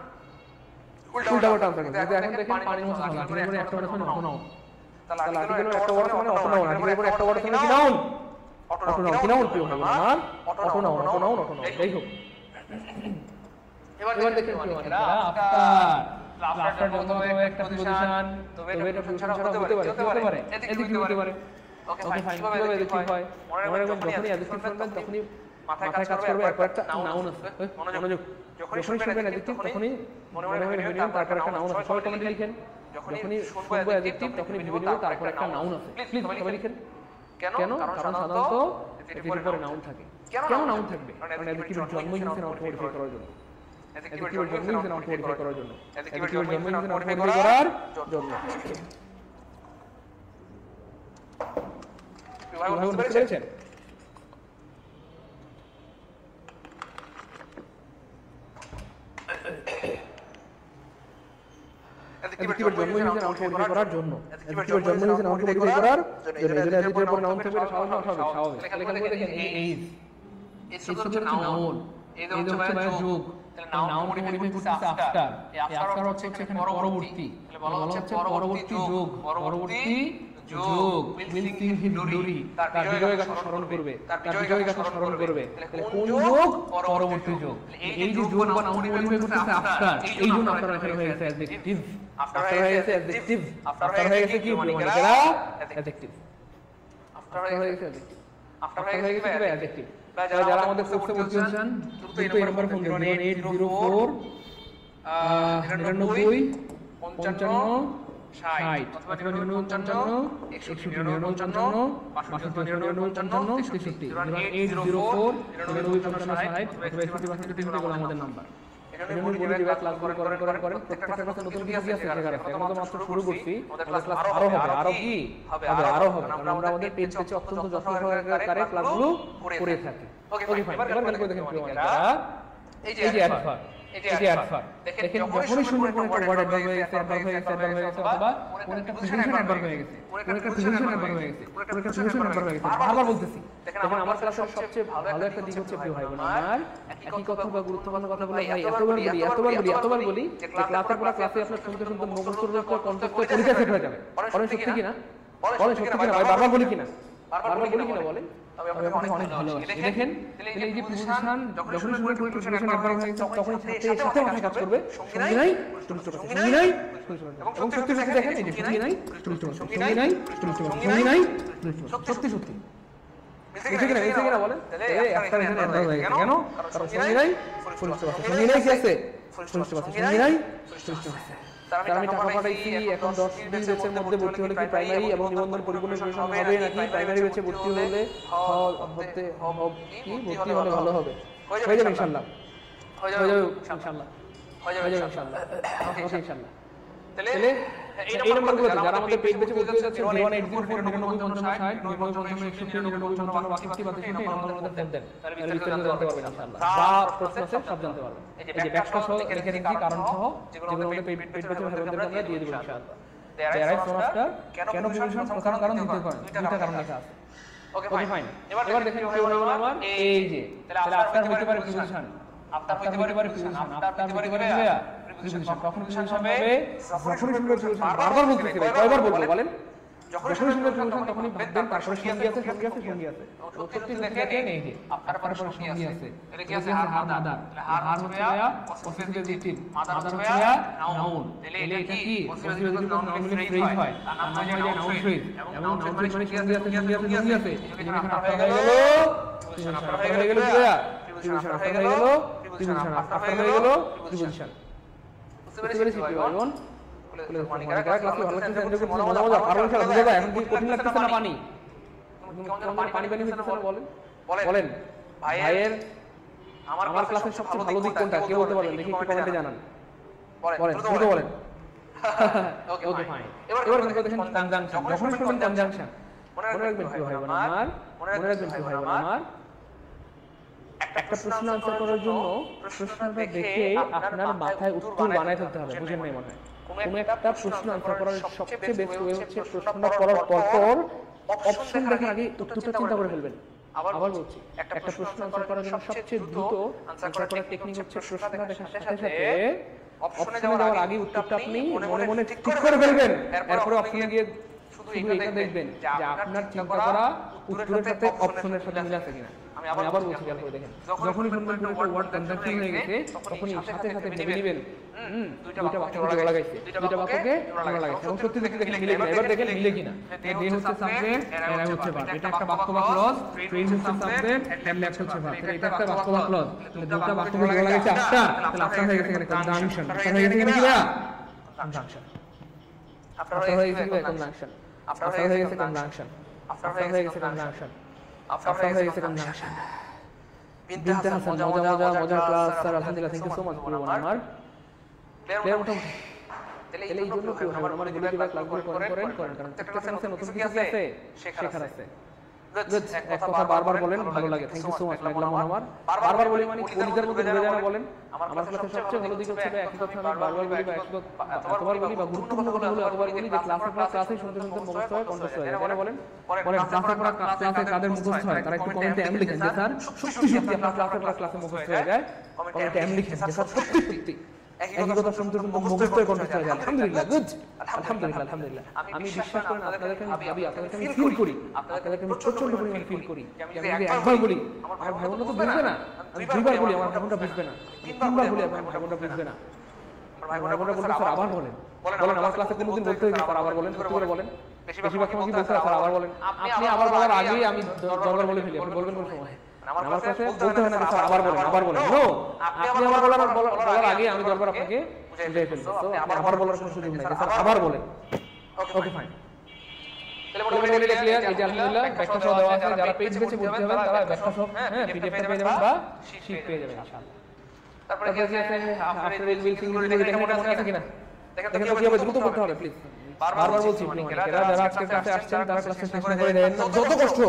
উল্টা পাল্টা আনসার করতে। এখন দেখেন পানির মতো আর্টিকেলের পরে একটা ওয়ার্ড মানে অটোনাউন। তাহলে আর্টিকেলের একটা ওয়ার্ড মানে অটোনাউন, আর্টিকেলের পরে একটা ওয়ার্ড মানে কি নাউন? অটোনাউন। কি নাউন প্রিয় ভাই আমার? অটোনাউন। যাই হোক, এবার দেখেন প্রিয় অনেকেরা, আফটার বলতে হবে একটা প্রিপোজিশন, তবে এটা প্রিপোজিশন ছাড়া হতে পারে, এদিকে হতে পারে। ওকে ফাইন, কিভাবে এদিকে হয়? মনে রাখবেন যখনই অ্যাডজেক্টিভ শুনবেন তখনই মাথায় কাজ করবে এরপর একটা নাউন আছে। মনোযোগ, যখনই শুনবেন অ্যাডজেক্টিভ তখনই মনে ভেবে নিন তারপর একটা নাউন আছে। সবাই কমেন্টে লিখেন, যখনই শুনবো অ্যাডজেক্টিভ তখনই ভেবে নিন তারপর একটা নাউন আছে। প্লিজ সবাই লিখেন। কেন? কারণ সাধারণত এর উপরে নাউন থাকে। কেন নাউন থাকবে? কারণ অ্যাডজেক্টিভের জন্মই হচ্ছে নাউন মডিফাই করার জন্য। অ্যাডজেক্টিভের জন্মই হচ্ছে নাউন মডিফাই করার জন্য। অ্যাডজেক্টিভের জন্মই হচ্ছে নাউন মডিফাই করার জন্য। ভাই বুঝতে পেরেছেন? অ্যাডজেক্টিভের জন্মই হচ্ছে নাউন মডিফাই করার জন্য। অ্যাডজেক্টিভের জন্মই হচ্ছে নাউন মডিফাই করার জন্য। এই জন্য অ্যাডজেক্টিভের পর নাউন থাকবে, স্বাভাবিক। লেখা দেখেন এইজ, এই শুধু হচ্ছে নাউন, এই হচ্ছে ভাই যোগ। তাহলে নাউন মডিফাই করতেছে আফটার। এই আফটার হচ্ছে এখানে পরবর্তী। তাহলে বলা হচ্ছে পরবর্তী যোগ, পরবর্তী যোগ উইল সিং হিজ গ্লোরি। তার বিজয় গাথা স্মরণ করবে, তার বিজয় গাথা স্মরণ করবে। তাহলে কোন যোগ? পরবর্তী যোগ। এই যে যোগ বা নাউন মডিফাই করতেছে আফটার, এই জন্য আফটার এখানে হয়ে গেছে অ্যাডজেক্টিভ। আফটার হয়ে গেছে অ্যাডজেক্টিভ। আফটার হয়ে গেছে কি অনেকেরা? অ্যাডজেক্টিভ। আফটার হয়ে গেছে অ্যাডজেক্টিভ। আফটার হয়ে গেছে কি অ্যাডজেক্টিভ। যারা আমাদের কোর্সে ভর্তি হচ্ছেন দ্রুত এই নম্বরে ফোন করুন 0804 99 55 60 অথবা 55 61 55 63 0804 99 55 60 অথবা 61 63 আমাদের নাম্বার। এখানে বলি যে ক্লাস করার পরে প্রত্যেকটা ক্লাসে নতুন কিছু আছে শেখার আছে। আমরা তো মাত্র শুরু করছি, আমাদের ক্লাস আরো হবে, আরো কি হবে, আরো হবে। কারণ আমরা আমাদের পেজ পেজে অত্যন্ত যত্ন সহকারে ক্লাসগুলো করে থাকি। ওকে ফাইন, এবার খেয়াল করে দেখেন প্রিয় অনেকেরা, এই যে অ্যাডভার্ব, এই যে অ্যাডভার্ব দেখেন যখনই শুনবেন কোন একটা ওয়ার্ড অ্যাডভার্ব হয়ে গেছে, অথবা কোন একটা প্রিপোজিশন অ্যাডভার্ব হয়ে গেছে, বারবার বলতেছি। দেখেন আমার ক্লাসের সবচেয়ে ভালো একটা দিক হচ্ছে প্রিয় ভাই বোন আমার, একই কথা বা গুরুত্বপূর্ণ কথাগুলো ভাই এতবার বলি যে ক্লাসের পর ক্লাসে আপনার শুনতে মুখস্থ কনসেপ্ট পরীক্ষা সেট হয়ে যাবে। বলেন সত্যি কিনা? বলেন সত্যি কিনা ভাই? বারবার বলি কিনা? বলেন? আমি আপনাকে অনেক ভালোবাসি। দেখেন এই যে প্রিপোজিশন যখনই শুনবেন প্রিপোজিশন একবার হয়ে গেছে তখনই সাথে মাথায় কাজ করবে সঙ্গী নাই সঙ্গী নাই এবং সত্যি দেখেন এই যে সঙ্গী নাই সঙ্গী নাই সত্যি মিথ্যে কিনা বলেন? এই একটা এখানে একবার হয়ে গেছে কেন? কারণ সঙ্গী নাই সঙ্গী নাই কি আছে? সঙ্গী নাই তার আমি টাকা পাঠাইছি। এখন 10 ব্যাচের মধ্যে ভর্তি হলে কি প্রাইমারি এবং নিবন্ধন পরিপূর্ণ রিভিশন হবে নাকি প্রাইমারি ব্যাচে ভর্তি হলে ভর্তি হলে ভালো হবে? হয়ে যাবে ইনশাআল্লাহ, হয়ে যাবে ইনশাআল্লাহ। ওকে ইনশাআল্লাহ। তাহলে এই নম্বরগুলো যারা আমাদের পেজ ব্যাচে ভর্তি হতে যাচ্ছেন 01804 99 50 60 99 50 60 বাকি বাকি শুনতে এই নম্বরের মধ্যে ফোন দেন, তাহলে বিস্তারিত জানতে পারবেন ইনশাআল্লাহ। যা প্রশ্ন আছে সব জানতে পারবেন। এই যে ব্যাখ্যা সহ লিখে দিচ্ছি কারণ সহ যেগুলো আমাদের পেজ ব্যাচে ভাইবোনদের আমরা দিয়ে দেব ইনশাআল্লাহ। দেয়ার ফোন আফটার কেন প্রিপোজিশন প্রথম কারণ দ্বিতীয় কারণ, দুইটা কারণ লেখা আছে। Okay fine. এবার দেখেন কি হলো আমার এই যে তাহলে আফটার হতে পারে প্রিপোজিশন আফটার হইতে পারে প্রিপোজিশন, আফটার হইতে পারে প্রিপোজিশন। কখন প্রিপোজিশন হবে? যখনই শুনবেন প্রিপোজিশন বারবার বলতেছি ভাই, কয়বার বলবো বলেন? যখনই শুনবেন প্রিপোজিশন তখনই ভাববেন তারপরে সঙ্গী আছে, সঙ্গী আছে, সঙ্গী আছে। সত্যি দেখেন এই যে আফটার পরে সঙ্গী আছে, এটা কি আছে? হার মাদার, হার হচ্ছে ভাইয়া পসেসিভ, মাদার হচ্ছে ভাইয়া নাউন। তাহলে এটা কি পসেসিভ যদি নাউন মিলে ফ্রেজ হয়, তার নাম হয় নাউন ফ্রেজ। এবং নাউন ফ্রেজ মানে সঙ্গী আছে, সঙ্গী আছে, সঙ্গী আছে। এখানে আফটার হয়ে গেল, প্রিপোজিশন আফটার হয়ে গেল, প্রিপোজিশন আফটার হয়ে গেল, প্রিপোজিশন আফটার হয়ে গেল, প্রিপোজিশন। বুঝতে পেরেছি কি ভাইবোন? মানিকারা ক্লাসে ভালো লাগছে, এনজয় করতে মজা মজা। আর বলছ বুঝা যায় এখন কি কঠিন লাগতেছে না পানি? পানি পানি হচ্ছে না বলেন? বলেন ভাইয়ের আমার ক্লাসের সবচেয়ে ভালো দিক কোনটা কেউ বলতে পারবেন? দেখি একটু কমেন্টে জানান। বলেন দ্রুত বলেন। Okay fine. এবার কিন্তু দেখেন কনজাংশন। যখন শুনবেন কনজাংশন মনে রাখবেন কি ভাইবোন আমার, মনে রাখবেন কি ভাইবোন আমার, একটা প্রশ্ন আনসার করার জন্য প্রশ্নটা দেখে আপনার মাথায় উত্তর বানায় ফেলতে হবে। বুঝেন নাই মনে হয়? কোন একটা প্রশ্ন আনসার করার সবচেয়ে বেস্ট ওয়ে হচ্ছে প্রশ্নটা পড়ার পর অপশন দেখার আগে উত্তরটা চিন্তা করে ফেলবেন। আবার বলছি, একটা প্রশ্ন আনসার করার জন্য সবচেয়ে দ্রুত আনসার করার টেকনিক হচ্ছে প্রশ্নটা দেখার সাথে সাথে অপশনে যাওয়ার আগে উত্তরটা আপনি মনে মনে ঠিক করে ফেলবেন। এরপরে অপশনে গিয়ে শুধু এটা দেখবেন যে আপনার চিন্তা করা উত্তরের সাথে অপশনের সাথে মিল আছে কিনা। আমি আবার বলছি, খেয়াল করে দেখেন, যখনই শুনবেন কোনো একটা ওয়ার্ড কনজাংশন হয়ে গেছে তখনই সাথে সাথে ভেবে নেবেন দুইটা বাক্যকে জোড়া লাগাইছে, দুইটা বাক্যকে জোড়া লাগাইছে এবং সত্যি দেখে দেখেন মিলে কিনা। এবার দেখেন মিলে কিনা। দে হচ্ছে সাবজেক্ট, এরা হচ্ছে ভার্ব। এটা একটা বাক্য বা ক্লজ। ফ্রেজ হচ্ছে সাবজেক্ট, এন্ড ল্যাক্স হচ্ছে ভার্ব। এটা একটা বাক্য বা ক্লজ। দুইটা বাক্যকে জোড়া লাগাইছে আফটার, তাহলে আফটার হয়ে গেছে এখানে কনজাংশন। আফটার হয়ে গেছে এখানে কি ভাইয়া? কনজাংশন। আফটার হয়ে গেছে কনজাংশন। আফটার হয়ে গেছে কনজাংশন। আফটার হয়ে গেছে কনজাংশন। আফটার হয়ে গেছে কনজাংশন। বিনতে হাসান মজার ক্লাস স্যার, আলহামদুলিল্লাহ, থ্যাংক ইউ সো মাচ পুরো আমার ক্লিয়ার মোটামুটি। তাহলে এই জন্য কি হয় আমার গুলো কিবা ক্লাসগুলো করেন কারণ প্রত্যেকটা ক্লাসে নতুন কিছু আছে, শেখার আছে। গুড, এক কথা বারবার বলেন, ভালো লাগে, থ্যাংক ইউ সো মাচ। লাগলাম আমার বারবার বলি মানে কলিজার মধ্যে ঢুকে যায় না বলেন। আমার ক্লাসে সবচেয়ে ভালো দিক হচ্ছে একই কথা আমি বারবার বলি বা এতবার বলি বা গুরুত্বপূর্ণ কথাগুলো এতবার বলি যে ক্লাসে শুনতে শুনতে মুখস্থ হয়, কণ্ঠস্থ হয়ে যায়। বলেন ক্লাসে কাদের মুখস্থ হয় তারা একটু কমেন্টে এম লিখেন যে স্যার সত্যি সত্যি আপনার ক্লাসে মুখস্থ হয়ে যায়। কমেন্টে এম লিখেন যে স্যার সত্যি সত্যি একই কথা শুনতে শুনতে মুখস্থ হয়ে কণ্ঠস্থ হয়ে যায়। আলহামদুলিল্লাহ, গুড, আলহামদুলিল্লাহ, আলহামদুলিল্লাহ। আমি বিশ্বাস করেন আপনাদেরকে আমি ভাবি, আপনাদেরকে আমি ফিল করি, আপনাদেরকে আমি প্রচন্ড পরিমাণে ফিল করি। আমি যদি একবার বলি আমার ভাই বোনরা তো বুঝবে না, আমি দুইবার বলি আমার ভাই বোনরা বুঝবে না, তিনবার বলি আমার ভাই বোনরা বুঝবে না। আমার ভাই বোনরা বলবে স্যার আবার বলেন। আমার ক্লাসে কোনোদিন বলতে হয়েছে স্যার আবার বলেন, সত্যি করে বলেন। বেশিরভাগ সময় কি বলতে স্যার আবার বলেন। আপনি আবার বলার আগেই আমি দরবার বলে ফেলি, আপনি বলবেন কোন সময়? আমার কাছে বলতে হয় না স্যার আবার বলেন, আবার বলেন। নো, আপনি আমার বলার আগে আমি দরবার আপনাকে বুঝিয়ে ফেলবো। তো আপনি আবার বলার কোনো সুযোগ নাই, স্যার আবার বলেন। Okay fine. তাহলে মোটামুটি ক্লিয়ার। এই যে আলহামদুলিল্লাহ ব্যাখ্যা সহ দেওয়া আছে, যারা পেজ বেছে বলতে হবে তারা ব্যাখ্যা সহ পিডিএফটা পেয়ে যাবেন বা শীট পেয়ে যাবেন ইনশাআল্লাহ। তারপরে কি আছে আফটার উইল সিং দেখেন মনে আছে কিনা? দেখেন তো কি হবে, দ্রুত করতে হবে প্লিজ। বারবার বলছি অনেকেরা যারা আজকে ক্লাসে আসছেন তারা ক্লাস শেষ করে দেন, যত কষ্ট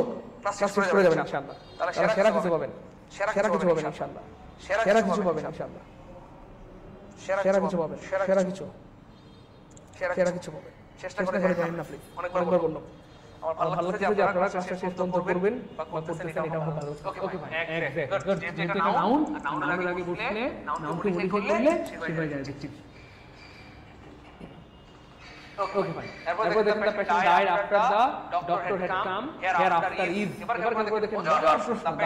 ক্লাস শেষ করে যাবেন ইনশাআল্লাহ। তারা সেরা কিছু পাবেন, সেরা কিছু পাবেন ইনশাআল্লাহ, সেরা কিছু পাবেন ইনশাআল্লাহ, সেরা কিছু পাবেন, সেরা কিছু পাবেন। চেষ্টা করে দেখেন না প্লিজ, অনেকবার বললাম। আমার ভালো লাগছে যে আপনারা ক্লাসটা শেষ পর্যন্ত করবেন বা করতেছেন, এটা আমার ভালো লাগছে। Okay fine, exact, good. যেটা নাউন, নাউনের আগে বসলে নাউনকে মডিফাই করলে সে হয়ে যায় দেখছি। Okay, fine. Therefore, দেখেন the patient died after the doctor had come, hereafter is. এবার দেখেন the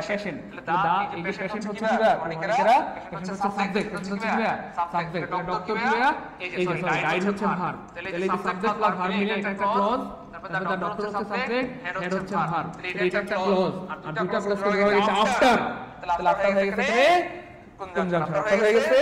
patient, the এই যে patient হচ্ছে কি ভাই? অনেকেরা patient হচ্ছে subject, patient হচ্ছে কি ভাই? Subject, doctor কি ভাই? এই যে died হচ্ছে verb। তাহলে এই যে subject plus verb মিলে এটা একটা clause। তারপর the doctor হচ্ছে subject, head হচ্ছে verb। এটা একটা clause। আর দুইটা clause কে দেওয়া হয়েছে after। তাহলে after হয়ে গেছে কনজাংশন, আফটার হয়ে গেছে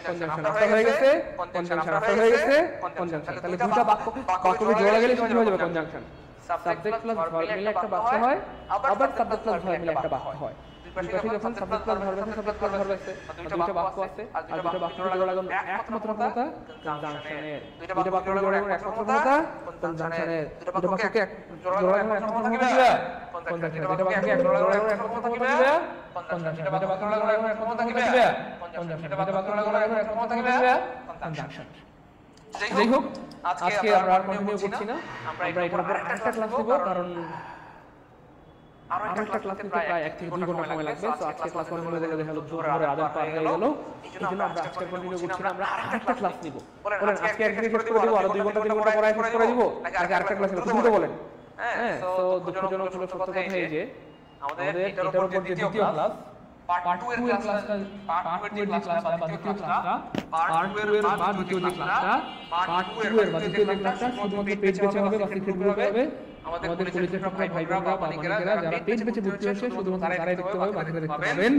কনজাংশন, আফটার হয়ে গেছে কনজাংশন, আফটার হয়ে গেছে কনজাংশন। তাহলে দুটো বাক্যকে জোড়া গেলে সেটা হয়ে যাবে কনজাংশন। সাবজেক্ট প্লাস ভার্ব মিলে একটা বাক্য হয়, আবার সাবজেক্ট প্লাস ভার্ব মিলে একটা বাক্য হয়। দুই পাশে যখন সাবজেক্ট প্লাস ভার্ব আছে, সাবজেক্ট প্লাস ভার্ব আছে, দুটো বাক্য আছে, আর দুটো বাক্যকে জোড়া লাগানো একমাত্র ক্ষমতা কনজাংশনের। দুটো বাক্যকে জোড়া লাগানো একমাত্র ক্ষমতা কনজাংশনের। দুটো বাক্যকে জোড়া লাগানো একমাত্র ক্ষমতা কি ভাই? কনজাংশন। দুটো বাক্যকে জোড়া লাগানো একমাত্র ক্ষমতা কি ভাই? কনজাংশন। দুটো বাক্য জোড়া লাগানো একমাত্র ক্ষমতা কি ভাই? কনজাংশন। দুটো বাক্য জোড়া লাগানো একমাত্র ক্ষমতা কি ভাই? কনজাংশন। যাই হোক, আজকে আমরা আর কন্টিনিউ করছি না, আমরা এটার উপর একটা ক্লাস দেব, কারণ আরো একটা ক্লাস নিতে প্রায় 1 থেকে 2 ঘন্টা সময় লাগবে। তো আজকে ক্লাস কন্টিনিউ করে দেখা গেল জোহরের আজান পার হয়ে গেল, এইজন্য আমরা আজকে কন্টিনিউ করছি না, আমরা আরেকটা ক্লাস নিব। বলেন আজকে একদিনে শেষ করে দিব, আরো 2 ঘন্টা 3 ঘন্টা পরে শেষ করে দিব, নাকি আরেকটা ক্লাস নিব? তুমি তো বলেন। হ্যাঁ, তো দুঃখজনক হলো সত্য কথা এই যে আমাদের এটার উপর যে দ্বিতীয় ক্লাস পার্ট 2 এর ক্লাসটা, পার্ট 2 এর যে ক্লাস বা দ্বিতীয় ক্লাসটা, পার্ট 2 এর বা দ্বিতীয় যে ক্লাসটা, পার্ট 2 এর বা দ্বিতীয় যে ক্লাসটা শুধুমাত্র পেজ বেচে হবে বা সিক্রেট গ্রুপে হবে। আমাদের কলেজের সব ভাই বোনরা বা মানিকেরা যারা পেজ বেচে ভর্তি হয়েছে শুধুমাত্র তারাই দেখতে হবে, বাকিরা দেখতে পাবেন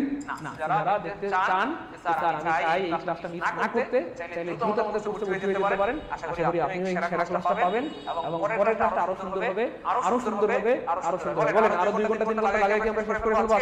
না। যারা দেখতে চান স্যার আমি চাই এই ক্লাসটা মিস না করতে, চাইলে দ্রুত আমাদের কোর্সে ভর্তি হয়ে যেতে পারেন। আশা করি আপনিও এই সেরা ক্লাসটা পাবেন এবং পরের ক্লাসটা আরো সুন্দর হবে, আরো সুন্দর হবে, আরো সুন্দর হবে। বলেন আরো 2 ঘন্টা 3 ঘন্টা লাগে কি আমরা শেষ করে ফেলবো?